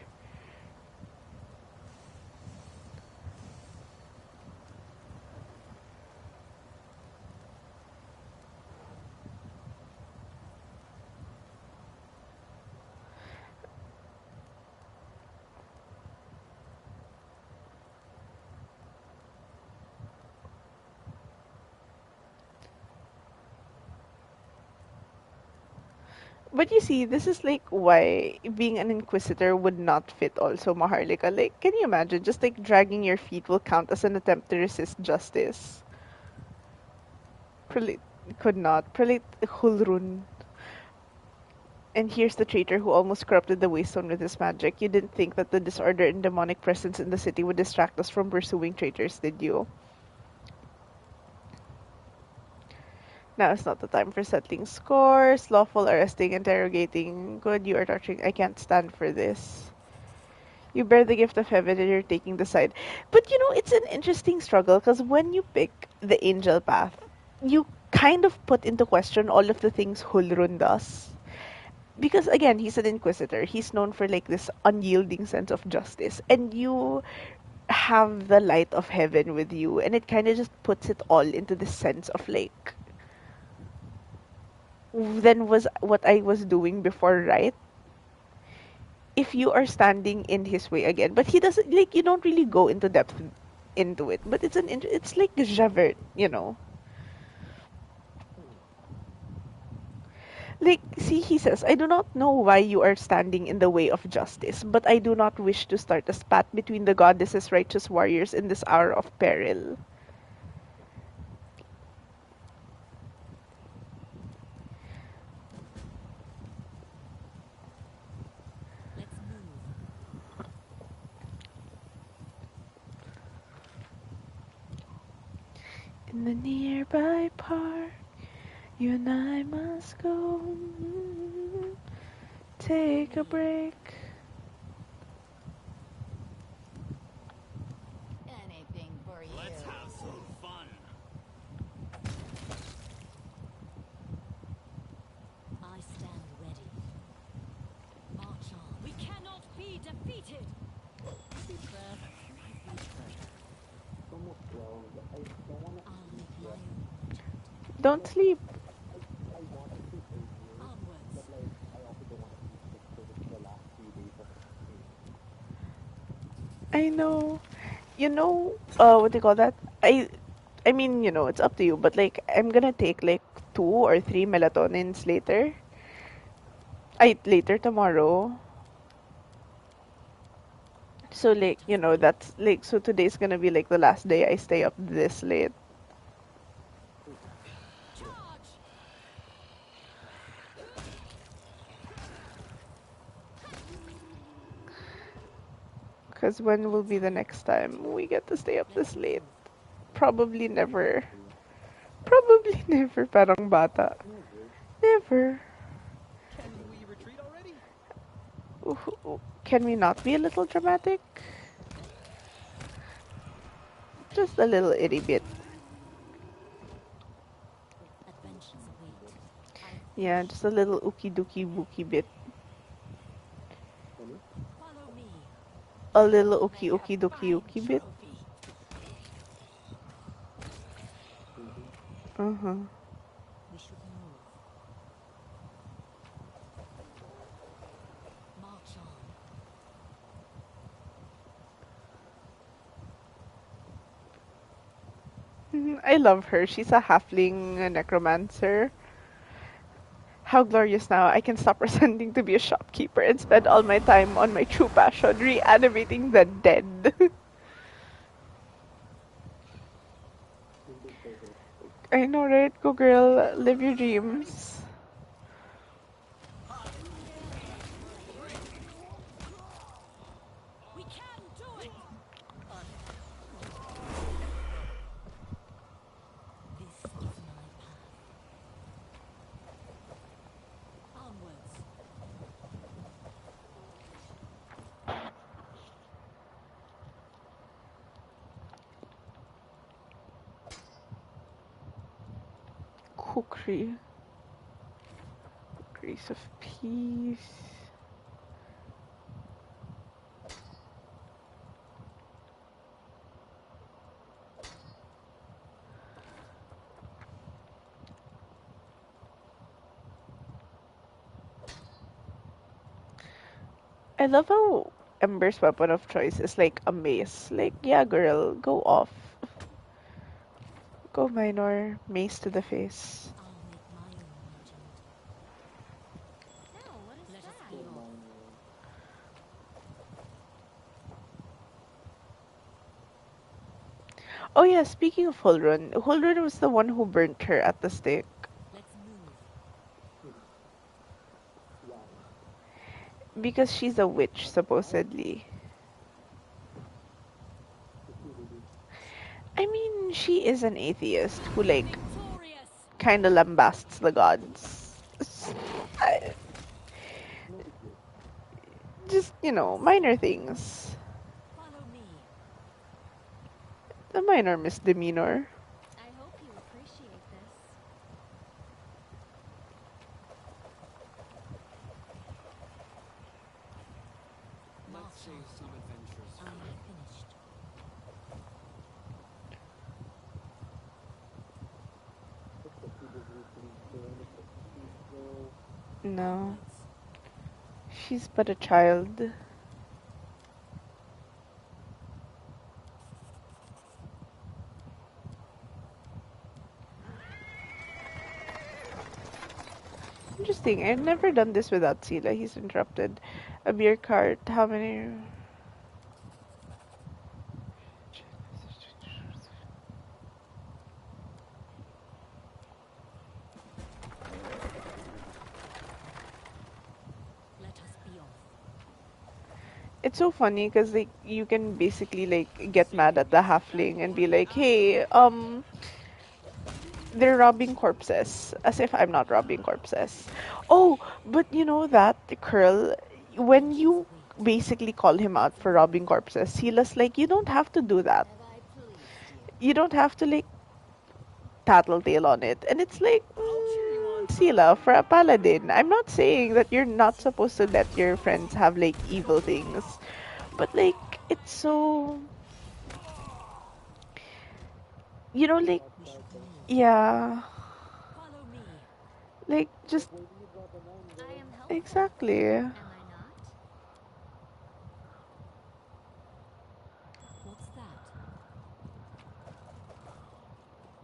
But you see, this is like why being an inquisitor would not fit also Maharlika. Like, can you imagine? Just like dragging your feet will count as an attempt to resist justice. Prelit could not. Prelit Hulrun. And here's the traitor who almost corrupted the Waystone with his magic. You didn't think that the disorder and demonic presence in the city would distract us from pursuing traitors, did you? Now is not the time for settling scores, lawful arresting, interrogating. Good, you are torturing. I can't stand for this. You bear the gift of heaven and you're taking the side. But you know, it's an interesting struggle because when you pick the angel path, you kind of put into question all of the things Hulrun does. Because again, he's an inquisitor. He's known for like this unyielding sense of justice. And you have the light of heaven with you, and it kind of just puts it all into this sense of like, then was what I was doing before right? If you are standing in his way again. But he doesn't, like, you don't really go into depth into it. But it's like Javert, you know. Like, see, he says, I do not know why you are standing in the way of justice, but I do not wish to start a spat between the goddess's righteous warriors in this hour of peril. Let's move. In the nearby park, you and I must go. Take a break. Anything for you. Let's have some fun. I stand ready. March on. We cannot be defeated. I'll make my own legend. Don't sleep. Onwards. I know. You know, what do you call that? I mean, you know, it's up to you, but like, I'm gonna take like 2 or 3 melatonins later. Later tomorrow. So like, you know, that's like, so today's gonna be like the last day I stay up this late. Charge! Because when will be the next time we get to stay up this late? Probably never. Probably never, parang bata. Never. Can we retreat already? Can we not be a little dramatic? Just a little itty bit. Adventures await. Yeah, just a little ookie dookie wookie bit. Follow me. A little ookie ookie dookie ookie bit. Trophy. Uh-huh. We should move. March on. I love her. She's a halfling necromancer. How glorious now. I can stop pretending to be a shopkeeper and spend all my time on my true passion, reanimating the dead. I know, right? Go girl, live your dreams. We can do it! This is my path. Onwards. Kukri. Grace of peace. I love how Ember's weapon of choice is like a mace. Like, yeah, girl, go off. Go minor, mace to the face. I'll make my own legend. Oh yeah, speaking of Huldrun was the one who burnt her at the stake. Let's move. Because she's a witch, supposedly. I mean, she is an atheist who, like, Victorious! kinda lambasts the gods. I, just, minor things. Follow me. A minor misdemeanor. I hope you appreciate this. Let's March save on. some adventures I for am later. finished. No, Onwards. she's but a child. Interesting. I've never done this without Sila. He's interrupted. A beer cart. How many? Let us be off. It's so funny because like you can basically like get mad Saving at the needs a halfling and be backbone like, after "Hey, all. they're robbing corpses," as if I'm not robbing corpses. Oh, but you know that Curl, when Adventures you wait. basically call him out Let's for move. robbing corpses, Sila's like, "You don't have to do that. Have I pleased you? You don't have to like tattletale on it." And it's like, I'll cheer you on for a Sila, round. for a paladin, I'm not saying that you're not supposed to let your friends have like evil things, but like it's so, like, We should move. yeah, Follow me. like just I am helpful, exactly. am I not? What's that?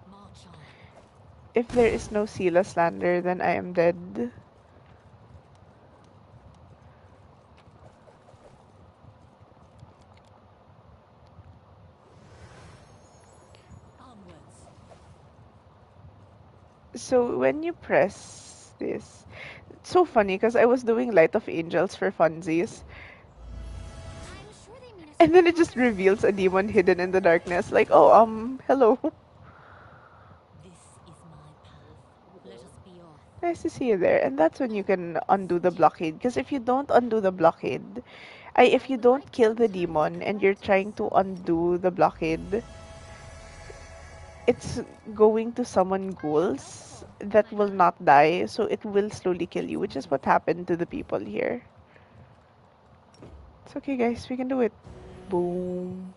March on. If there is no Sila slander, then I am dead. Onwards. So when you press this, it's so funny because I was doing Light of Angels for funsies, I'm sure they mean us and well, then it just Mother. reveals a demon hidden in the darkness. Like, oh, hello. This is my path. Let us be off. Nice to see you there. And that's when you can undo the blockade. Because if you don't undo the blockade, if I you would don't like kill some the time to demon and you're collect trying to myself. undo the blockade, it's going to summon I am ghouls helpful, am that I will not? not die, so it will slowly kill Let's you, which is move. what happened to the people here. It's okay, guys. We can do it. Boom.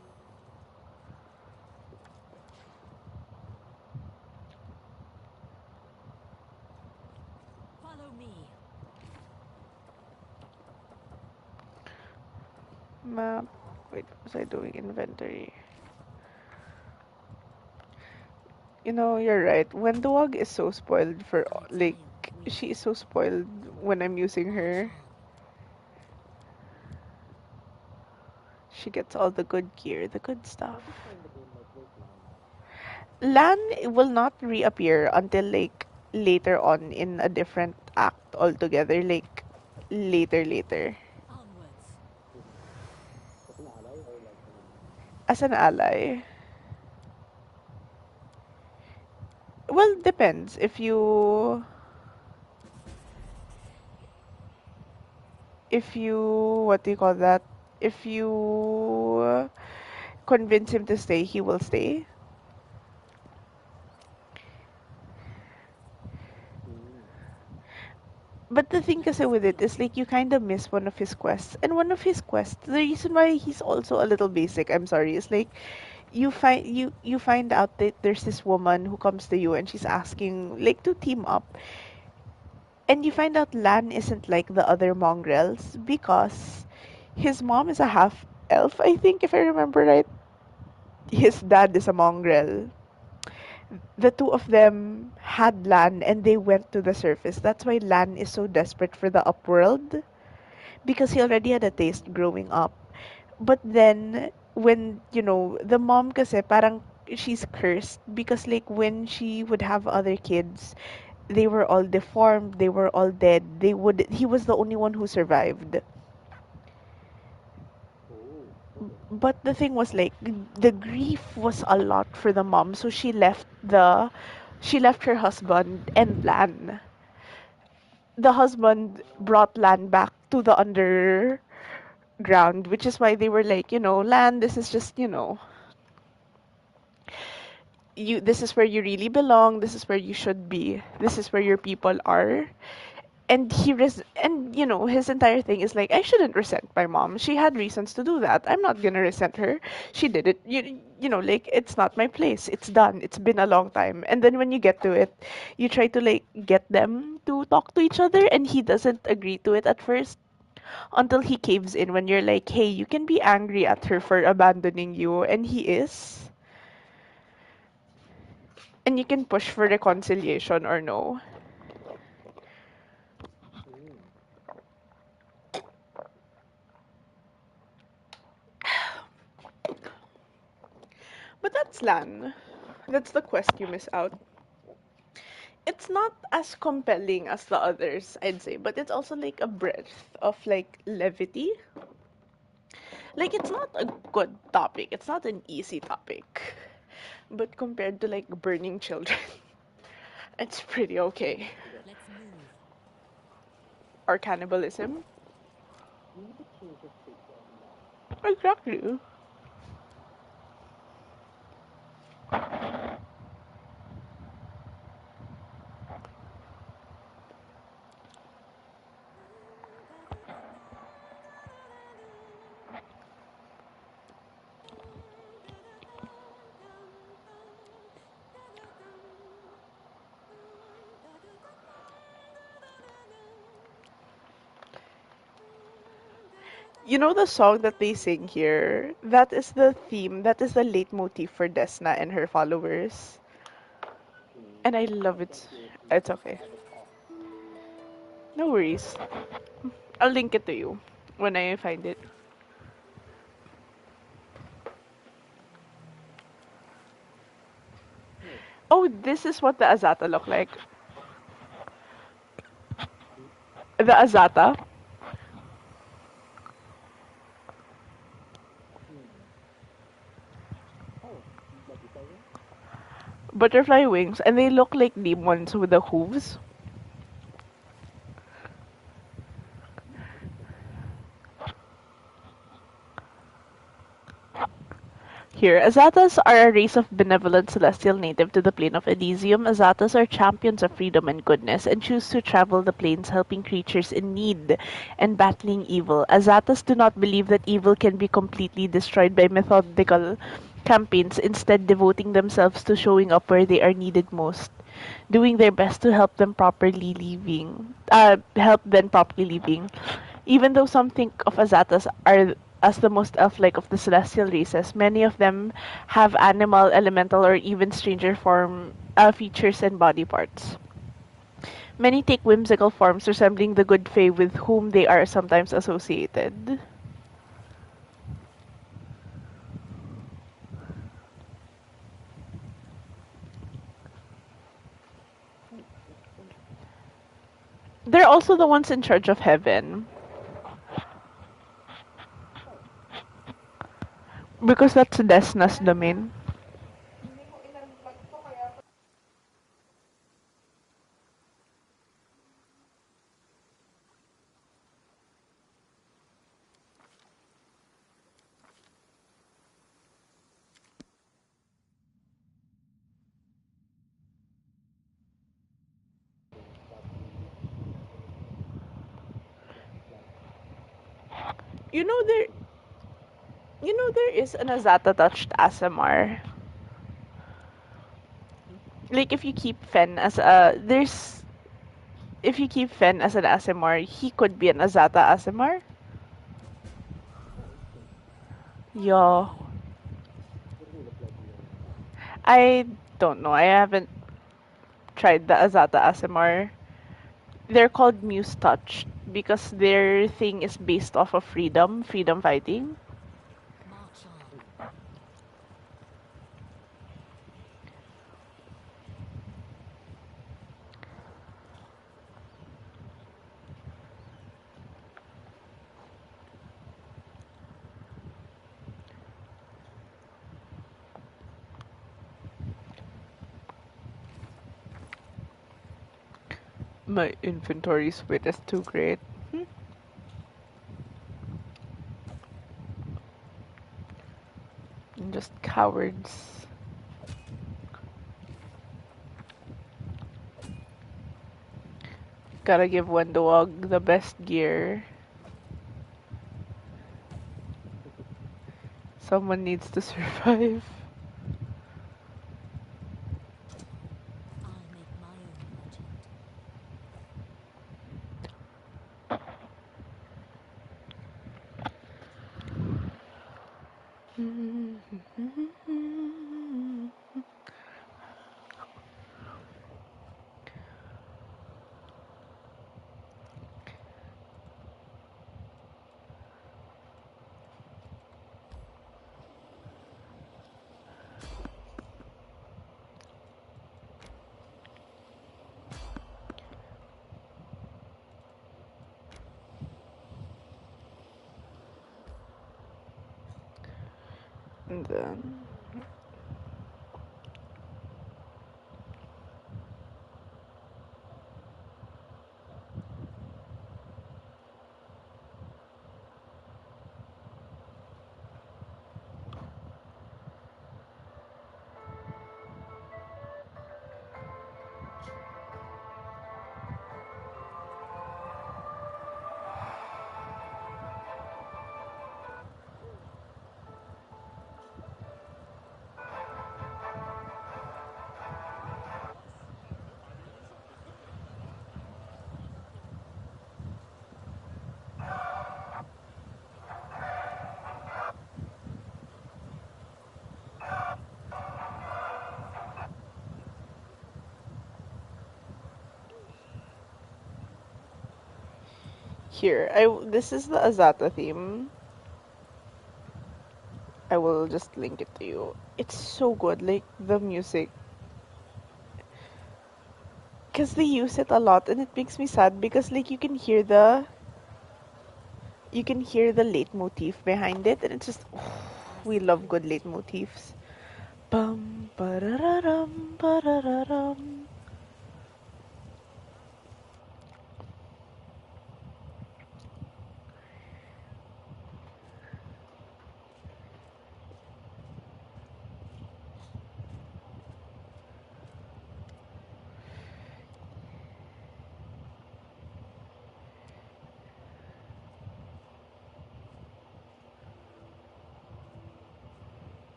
Follow me. Map. Wait, what was I doing? Inventory. You're right. Wenduog is so spoiled for, My like, child, wait. she is so spoiled when I'm using March her. on. She gets all the good gear, the good stuff. Lan will not reappear until, like, later on in a different act altogether. Like, later. Onwards. As an ally. Well, depends. If you, what do you call that? If you convince him to stay, he will stay. But the thing Let kasi us with be it off. is like you kind of miss one of his quests. And one of his quests, the reason why he's also a little basic, I'm sorry, is like you find out that there's this woman who comes to you and she's asking like to team up. And you find out Lan isn't like the other mongrels because his mom is a half elf, I think, if I remember right. His dad is a mongrel. The two of them had Lan and they went to the surface. That's why Lan is so desperate for the upworld because he already had a taste growing up. But then when, the mom kasi parang she's cursed because like when she would have other kids, they were all deformed, they were all dead. He was the only one who survived. But the thing was like the grief was a lot for the mom, so she left her husband and Lan. The husband brought Lan back to the underground, which is why they were like, Lan, this is just, this is where you really belong, this is where you should be, this is where your people are. And his entire thing is like, I shouldn't resent my mom. She had reasons to do that. I'm not gonna resent her. She did it. Like it's not my place. It's done. It's been a long time. And then when you get to it, you try to like get them to talk to each other, and he doesn't agree to it at first until he caves in when you're like, hey, you can be angry at her for abandoning you, and he is. And you can push for reconciliation or no. But that's Lan. That's the quest you miss out. It's not as compelling as the others, I'd say, but it's also like a breadth of like levity. Like it's not a good topic. It's not an easy topic. But compared to like burning children, it's pretty okay. Let's move. Or cannibalism. Exactly. You know the song that they sing here? That is the theme, that is the leitmotif for Desna and her followers. And I love it. It's okay. No worries. I'll link it to you when I find it. Oh, this is what the Azata look like. The Azata. Butterfly wings, and they look like demons with the hooves. Here, Azatas are a race of benevolent celestial native to the plane of Elysium. Azatas are champions of freedom and goodness and choose to travel the planes helping creatures in need and battling evil. Azatas do not believe that evil can be completely destroyed by methodical campaigns, instead devoting themselves to showing up where they are needed most, doing their best to help them properly living. Even though some think of Azatas are as the most elf-like of the celestial races, many of them have animal, elemental, or even stranger form features and body parts. Many take whimsical forms resembling the good fae with whom they are sometimes associated. They're also the ones in charge of heaven. Because that's Desna's domain. You know there there is an Azata touched ASMR. Like if you keep Fen as an ASMR, he could be an Azata ASMR. Yeah. I don't know. I haven't tried the Azata ASMR. They're called Muse Touch because their thing is based off of freedom fighting. March on. My inventory split is too great. I'm just cowards. Gotta give Wendowog the best gear. Someone needs to survive. I'll make my own legend. And then here, this is the Azata theme. I will just link it to you. It's so good, like the music. Because they use it a lot and it makes me sad because like you can hear the leitmotif behind it and it's just we love good leitmotifs. Bum ba-da-da-dum ba-da-da-dum.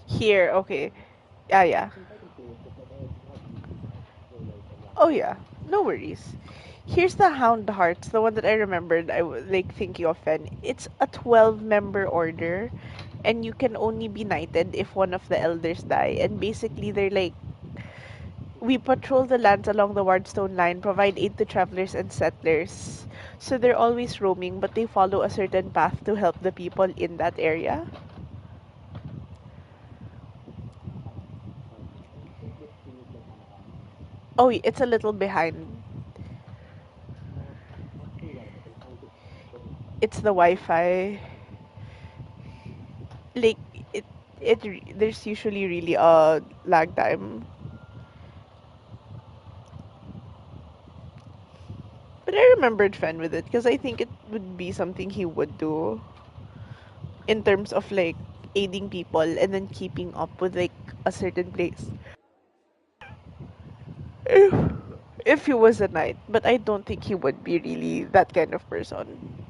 Here, okay. Yeah. Oh yeah, no worries. Here's the Hound Hearts, the one that I remembered. I was like thinking of Fen. It's a 12-member order, and you can only be knighted if one of the elders die. And basically, they're like we patrol the lands along the Wardstone line, provide aid to travelers and settlers. So they're always roaming, but they follow a certain path to help the people in that area. Oh, it's a little behind. It's the Wi-Fi. Like it, there's usually really a lag time. But I remembered Fen with it because I think it would be something he would do in terms of like aiding people and then keeping up with like a certain place. If, if he was a knight, but I don't think he would be really that kind of person.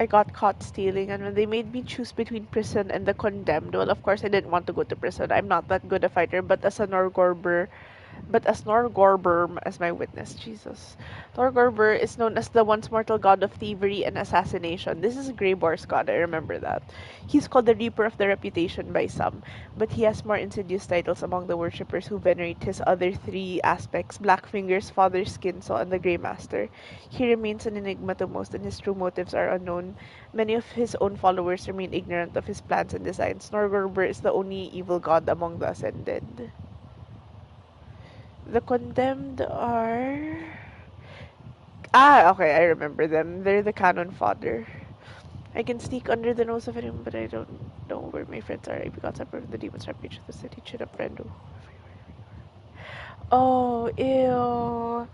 I got caught stealing, and when they made me choose between prison and the condemned, well, of course, I didn't want to go to prison. I'm not that good a fighter, but as Norgorber as my witness, Jesus. Norgorber is known as the once mortal god of thievery and assassination. This is Greyboar's god, I remember that. He's called the Reaper of the Reputation by some, but he has more insidious titles among the worshippers who venerate his other three aspects, Blackfinger's Father Skinsaw and the Grey Master. He remains an enigma to most, and his true motives are unknown. Many of his own followers remain ignorant of his plans and designs. Norgorber is the only evil god among the Ascended. The condemned are. Ah, okay, I remember them. They're the cannon fodder. I can sneak under the nose of anyone, but I don't know where my friends are. I got separated from the demons rampage of the city. Chin up, friend. Oh, ew.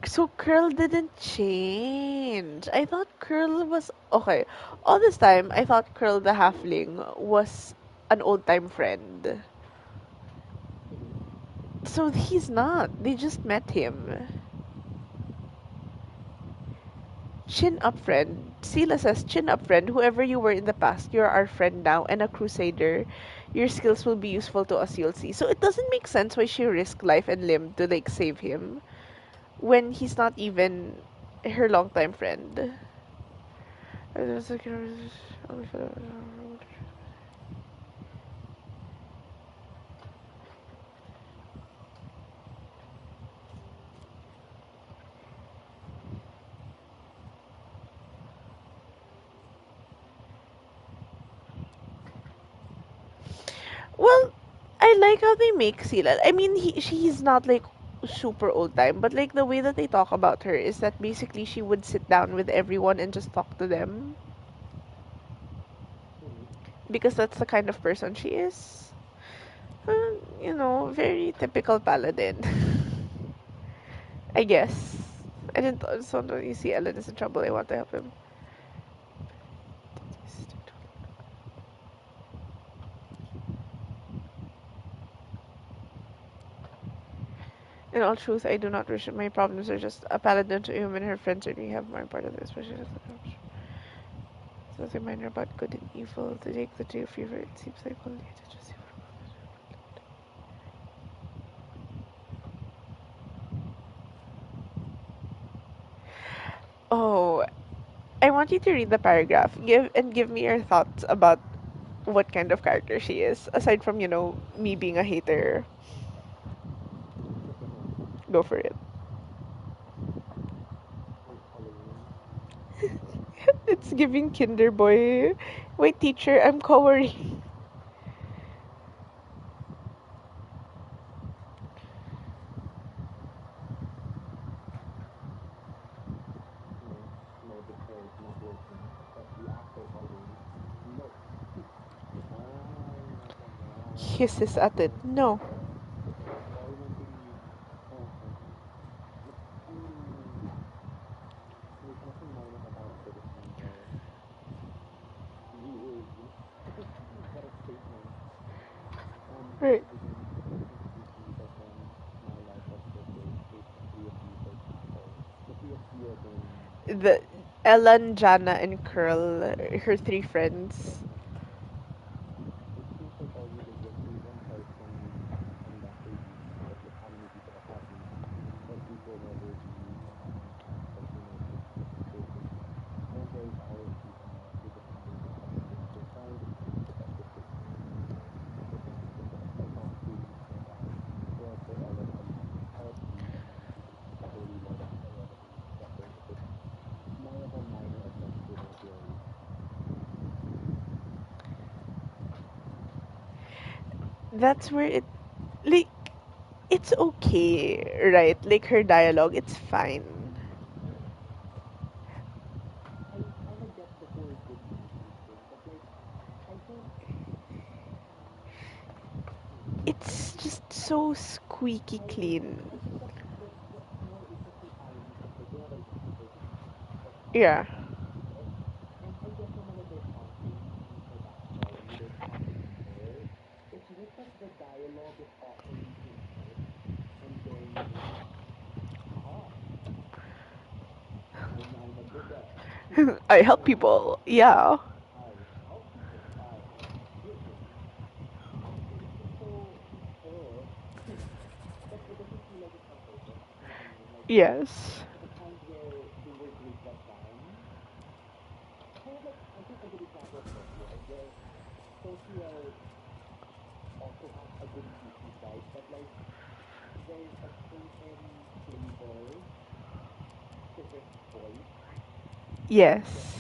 So Curl didn't change. I thought Curl was. Okay, all this time, I thought Curl the halfling was an old time friend. So he's not. They just met him. Chin up, friend. Sila says, chin up, friend. Whoever you were in the past, you're our friend now and a crusader. Your skills will be useful to us, you'll see. So it doesn't make sense why she risked life and limb to, like, save him when he's not even her longtime friend. Well, I like how they make Sila. I mean, she's not like super old time, but like the way that they talk about her is that basically she would sit down with everyone and just talk to them because that's the kind of person she is. Very typical paladin. I guess. I didn't. So when you see Ellen is in trouble, I want to help him. In all truth, I do not wish it. My problems are just a paladin to whom and her friends certainly have more part of this, especially as the something minor about good and evil. To take the two fever, it seems like only to just. Oh, I want you to read the paragraph. Give me your thoughts about what kind of character she is, aside from me being a hater. Go for it. It's giving Kinder Boy. Wait, teacher, I'm cowering. Hisses at it. No. Right. The Ellen, Jana, and Curl, her three friends. That's where like it's okay, right? Like her dialogue, it's fine. It's just so squeaky clean. Yeah. I help people. Yeah. Yes. Yes.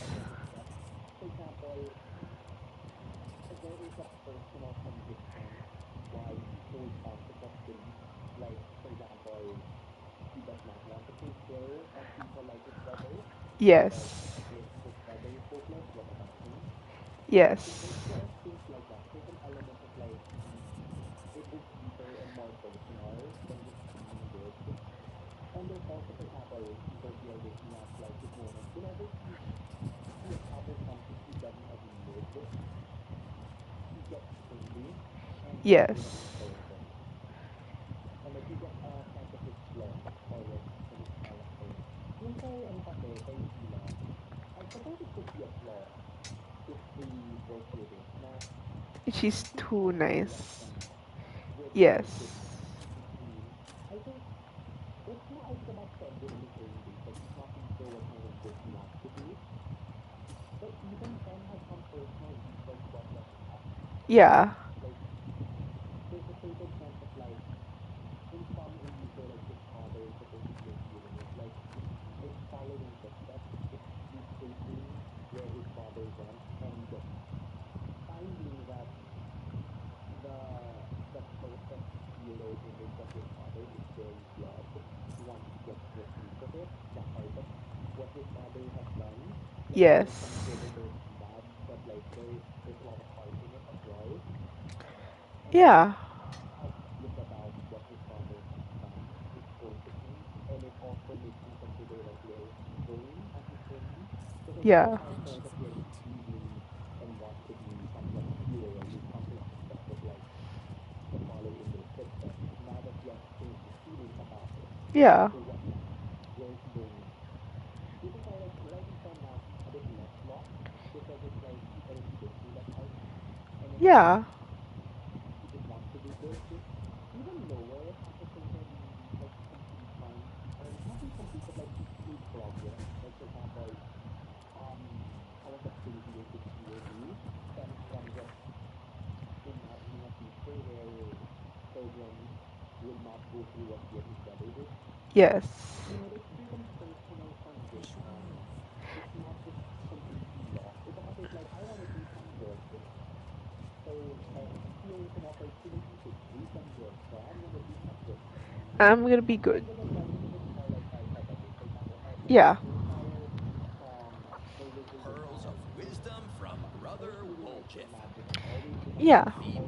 Yes. Yes. Yes. She's too nice. Yes. Yeah. Yes. Yeah. Yeah. Inventions await. Yeah. Yeah. Yes. Visual move. I'm gonna be good. Yeah. Pearls of wisdom from Brother Woljif. Yeah. Feed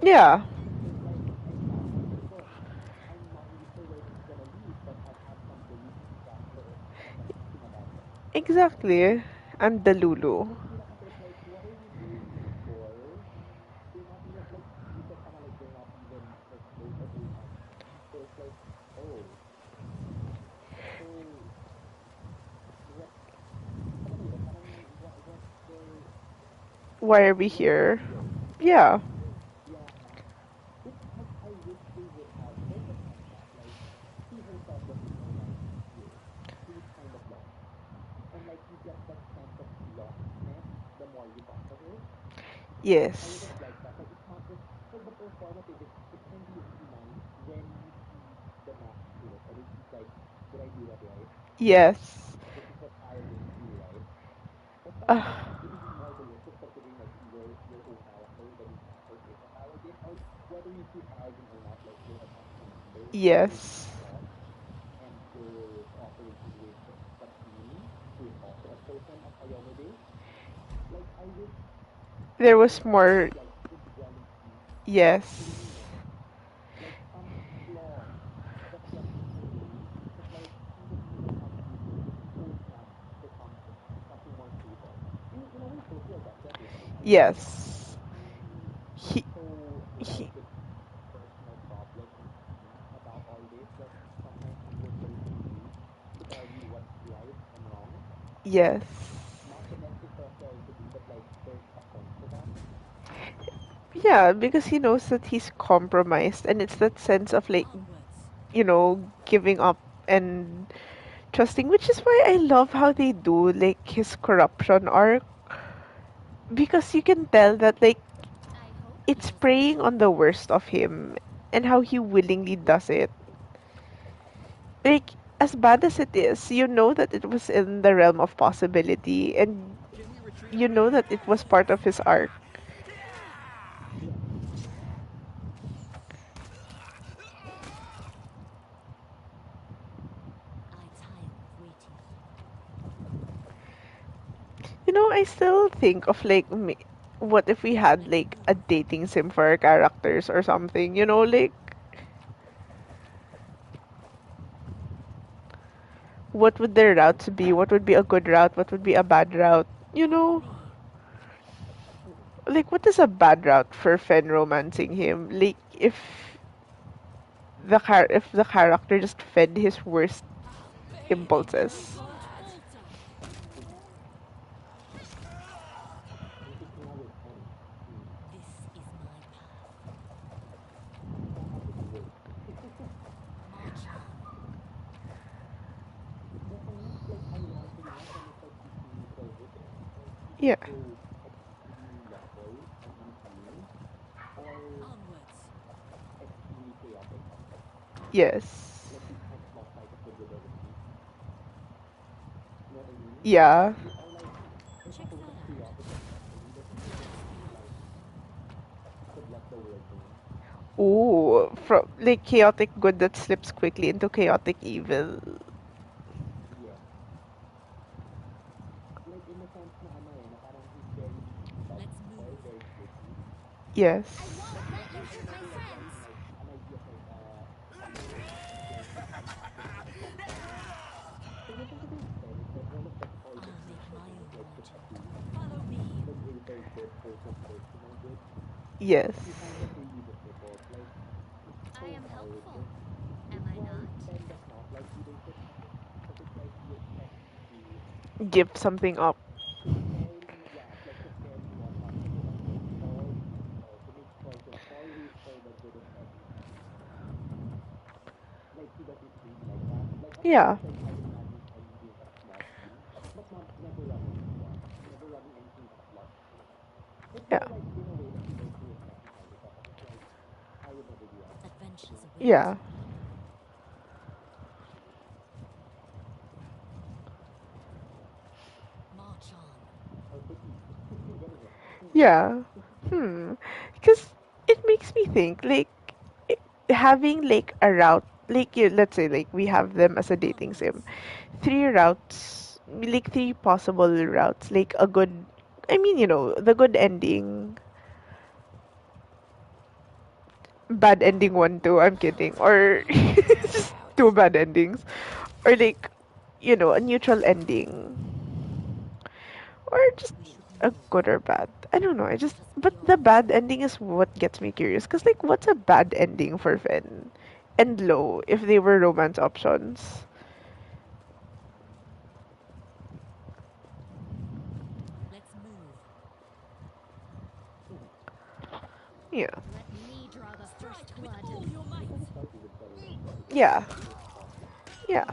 Yeah. Exactly. I'm the Lulu. Why are we here? Yeah. Yes. Yes. Uh, yes. There was more. Yes. Yes. Yes. Yeah, because he knows that he's compromised, and it's that sense of like, Onwards. giving up and trusting, which is why I love how they do like his corruption arc, because you can tell that like I hope it's you'll preying on the worst of him and how he willingly does it. Like, as bad as it is, you know that it was in the realm of possibility, and Can we retreat you know already? that it was part of his arc. I tire of waiting. I still think of like, what if we had Let's like a move. dating sim for our characters or something? Like, what would their routes be? What would be a good route? What would be a bad route? Follow me. Like, what is a bad route for Fen romancing him? Like, if the character just fed his worst impulses. Don't falter. This is my path. March on. Yeah. Onwards. Yes. Yeah. Check that out. Let's go. Ooh, from like chaotic good that slips quickly into chaotic evil. Let's move. I Yes. won't let you hurt my friends. I'll make my own legend. Follow me. Yes. I am helpful, am I not? Give something up. Yeah. Yeah. Adventures await. Yeah. March on. Yeah. Hmm. Because it makes me think, like, having like a route, like, let's say, like, we have them as a dating sim, Onwards. three routes, like, three possible routes, like, I mean, the good ending, bad ending one, two, I'm kidding, or just two bad endings, or like, a neutral ending, or just We should a move. good or bad. I don't know. Let us But be the off. bad ending is what gets me curious. Cause like, what's a bad ending for Fen and Lo if they were romance options? Let's move. Yeah, Let me draw the first Strike with blood. all your might. yeah, yeah,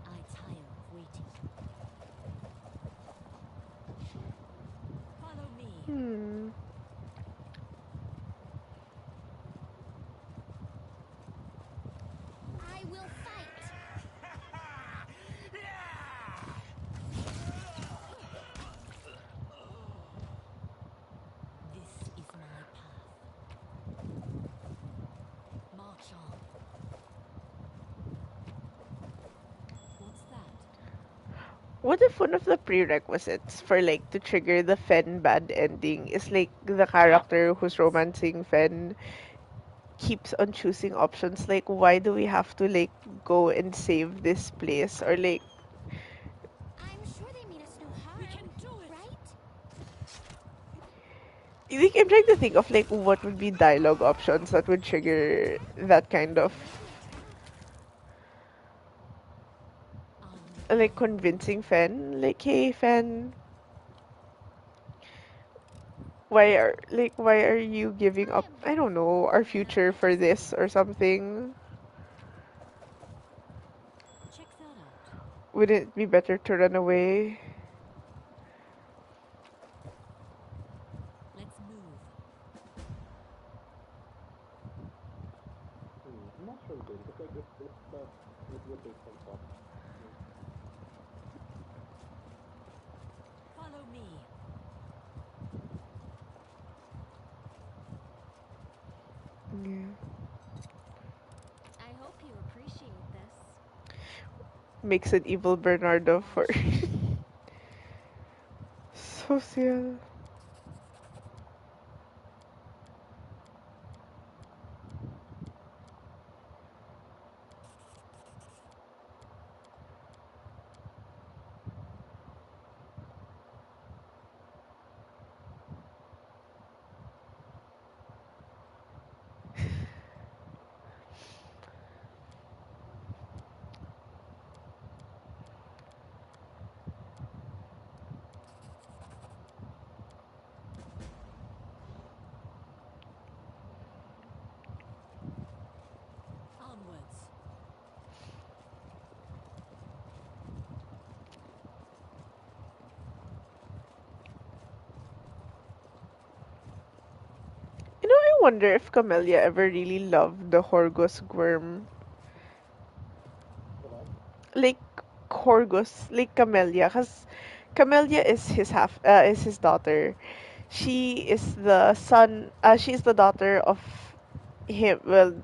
I tire of waiting. Follow me. hmm, I will fight. This is my path. March on. What's that? What if one of the prerequisites for like to trigger the Fen bad ending is like the character who's Onwards. romancing Fen keeps on choosing options like, why do we have to like go and save this place, or like, I'm sure they mean us no We harm, can do it. right? Like, I'm trying to think of like what would be dialogue options that would trigger that kind of like convincing Fen. Like, hey Fen, why are you giving up, I don't know, our future for this or something? Check that out. Wouldn't it be better to run away? Let's move. I'm not sure though, because like if that it would take some thought. Follow me. Yeah. I hope you appreciate this. Makes an evil Bernardo for social. Onwards. I wonder if Camellia ever really loved the Horgus Gworm. The what? Like Horgus, like Camellia, because Camellia is his daughter. She is the she's the daughter of him, well,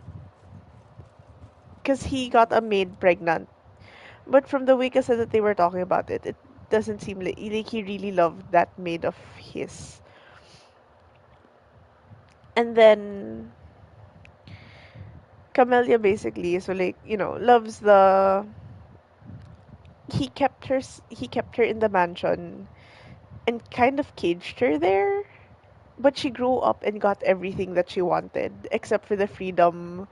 because he got a maid pregnant. But from the way said that they were talking about it, it doesn't seem like he really loved that maid of his. And then Camellia basically, so like, loves the he kept her in the mansion and kind of caged her there. But she grew up and got everything that she wanted, except for the freedom.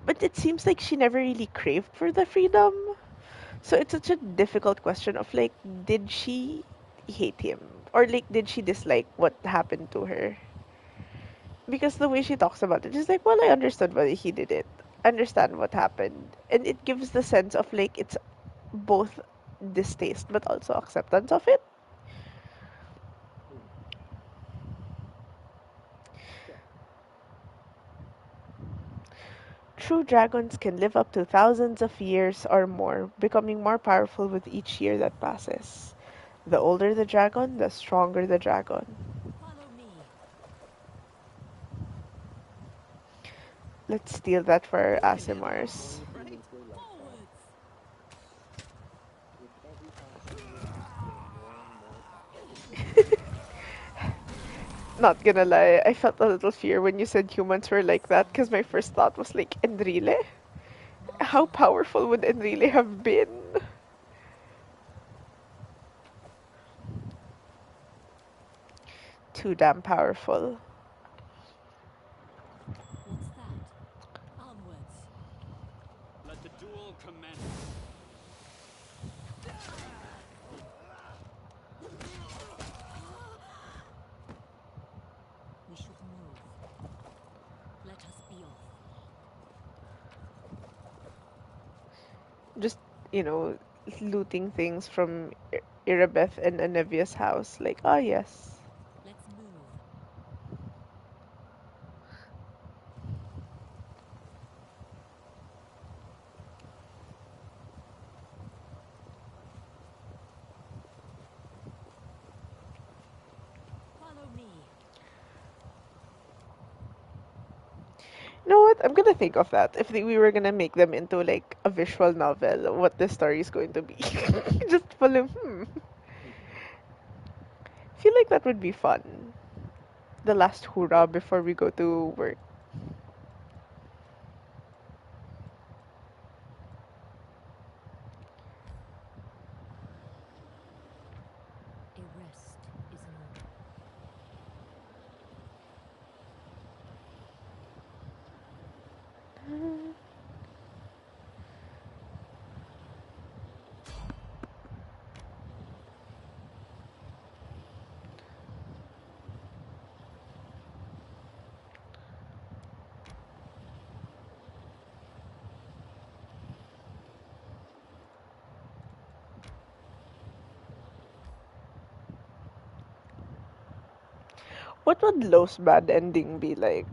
But it seems like she never really craved for the freedom. So it's such a difficult question of like, did she hate him? Or like, did she dislike what happened to her? Because the way she talks about it is like, well, I understood why he did it. Understand what happened. And it gives the sense of like, it's both distaste but also acceptance of it. Hmm. Yeah. True dragons can live up to thousands of years or more, becoming more powerful with each year that passes. The older the dragon, the stronger the dragon. Follow me. Let's steal that for our You can handle it, Asimars. Many right? humans were like that. Forwards. With every passing year, they're more and more powerful. Not gonna lie, I felt a little fear when you said humans were like that because my first thought was like, Enrile? March How on. powerful would Enrile have been? Too damn powerful. What's that? Onwards. Let the duel commence. We should move. Let us be off. Just, you know, looting things from Irabeth and Anevia's house. Like, ah, yes. Let's move. Follow me. You know what? I'm gonna think of that. If we were gonna make them into like a visual novel, what the story is going to be. Just follow. Feel like that would be fun. The last hoorah before we go to work. A rest is in order. What would Lo's bad ending be like?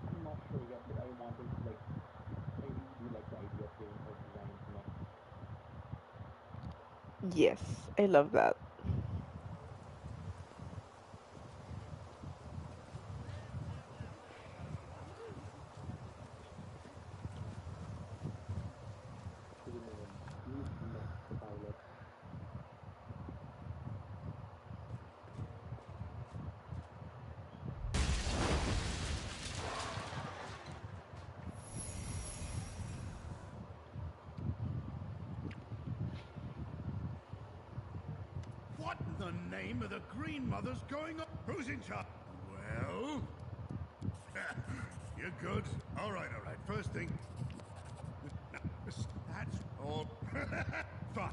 I'm not sure yet, but I wanted like I really do like the idea of giving her giant neck. Yes, I love that. Should have known. Please met the pilot. What in the name of the Green Mother's going on? Who's in charge? Well? You're good. All right, all right. First thing. That's all. Fine.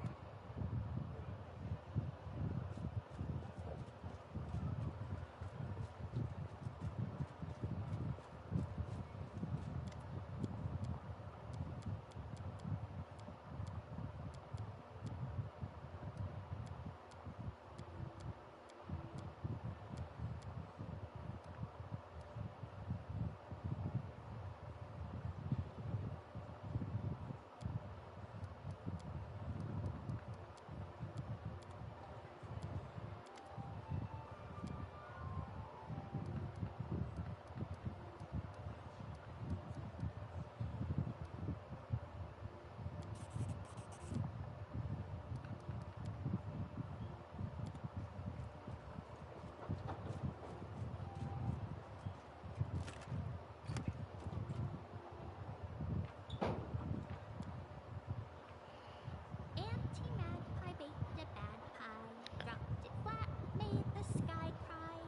Anti-magpie baked a bad pie, dropped it flat, made the sky cry.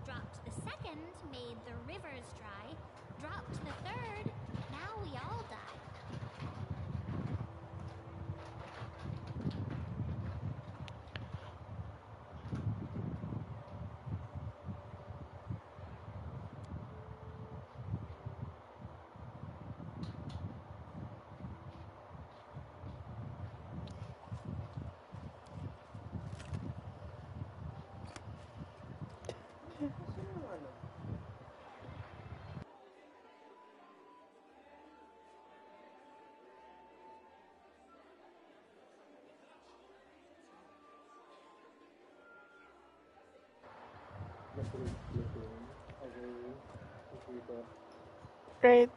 Dropped the second, made the rivers dry. Dropped the third, now we all die. The fruit slipping away into the Right?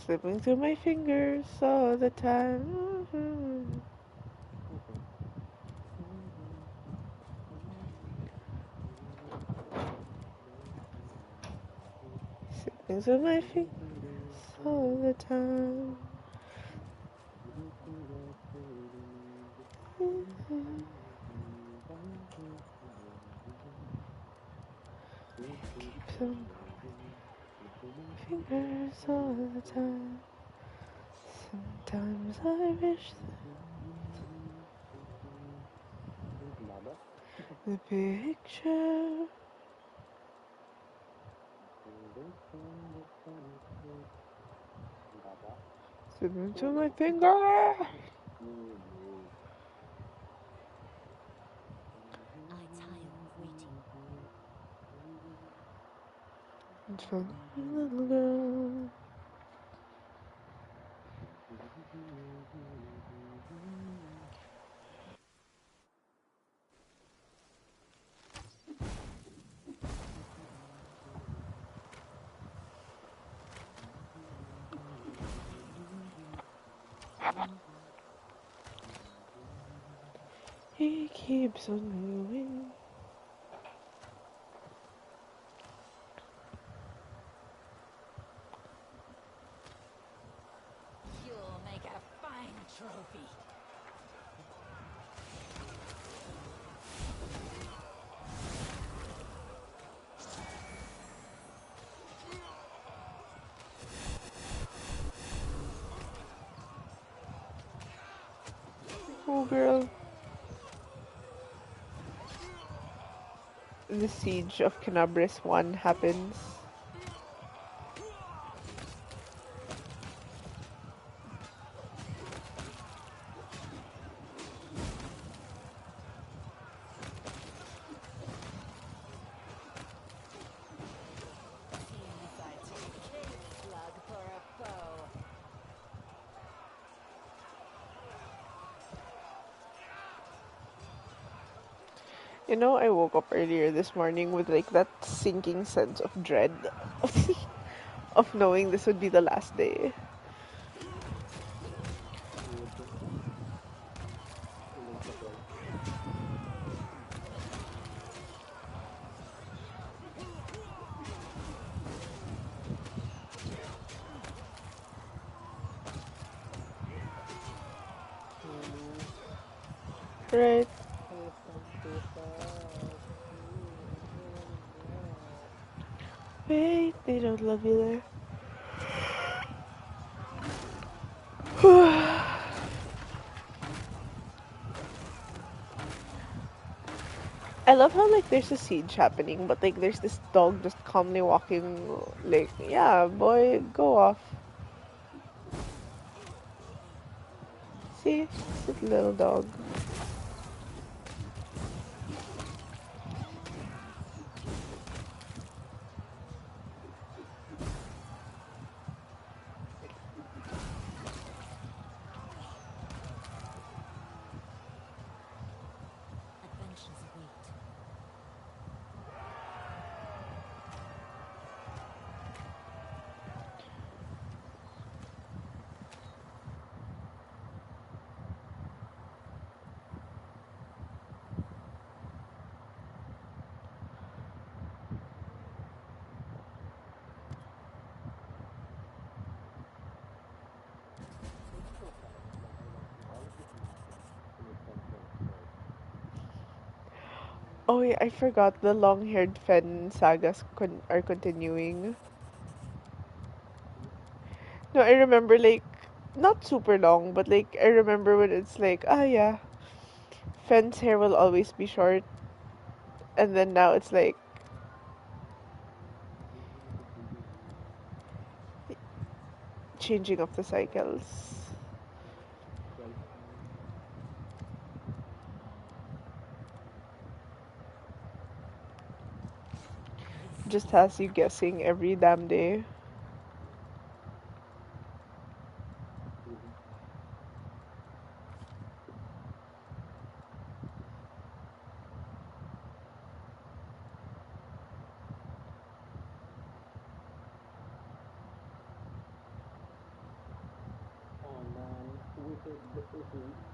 Slipping through my fingers all the time. okay. Slipping through my fingers all the time. Keeps on fingers all the time. Sometimes I wish Baba? the picture Baba? slipping through my finger. Oh no. I tire of waiting. It's from a little girl. He keeps on moving. You'll make a fine trophy. Oh, girl. The siege of Kenabres 1 happens. Seems I take cake slug for a foe. You know, I woke up earlier this morning with like that sinking sense of dread of knowing this would be the last day. You would think so. Feeling surprised. Hmm. Right? Yes, I'm so sad. Wait, they don't love you there. I love how like there's a siege happening, but like there's this dog just calmly walking, like, yeah, boy, go off. See, sweet little dog. Adventures await. It's so sad. Like I went through all of this madness to make sense of like Oh yeah, I forgot the long-haired Fen sagas are continuing. see, No, I remember like not super long, but like I remember when it's like, ah yeah, Fen's hair will always be short, and then now it's like changing of the cycles. right? Just has you guessing every damn day. Mhm. Oh man, the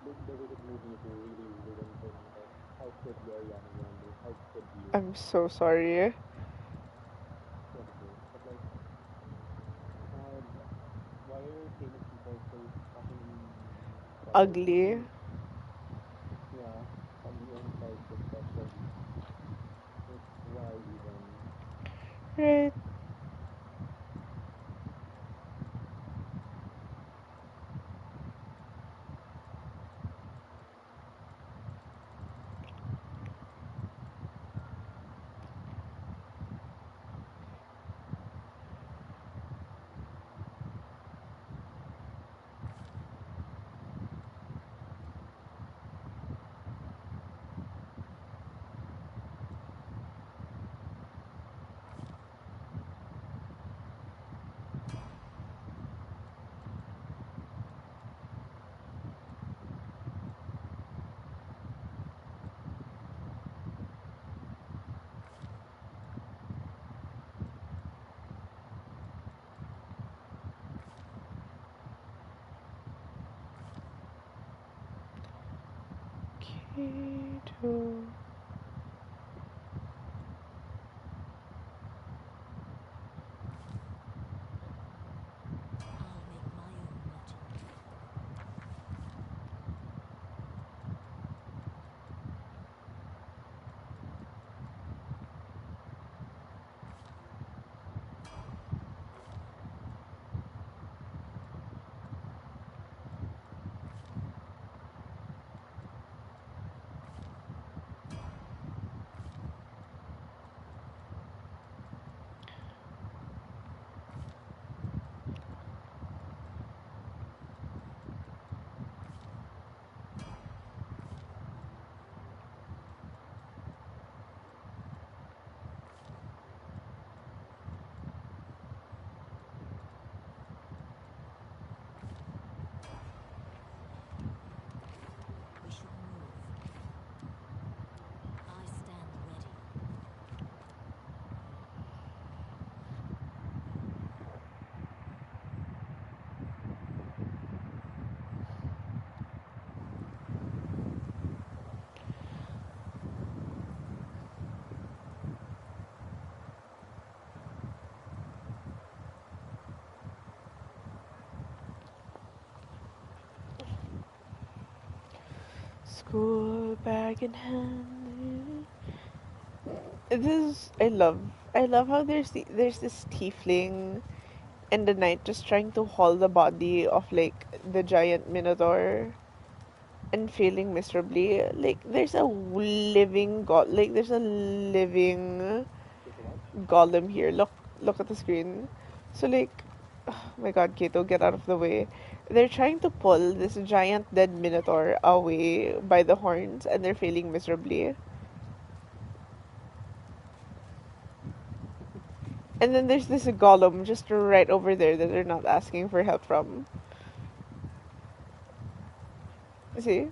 Wicked movies really ruined for me. Like, how could you, Ariana Grande? How could you? I'm so sorry. She was great, but like, God, why are famous people so fucking Ugly. sarcastic? Yeah, ugly and sarc especially. Like, why even? Right. Keto. I'll make my own legend. School bag in hand. I love how there's this tiefling in the night just trying to haul the body of like the giant minotaur and failing miserably. Like there's a living golem here. Look at the screen. So like, oh my God, Kato, get out of the way. They're trying to pull this giant dead minotaur away by the horns, and they're failing miserably. And then there's this golem just right over there that they're not asking for help from. See?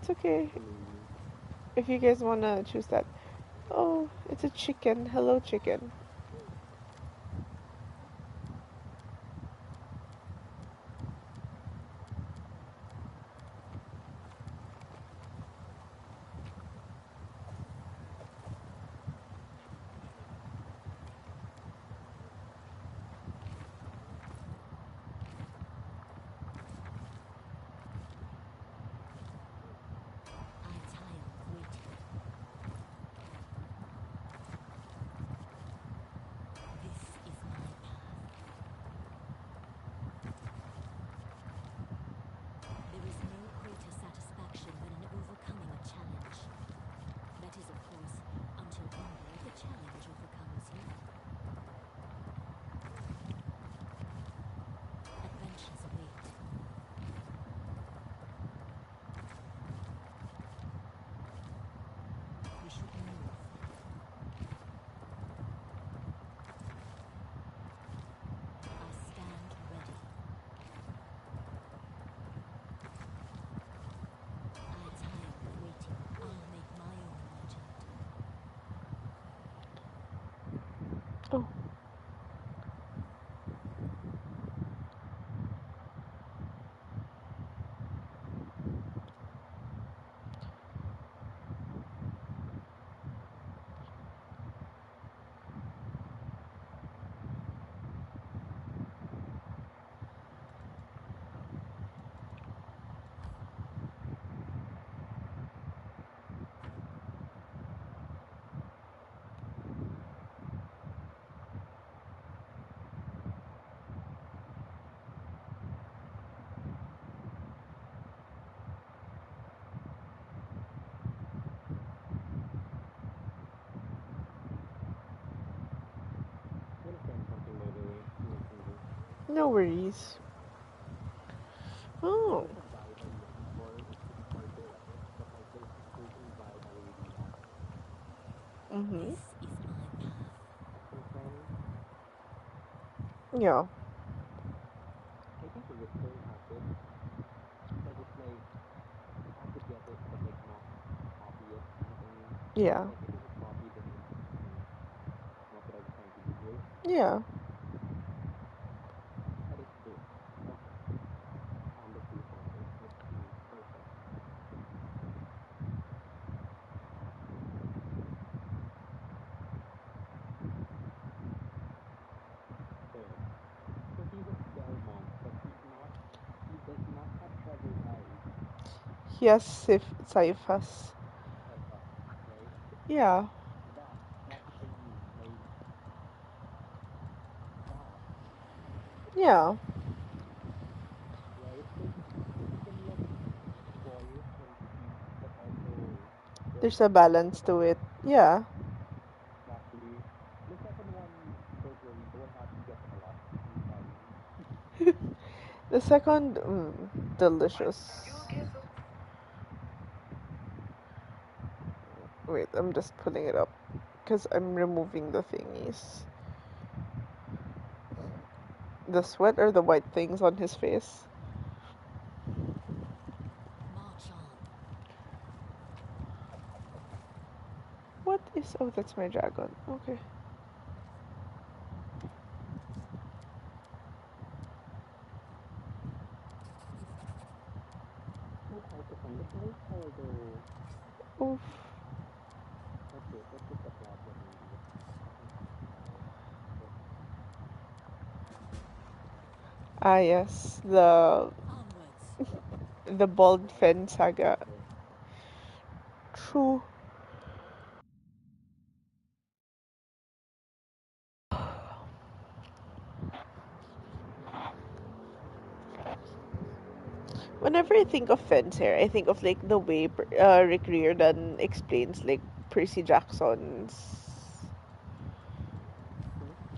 It's okay. If you guys wanna choose that. Oh, it's a chicken. Hello, chicken. I tire of waiting. This is my path. There is no greater satisfaction than in overcoming a challenge. That is, of course, until one day the challenge overcomes you. Adventures await. We should move. I stand ready. I tire of waiting. I'll make my own legend. Oh. No worries. Oh. Mm-hmm. This is my path. Yeah. Yeah. Yeah. Yes, Saifas. Yeah. Yeah. There's a balance to it. Yeah. The second, delicious. Wait, I'm just pulling it up because I'm removing the thingies. The sweat or the white things on his face? March on. What is... Oh, that's my dragon. Okay. Oof. Ah, yes. The... Onwards. The Bald Fen saga. True. Whenever I think of Fen's hair, I think of like the way Rick Riordan explains like Percy Jackson's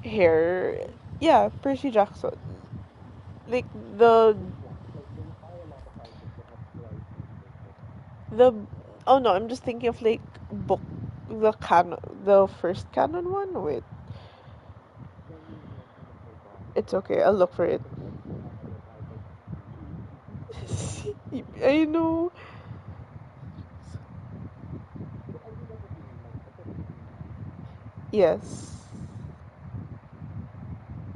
hair. Yeah, Percy Jackson. Like the Like there are a lot of artists that have tried to make it. the oh no, I'm just thinking of like book the first canon one. Wait, Then you kind of forgot. it's okay. I'll look for it. Because I do have other artists too. I know. But I do get what you mean, like especially Yes,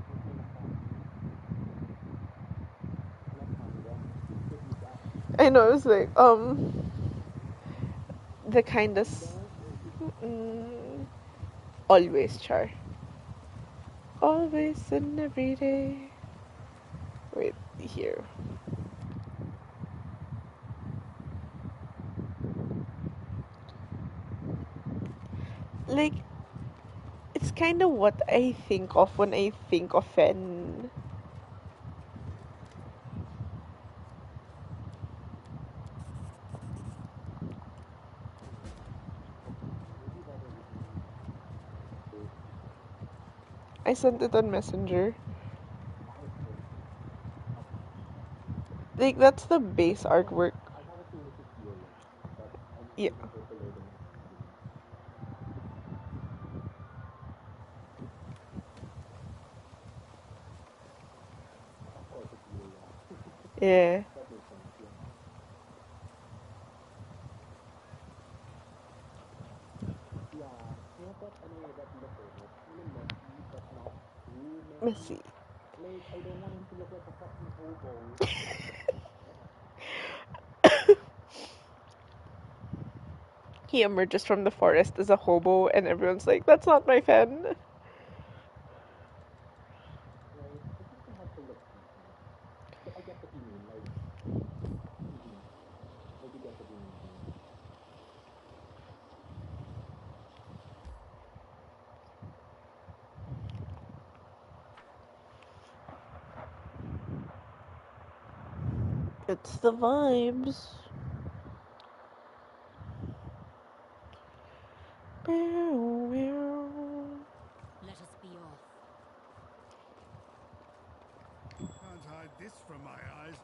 what kind of fashion. Not manga. Strictly fashion. I know. It's like the kindest. Manga or Mm, always, Char. Always and every day. Wait, here. Like, it's kind of what I think of when I think of Fen. okay. Maybe that would be this. I sent it on Messenger. Okay. Okay. Like, that's the base artwork. I want to say this is yellow, but I need Yeah. to interpolate the next scene. Of course, it's Yuya. Yeah. That makes sense, yeah. Yeah, that look in it. Kind of messy, but not too messy. Messy. Like, I don't want him to look like a fucking hobo. He emerges from the forest as a hobo, and everyone's like, that's not my Fen. Right? It doesn't have to look decent. But I get what you mean, like, mm-hmm. I do get what you mean here. It's the vibes. Let us be off. Can't hide this from my eyes.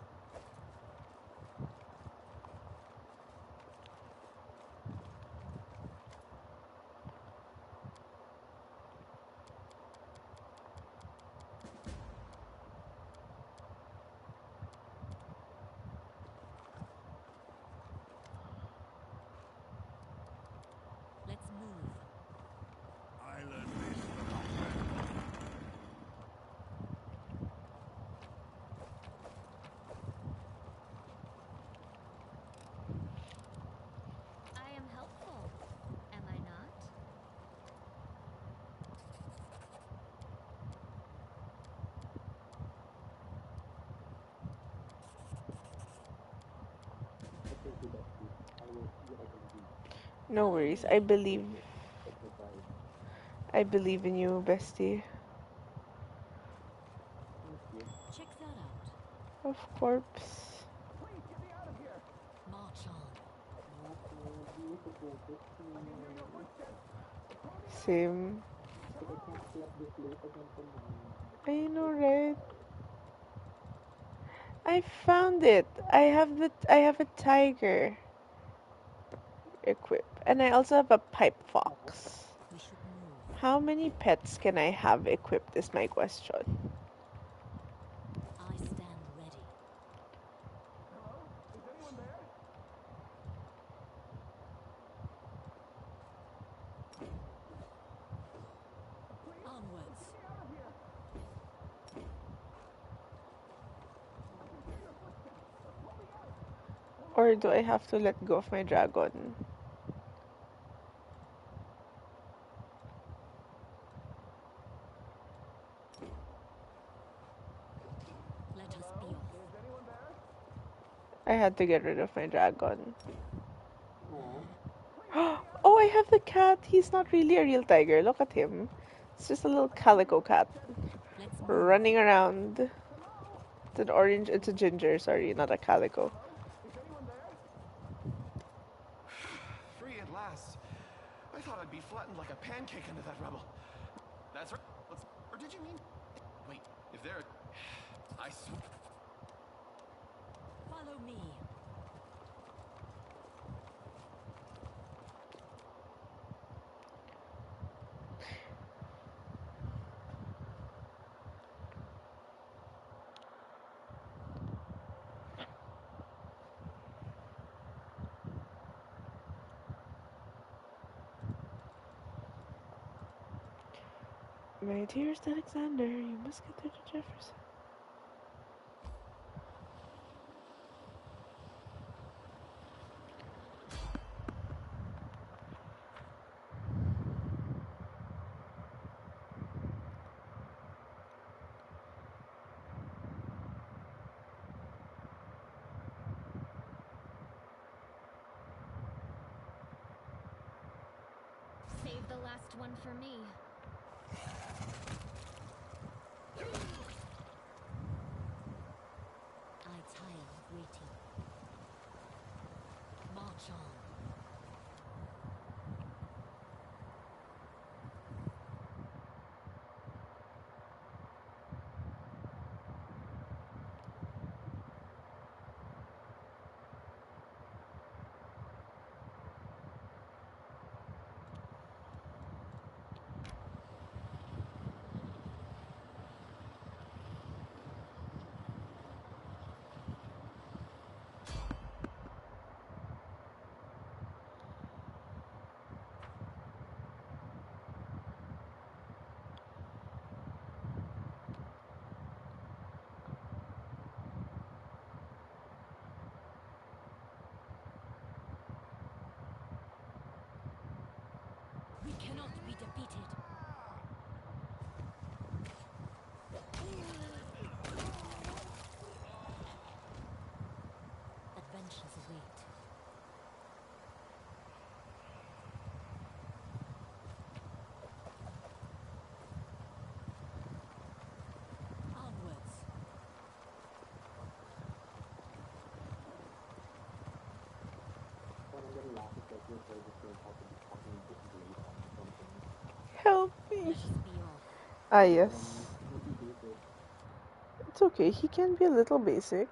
Let's move. I learned this the hard way. I am helpful, am I not? But thank you, bestie. I will see what I can do. No Follow worries. I me. believe. Take it. Take the vibe. I believe in you, bestie. Thank you. Check that out. Of course. Please get me out of here. March on. Not so disappointed. Same. But I can't sleep this late again tonight. I know, right? I found it. I have a tiger equipped, and I also have a pipe fox. We should move. How many pets can I have equipped is my question. I stand ready. Hello? Is anyone there? Onwards. Get me out of here. Or do I have to let go of my dragon? Let us be off. Is anyone there? I had to get rid of my dragon. Oh, Oh, I have the cat. He's not really a real tiger. Look at him. It's just a little calico cat Let's move. running around. It's an orange. It's a ginger. Sorry, not a calico. Is anyone there? Free at last. I thought I'd be flattened like a pancake under that rubble. That's right. Or did you mean? Wait, if there, I swear. Follow me. My dearest Alexander, you must get there to Jefferson. Save the last one for me. I tire of waiting. March on. We cannot be defeated. Adventures await. Onwards. one of the last questions where the film has to be fucking displaced onto something. Help me. Let us be off. Ah, And yes. would be basic. It's okay. He can be a little basic.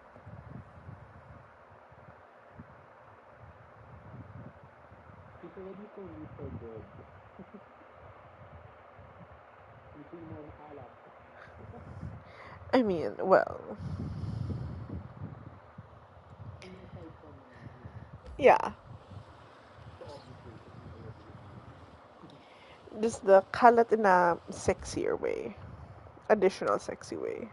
He's already so me so good. Usually more mahalap. I mean, well, I mean, aside from, yeah. the obvious reason he already is me. Just the kalat in a sexier way. Additional sexy way.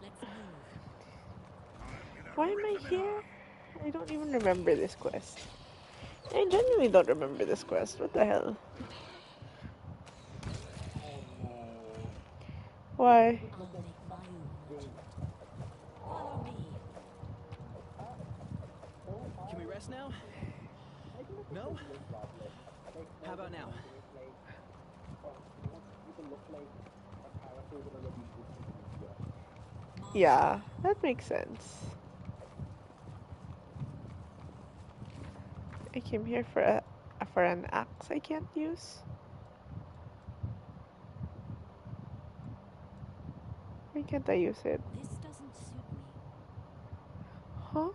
Let's move. Why am I here? I don't even remember this quest. I genuinely don't remember this quest. What the hell? Oh no. Why? It I'll was like make my own game. legend. Follow me. Oh, Can we rest now? I think that's a No? similar problem. Like, How more about than now? anything, it's like, you can look like a character would already exist in the media. March Yeah, on. that makes sense. I came here for an axe I can't use. Why can't I use it? This doesn't suit me. Huh?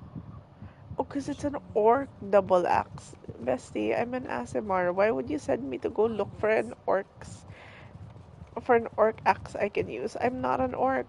Oh, cause We it's should an move. orc double axe. Bestie, I'm an Asimar. Why would you send me to go look Onwards. for an orc axe I can use? I'm not an orc.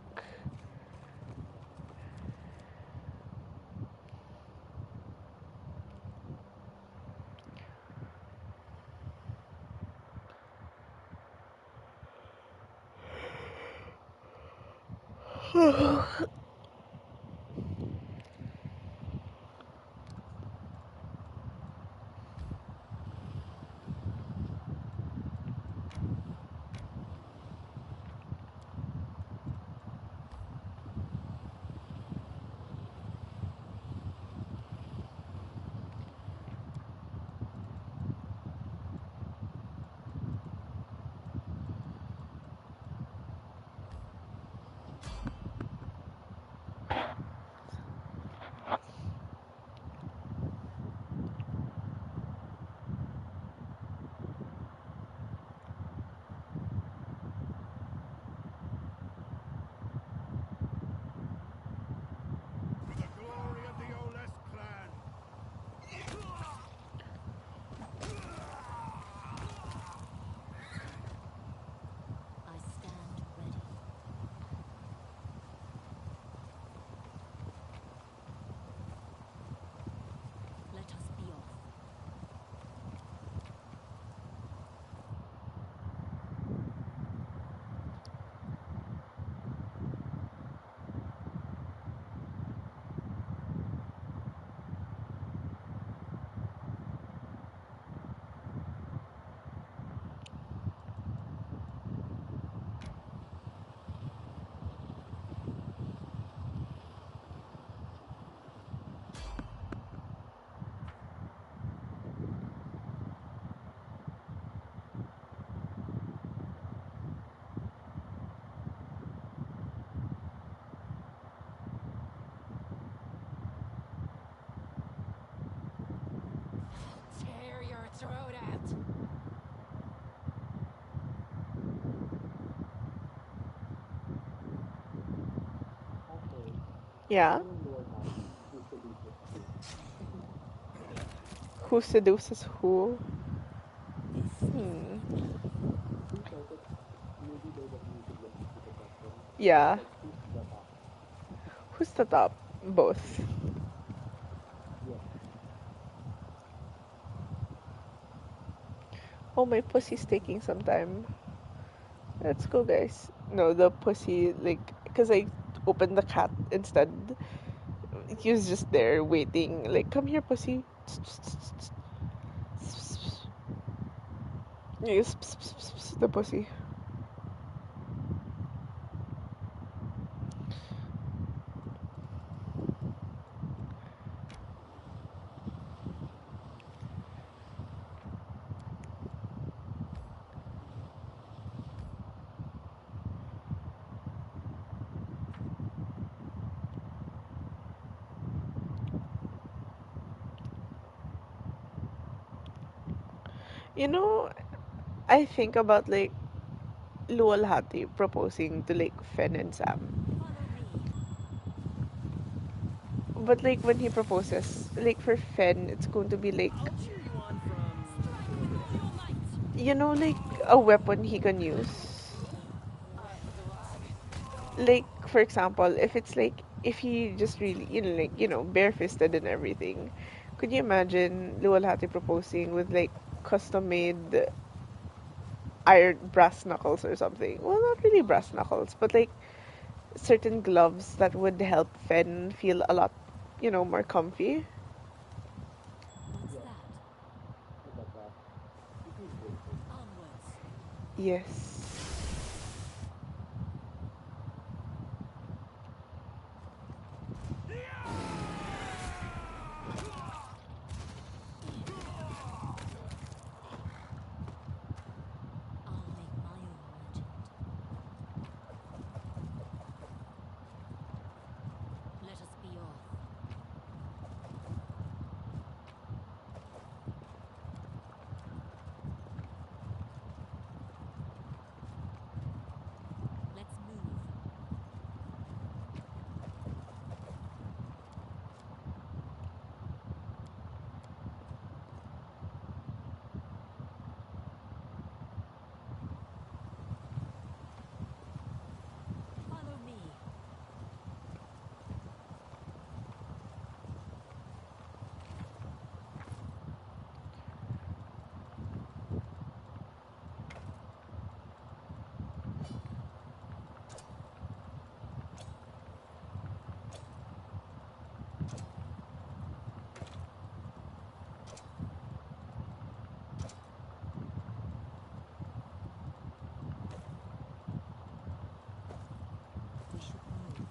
Yeah? Yung lower hati who seduces who. Who seduces who? This is Hmm. indeed. Because maybe there's a music that repeats the question. Yeah. Like who's the top? Who's the top? Both. Yes. Oh, my pussy's taking some time. Let's go, guys. No, the pussy, like, because I opened the cat instead. He was just there waiting. Like, come here, pussy. Yes, the pussy. You know, I think about like Luwalhati proposing to like Fen and Sam. Follow me. But like when he proposes, like for Fen, it's going to be like, I'll cheer you on from Strike with over all there. your might. you know, like a weapon he can use. I'm glad. Like for example, if it's like if he just really, like barefisted and everything, could you imagine Luwalhati proposing with like custom made iron brass knuckles or something? Well, not really brass knuckles, but like certain gloves that would help Fen feel a lot, more comfy. What's Yes. that? Look at that. It is bracing. Onwards. Yes. I'll make my own legend. Let us be off. Let's move. Follow me. We should move.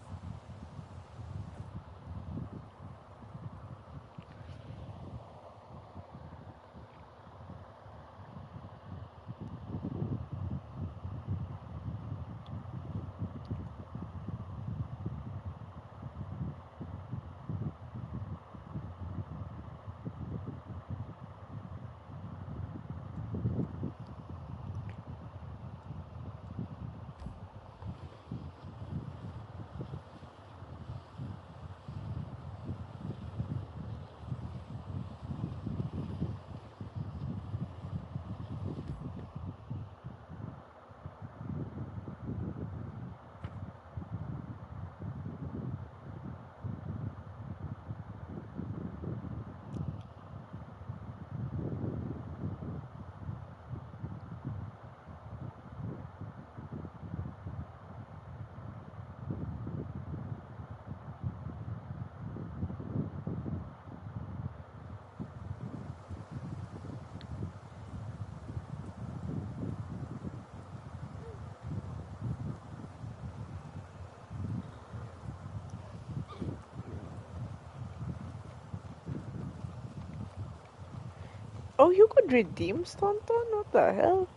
Oh, you could redeem Staunton? What the hell?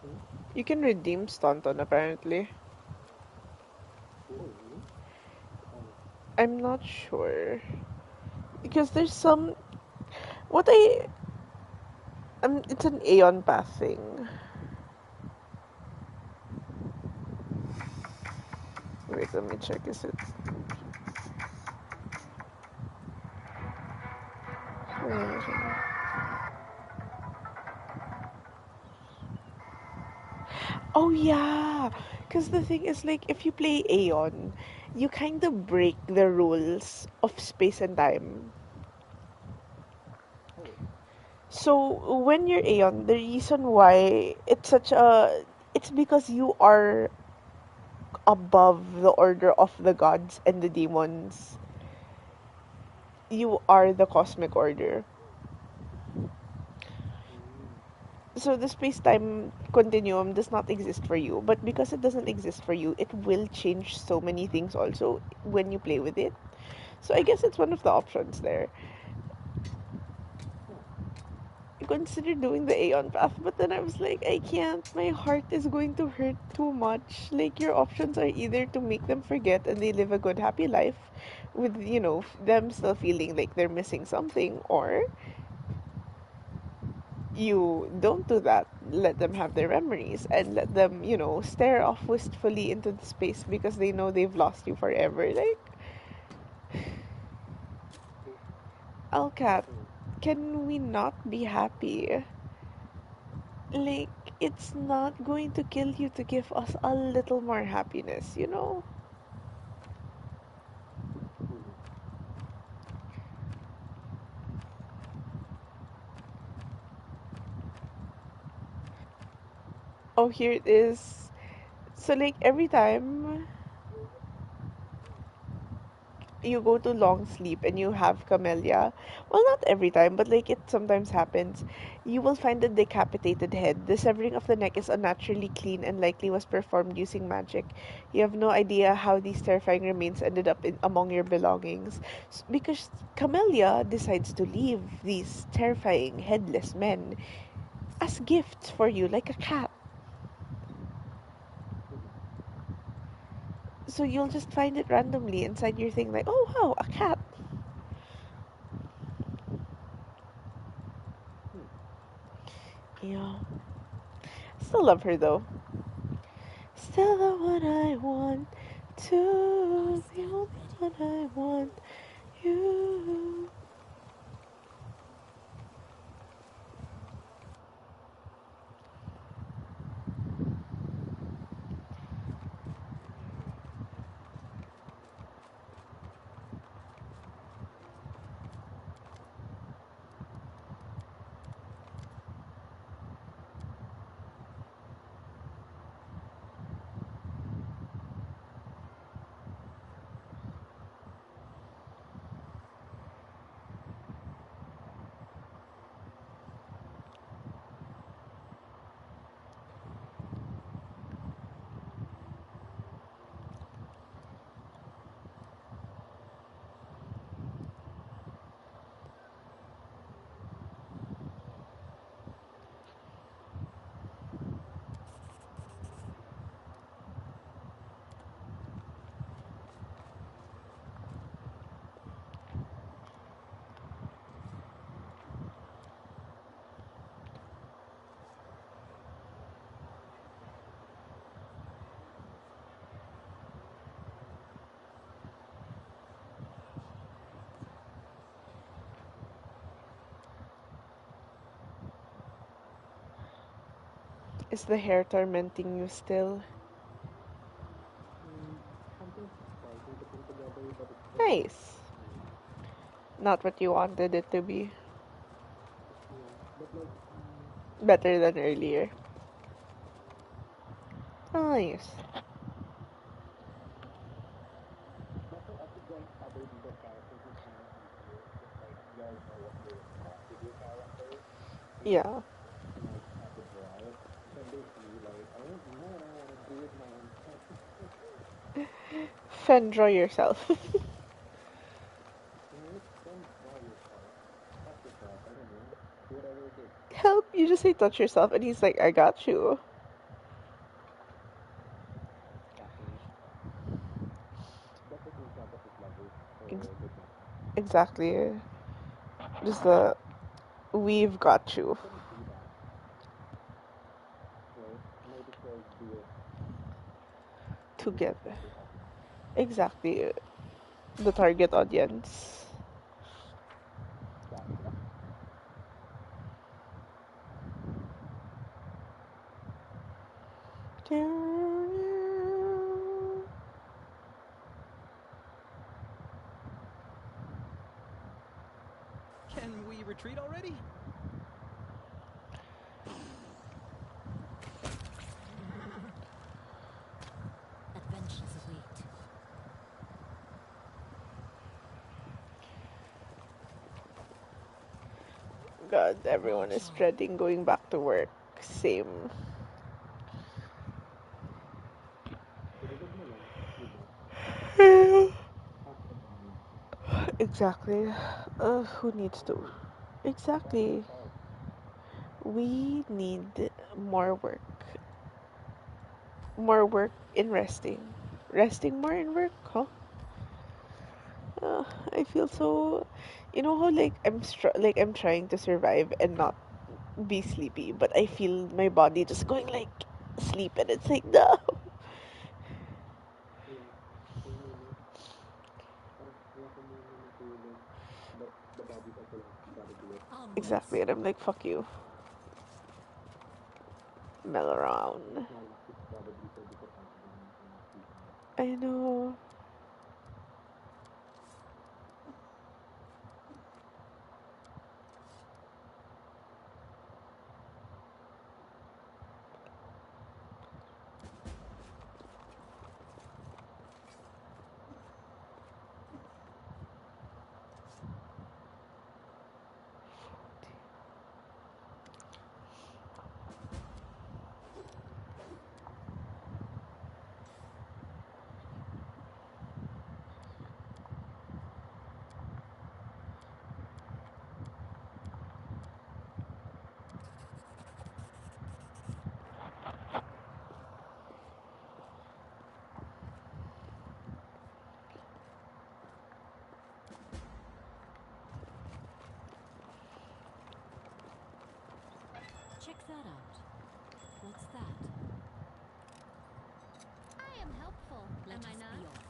Hmm? You can redeem Staunton apparently. Oh, really? Oh, I'm not sure. Because there's some what I it's an Aeon Path thing. Wait, let me check. Is it? Oh yeah, because the thing is like if you play Aeon, you kind of break the rules of space and time. Oh, So when you're Aeon, the reason why it's because you are above the order of the gods and the demons. You are the cosmic order. mm, So the space-time continuum does not exist for you, but because it doesn't exist for you, it will change so many things also when you play with it. So I guess it's one of the options there. huh. I considered doing the Aeon path, but then I was like, I can't. My heart is going to hurt too much. Like, your options are either to make them forget and they live a good, happy life with, them still feeling like they're missing something, or you don't do that. Let them have their memories and let them, stare off wistfully into the space because they know they've lost you forever. Like, Okay. Alcat, So, can we not be happy? Like, it's not going to kill you to give us a little more happiness? truly. Oh, here it is. So, like, every time you go to long sleep and you have camellia, well, not every time, but like it sometimes happens, you will find a decapitated head. The severing of the neck is unnaturally clean and likely was performed using magic. You have no idea how these terrifying remains ended up among your belongings. Because Camellia decides to leave these terrifying headless men as gifts for you, like a cat. Mhm. So you'll just find it randomly inside your thing, like, oh wow, a cat. Hmm. Yeah. Still love her though. Still the one I want to be Stand the ready. one I want you. Is the hair tormenting you still? Mm, something's starting to come together, but it's still not. Nice. Not what you wanted it to be. Yeah, but like, Better than earlier. Nice. also as you get other the characters, it's more easier because like you already know what you want with your character, and you just Yeah. like have it right. Then there's me like, oh no, I want to do it my own time. Fendra yourself. Right? Then draw yourself, touch yourself. I don't know, do whatever it is. Help! You just say touch yourself, and he's like, I got you. Exactly. Just like in front of his lovers Ex- or like that. exactly. Just the we've got I you couldn't do that, right? Might as well do it with the together. proper audience. Exactly. The target audience. Exactly. Can we retreat already? Adventures await. God, everyone is dreading going back to work. Same. Tulog na lang, diba? After the meal. Exactly. Who needs to? Exactly. We need more work. More work in resting. Resting more in work, huh? I feel so. You know how like I'm trying to survive and not be sleepy, but I feel my body just going like sleep, and it's like no. Yeah. Same here. Parang ayaw ko muna matulog. But the body's also like, you gotta do it. Exactly, and I'm like fuck you. Mellow around. Now she's probably so disappointed in me for not sleeping yet. I know. Check that out. What's that? I am helpful, Let am I us not? be off.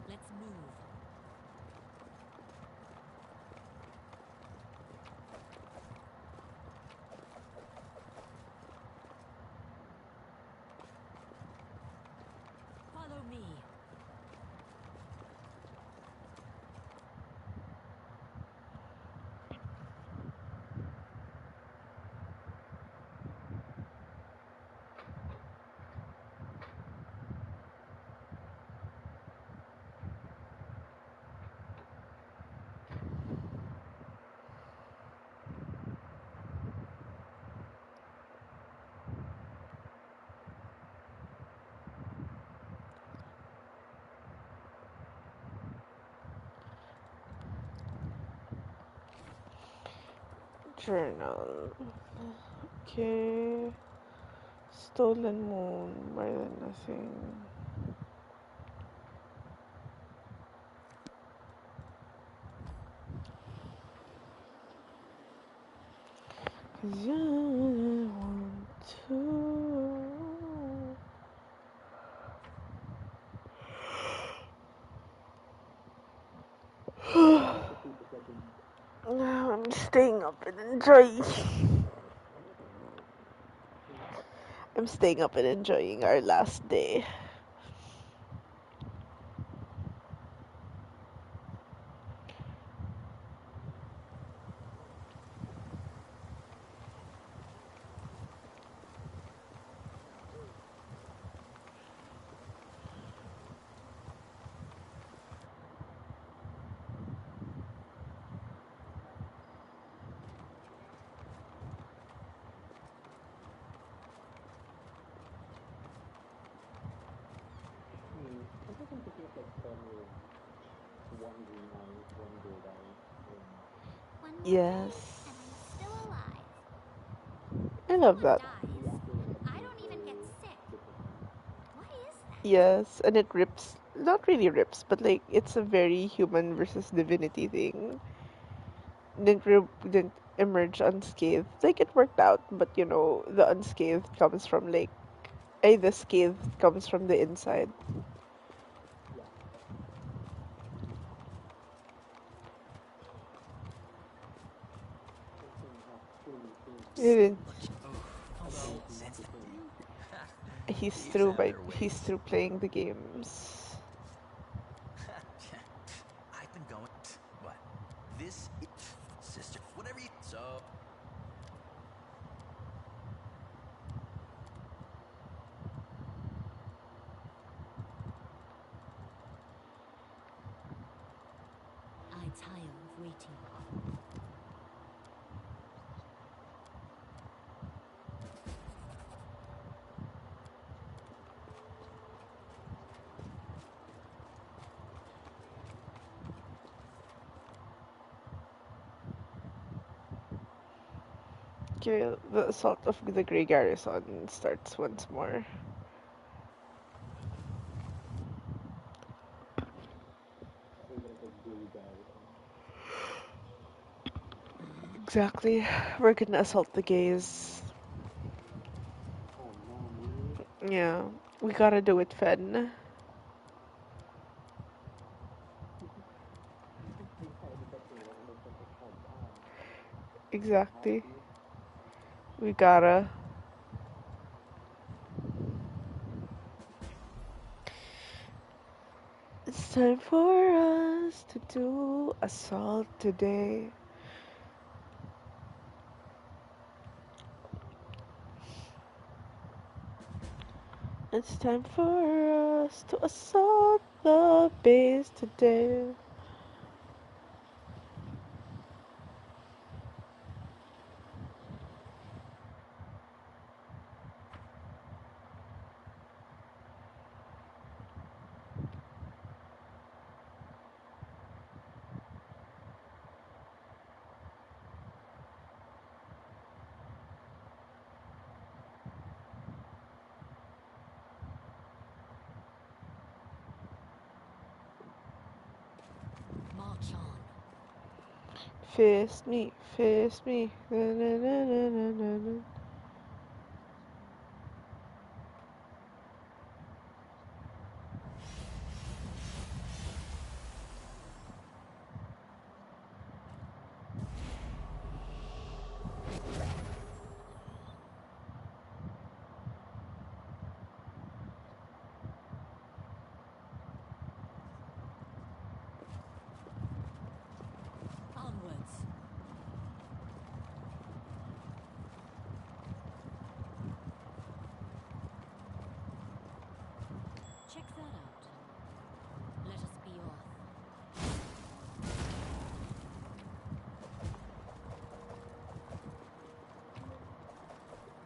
Let's move. Follow me. Journal. Okay. Stolen moon. More than nothing. Cause I want to. The sleep is like in I'm staying up and enjoying. I'm staying up and enjoying our last day. sometimes it feels like Tom is one green eye, one gold eye, and One more day, Yes. and I'm still alive. I love Someone that. dies. reacting and I don't even get behavior sick. differently. Why is that? Yes, and it rips. Not really rips, but like it's a very human versus divinity thing. Didn't emerge unscathed. Like it worked out, but you know the unscathed comes from like, the scathed comes from the inside. Yeah. Something has truly changed It within is. him. Oh, Although, since do you? He's Thieves through have by their he's ways. through playing the games. I've been going. What? This is sister. Whatever you. So. I tire of waiting. Okay, the assault of the Grey Garrison starts once more. We're gonna get Billy Garrison. Exactly. We're gonna assault the gays. Oh man, really? Yeah, we gotta do it, Fen. Decided that they were innocent as hell. We have Exactly. to. We gotta. It's time for us to do assault today. It's time for us to assault the base today. March on. Fist me, fist me. Na, na, na, na, na, na, na. Onwards. Check that out. Let us be off.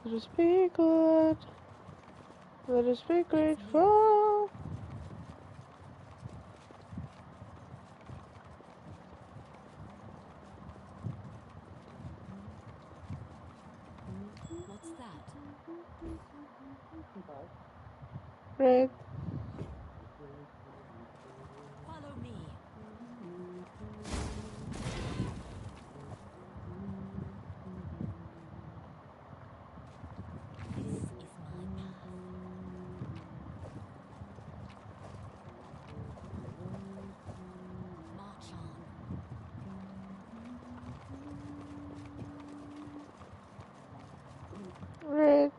Let us be good. Let us be Let's move. grateful. What's that? Right? Follow me. This is my path. March on. Right.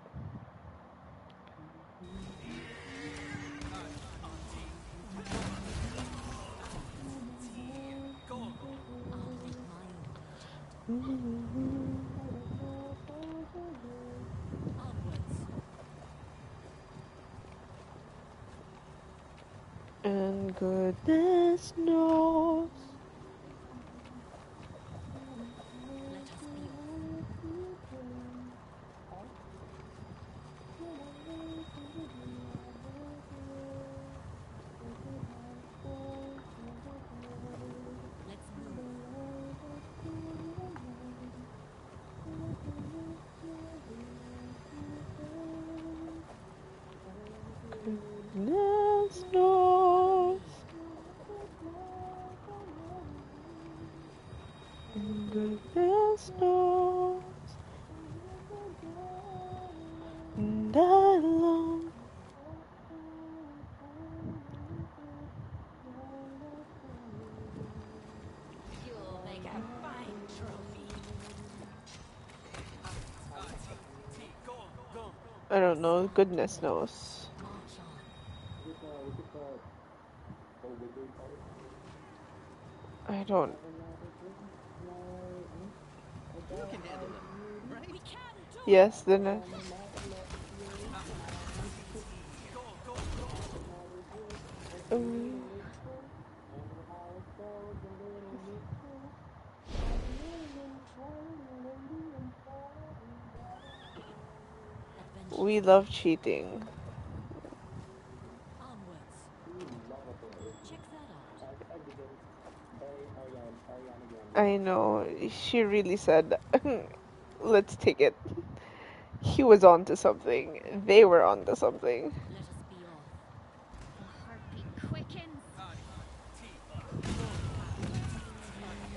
I'll make my own legend. Onwards. And goodness knows. Let us be off. Let's move. Goodness Follow knows. me. And goodness knows. And I long. You'll make a fine trophy. I don't know. Goodness knows. March on. I don't. You can handle them, right? We can do Yes, then. Um, we love cheating. Onwards. Check that out. I know. She really said, let's take it. He was onto something. They were onto something. Let us be off. The heartbeat quickens.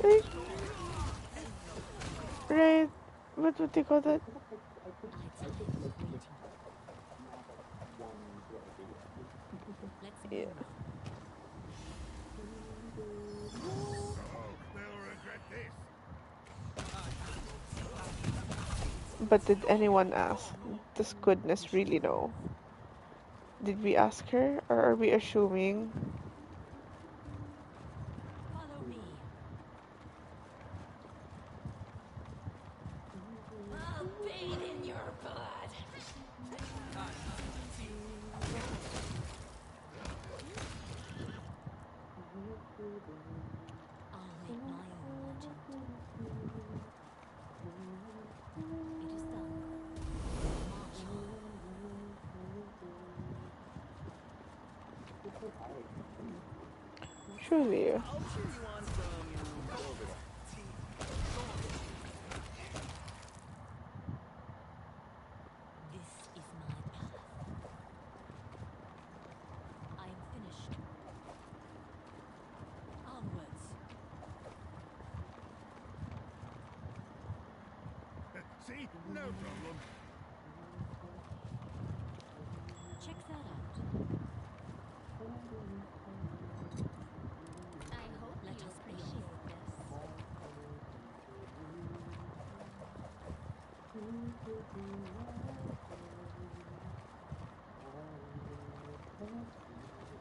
Like, right? What would they call that? I die waiting. Let's move. Yeah. They'll regret this. But did anyone ask? Does goodness really know? Did we ask her, or are we assuming? Follow me. I'll bathe in your blood. I'll make my own legend. It is done. March on. Truly. I'll cheer you on from over there. This is my path. I am finished. Onwards. See? No problem. Check that out. I hope Let you us be appreciate this.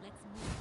Let's move.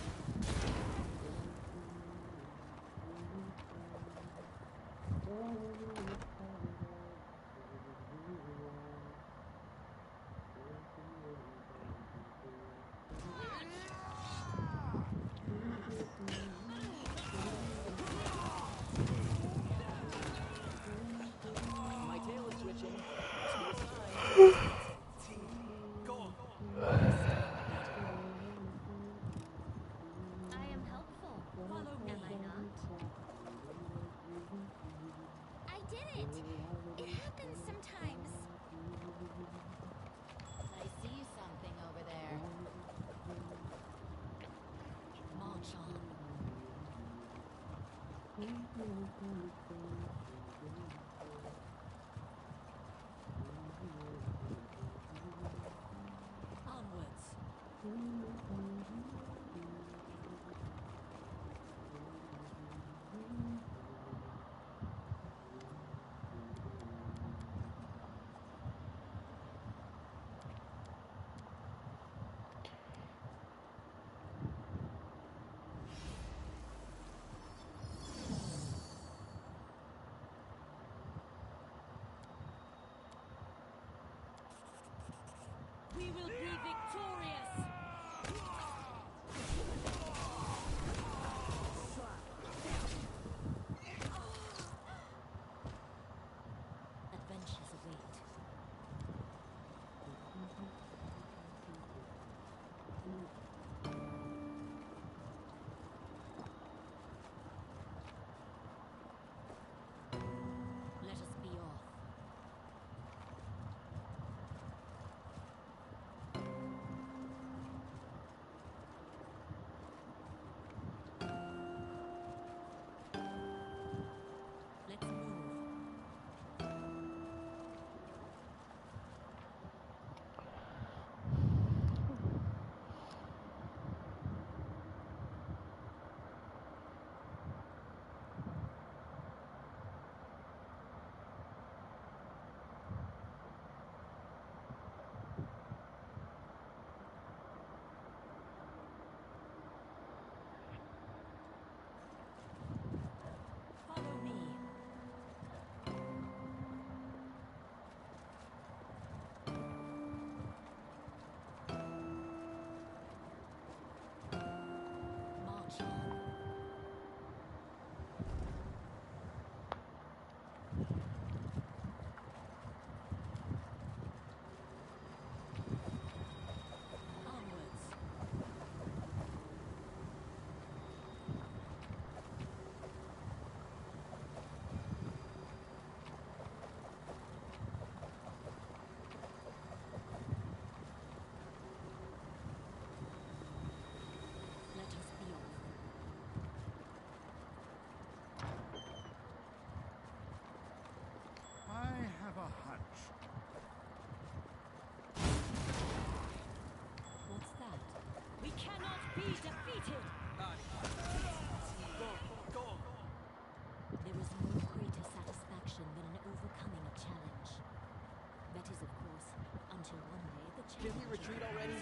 Can we retreat already?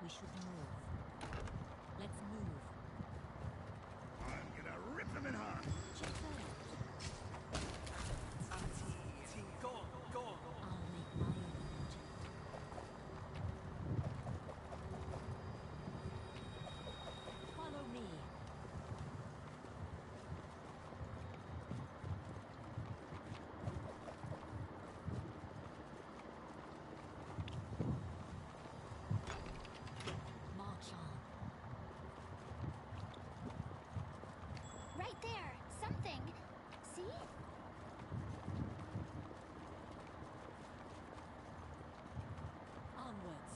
We should move. Let's move. I'm gonna rip them in half. Check that out. Go on, go on. I'll make my own route. Follow me. March on. Right there! Something! See? Onwards.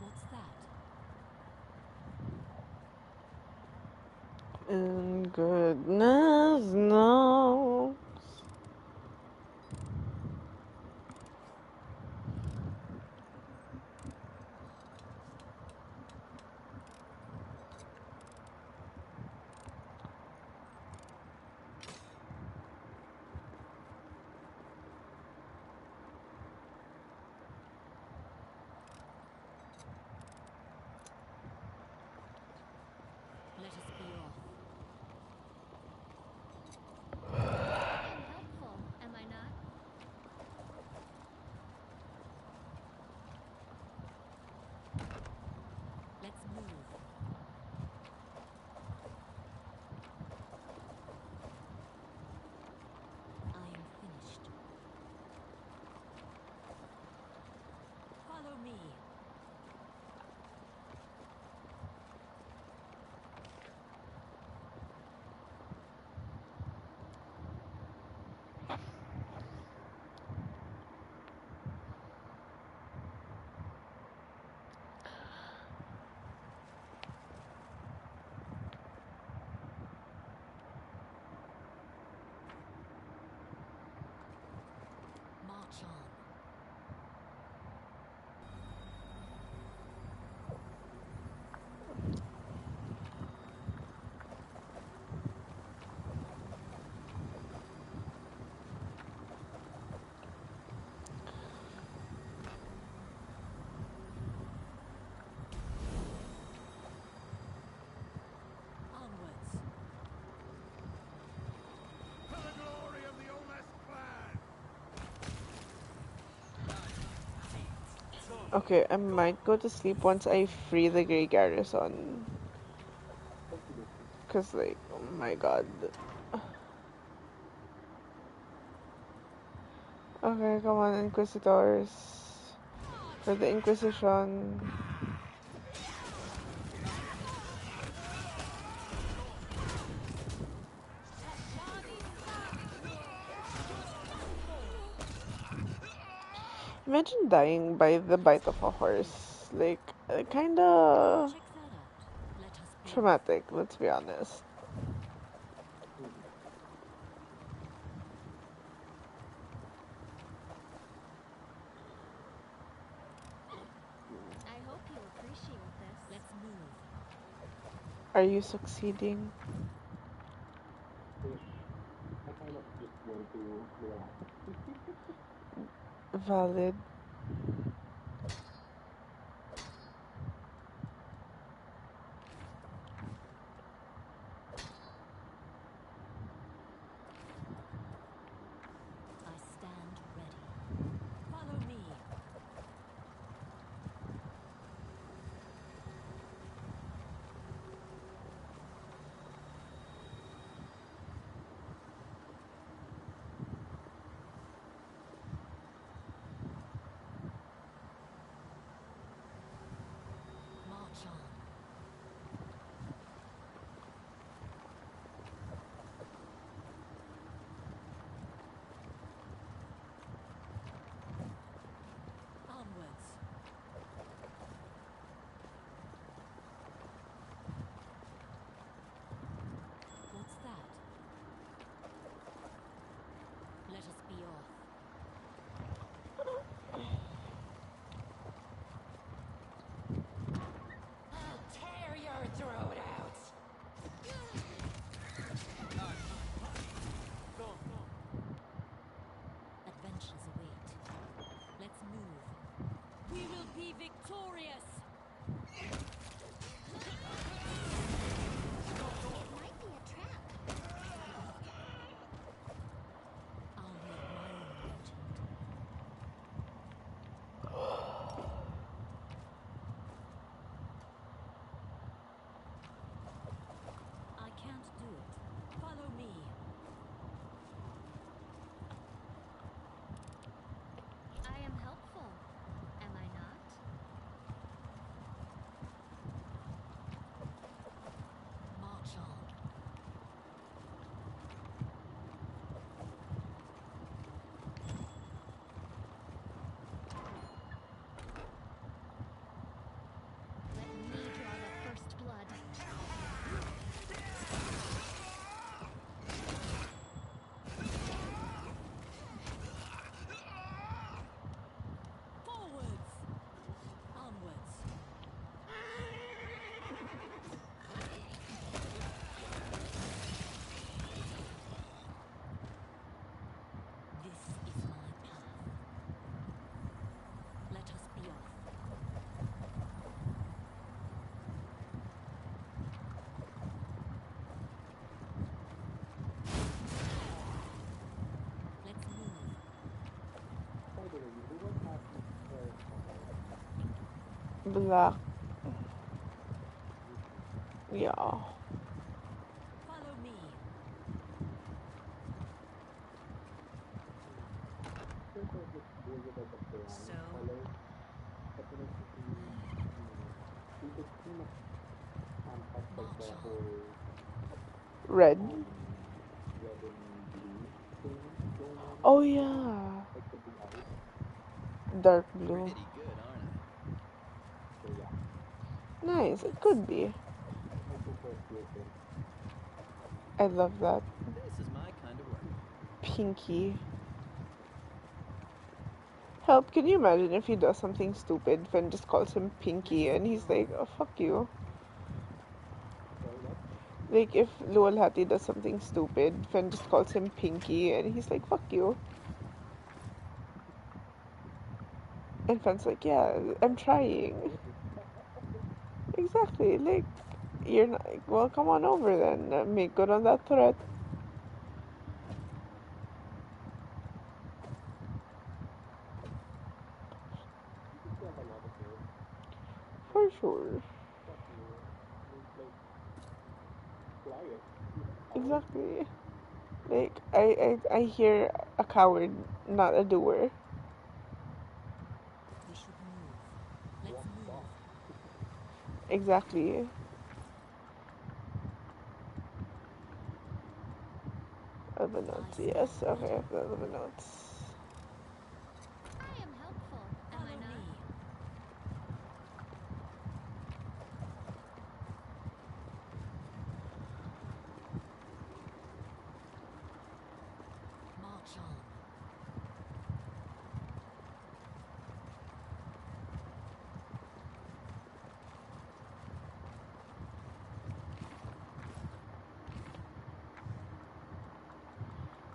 What's that? And goodness knows. Let us be off. I'm helpful, am I not? Let's move. I am finished. Follow me. March on. Onwards. For the glory of the Olmec clan! Okay, I might go to sleep once I free the Grey Garrison. Cause like, oh my god. Okay, come on, Inquisitors. For the Inquisition. Imagine dying by the bite of a horse. Like, kinda Check that out. Let us be off. traumatic, let's be honest. I hope you appreciate this. Let's move. Are you succeeding? I kind of just want to relax. Valid. I stand ready. Follow me. glorious! It might be a trap. I'll make my own legend. I can't do it. Follow me. I am helpful, am I not? March on. Let me draw the first blood. Forwards! Onwards! This is my path. Let us be off. Let's move. By the way, you don't have hair color. Black. Yeah. Follow me. Since I just visited the brand So? color, definitely, it's kind of contrast of the March on. whole Red. red and blue thing going on. Oh yeah. Like the blue eyes. Dark blue. Pretty good, aren't I? So yeah, Nice. It could be. I prefer pure pink. I love that. This is my kind of work. Pinky. Help, can you imagine if he does something stupid, Fen just calls him Pinky and he's like, oh, fuck you. Sorry, what? Like, if Lual Hati does something stupid, Fen just calls him Pinky and he's like, fuck you. And Fen's like, yeah, I'm trying. Exactly, like, you're not, well, come on over then, make good on that threat. You think they have a lot of hair. For sure. Fuck you. Like, fly it. You coward. Exactly. Like, I hear a coward, not a doer. We should move. Let's Walk move. soft. Exactly. Other notes, yes. Okay, I have the other notes. I am helpful, am I Follow not? me. March on.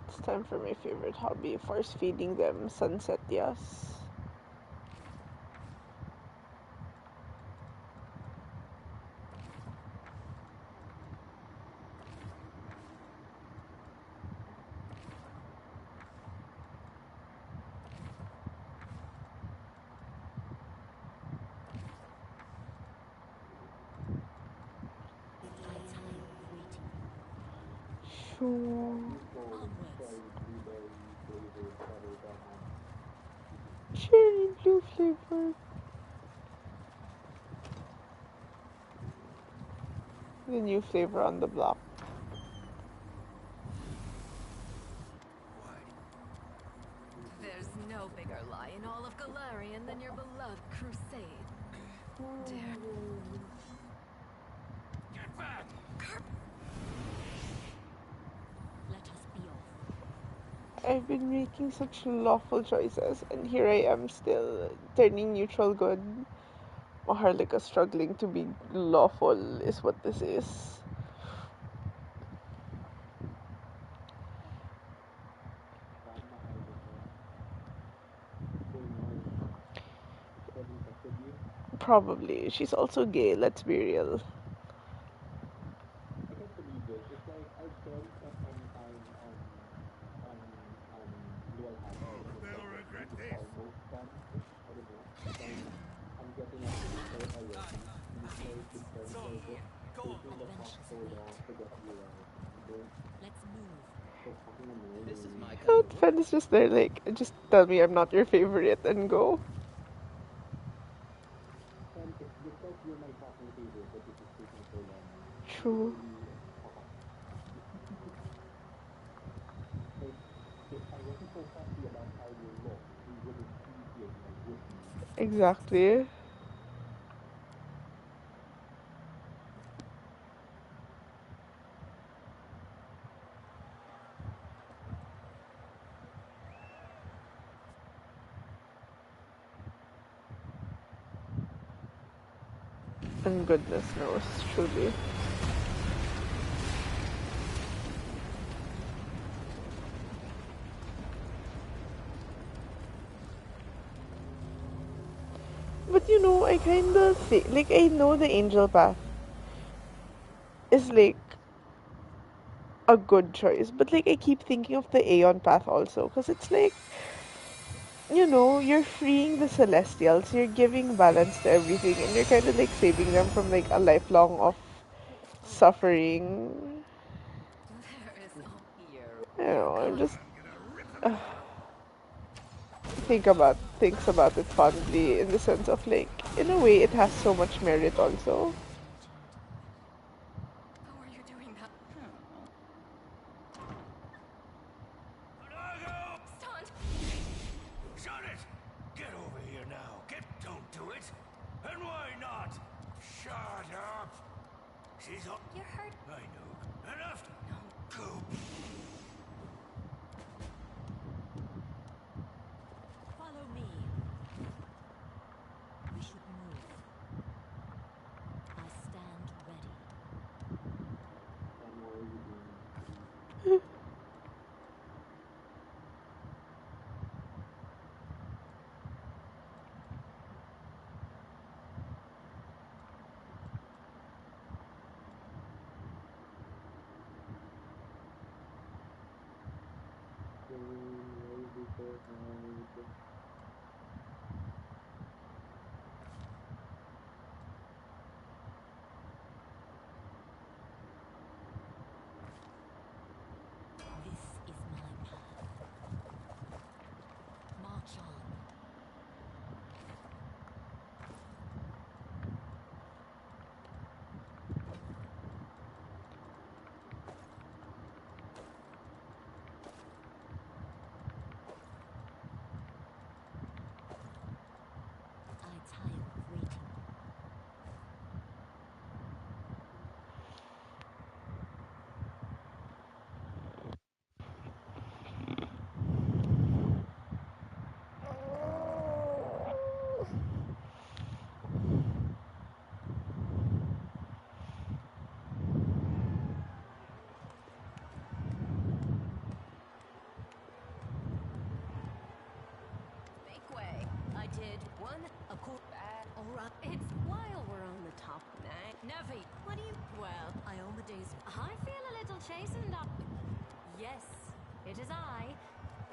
It's time for my favorite hobby, force feeding them sunset, yes. I tire of waiting. Sure. Onwards. Cherry, blueberry flavored butter donut. Cherry blue flavor. The new flavor on the block. There's no bigger lie in all of Galarian than your beloved crusade. Dare. Get back! Let us be off. I've been making such lawful choices, and here I am still turning neutral good. Maharlika struggling to be lawful is what this is. Saan Maharlika? What's going on? Has Kevin tested you? Probably. She's also gay, let's be real. I can't believe it. It's like I can at any time on dual handle, and it's like it's almost fun. I don't know. It's like I'm getting a taster already, and it's like the friends are just taking the talk Adventures so long await. to get you right. And then Let's move. so fucking This is annoying. my kind How of Fen work. is just there, like, just tell me I'm not your favorite and go. And it's because you're my fucking favorite that this is taking so long. It's True. really like if I wasn't so fussy about how you look, we wouldn't be here now, would we? Exactly. And goodness knows, truly. But you know, I kind of think, like, I know the angel path is like a good choice, but like, I keep thinking of the Aeon path also, because it's like, you know, you're freeing the celestials, you're giving balance to everything, and you're kind of like saving them from like a lifelong of suffering. There is here. I don't You're know, I'm kind. just thinks about it fondly in the sense of like, in a way, it has so much merit also. How are you doing that? Huh. Stunt! Shut it! Get over here now. Don't do it. And why not? Shut up. She's all... You're hurt. I know. Enough. Go. Follow me. We should move. I stand ready. And why are you doing that? Why is it so hard? This is my path. March on. I tire of waiting. Make way. I did one. A cool. Alright. It's while we're on the top now. Nevi, what do you. Well, I own the days. I feel a little chastened up. Yes, it is I.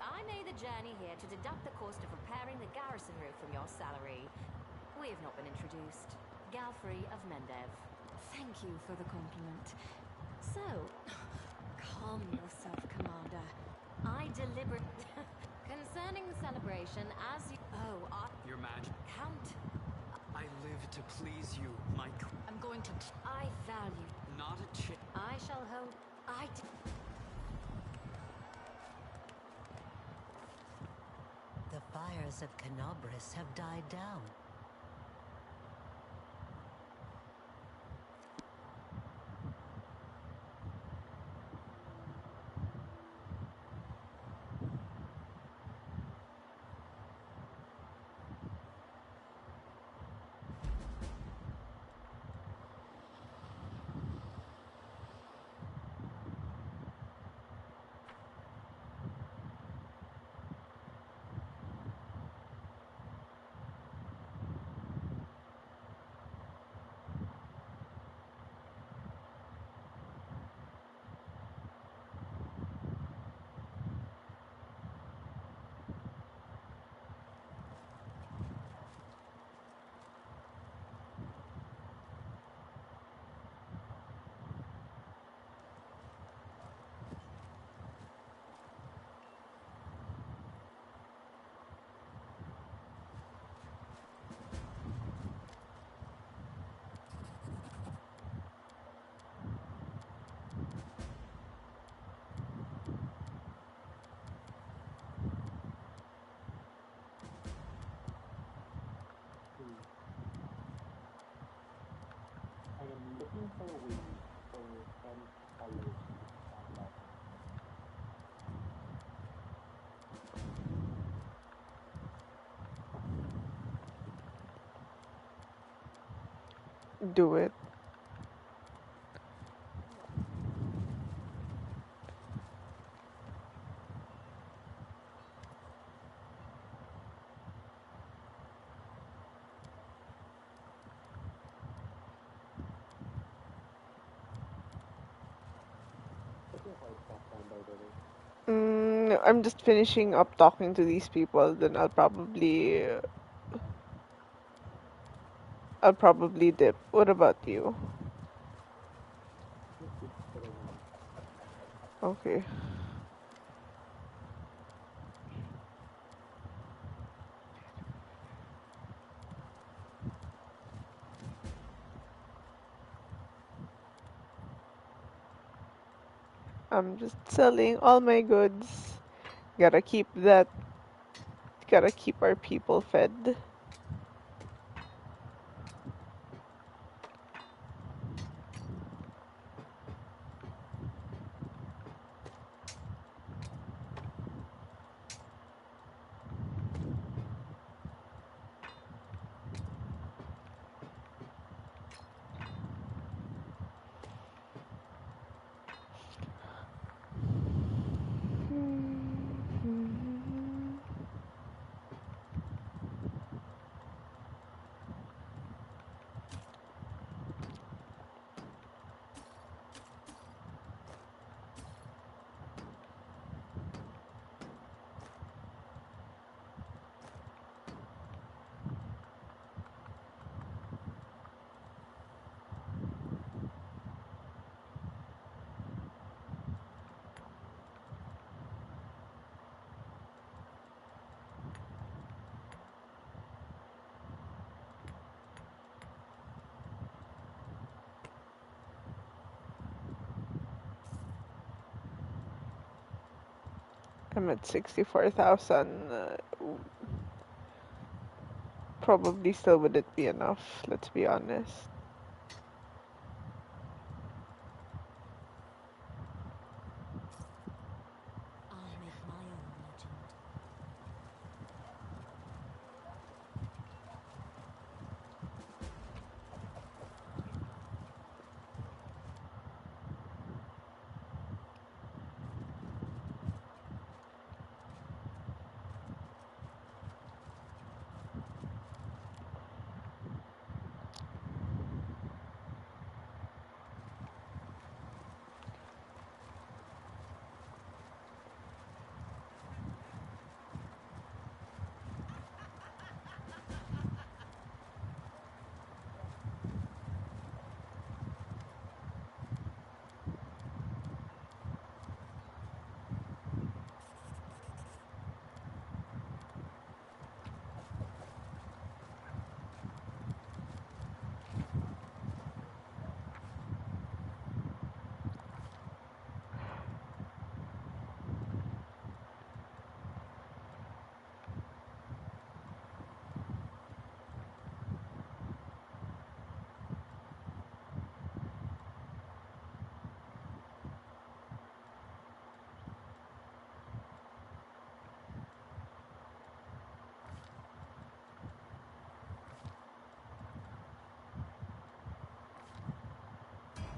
I made the journey here to deduct the cost of repairing the garrison roof from your salary. We have not been introduced. Galfrey of Mendev. Thank you for the compliment. So, calm yourself, Commander. I deliberate. Concerning the celebration, as you. Oh, Your Majesty, Count. I live to please you, my I'm going to. I value. not a chit. I shall hold. The fires of Kenabres have died down. Do it. What's your heart background, by the way? I'm just finishing up talking to these people, then I'll probably dip. What about you? Just keep putting on. Okay. I'm just selling all my goods. Gotta keep that, gotta keep our people fed. I'm at 64,000. Probably still wouldn't be enough, let's be honest. I'll make my own legend.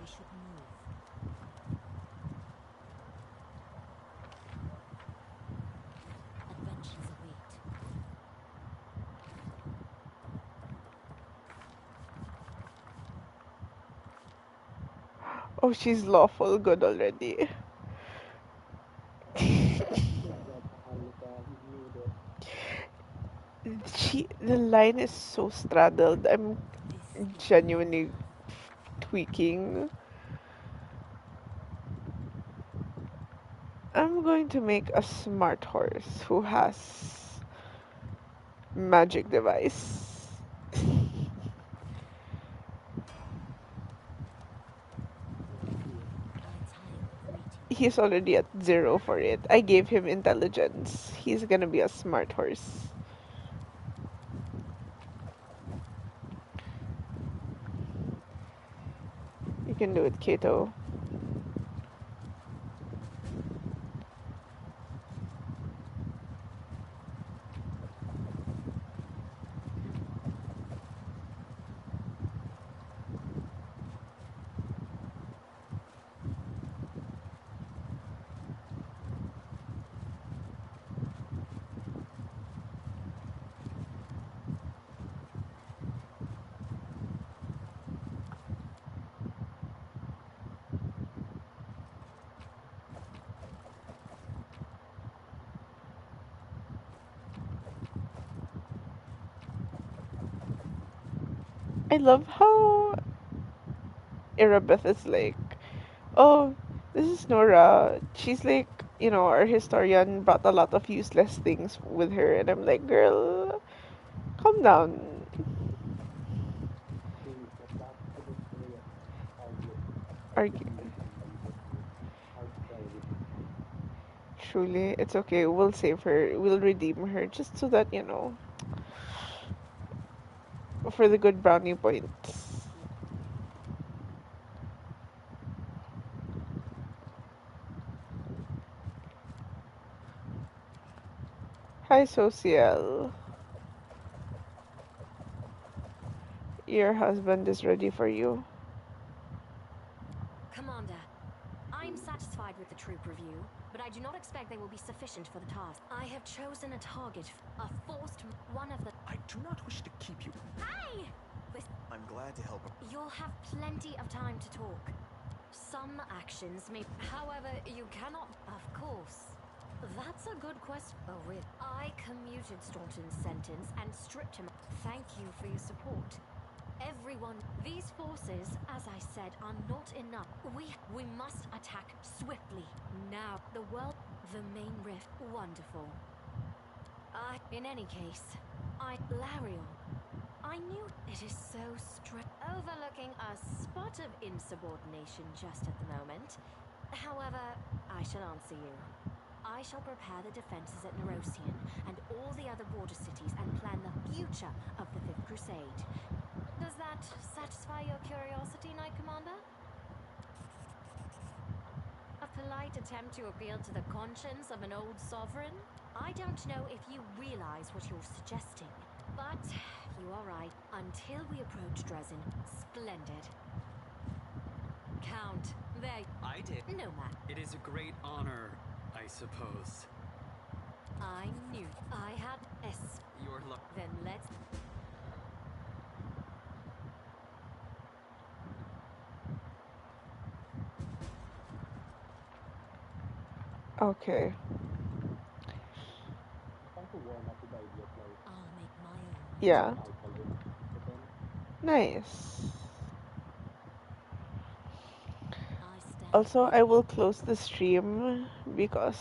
We should move. Adventures await. Oh, she's lawful good already. Good job, Maharlika. He knew this. The line is so straddled. I'm This is the genuinely path. tweaking. I'm going to make a smart horse who has magic device. Let's see it. I tire of waiting. He's already at 0 for it. I gave him intelligence. He's gonna be a smart horse. You can do it, Kato. I love how Irabeth is like, oh, this is Nora. She's like, our historian brought a lot of useless things with her, and I'm like, girl, calm down. Truly, that I just really argue Argue. really hard to tell with Truly, it's okay. We'll save her. We'll redeem her, just so that for the good brownie points. Hi, Social. Your husband is ready for you. Commander, I'm satisfied with the troop review, but I do not expect they will be sufficient for the task. I have chosen a target, a forced one of the... I do not wish to keep you. Hi! I'm glad to help. You'll have plenty of time to talk. Some actions may... However, you cannot... Of course. That's a good question. Oh, really? I commuted Staunton's sentence and stripped him. Thank you for your support. Everyone, these forces, as I said, are not enough. We must attack swiftly. Now, the world, the main rift, wonderful. In any case, Lariel, I knew it is so strict. Overlooking a spot of insubordination just at the moment. However, I shall answer you. I shall prepare the defenses at Nerosian and all the other border cities and plan the future of the Fifth Crusade. Does that satisfy your curiosity, Knight Commander? A polite attempt to appeal to the conscience of an old sovereign? I don't know if you realize what you're suggesting, but you are right. Until we approach Dresden, splendid. Count, there. I did. No, man. It is a great honor, I suppose. I knew I had Your luck. Then let's... Okay. trying to warm up with the idea of like I'll make my own. Yeah. alcoholism again. Nice. I stand. Also, I will close the stream because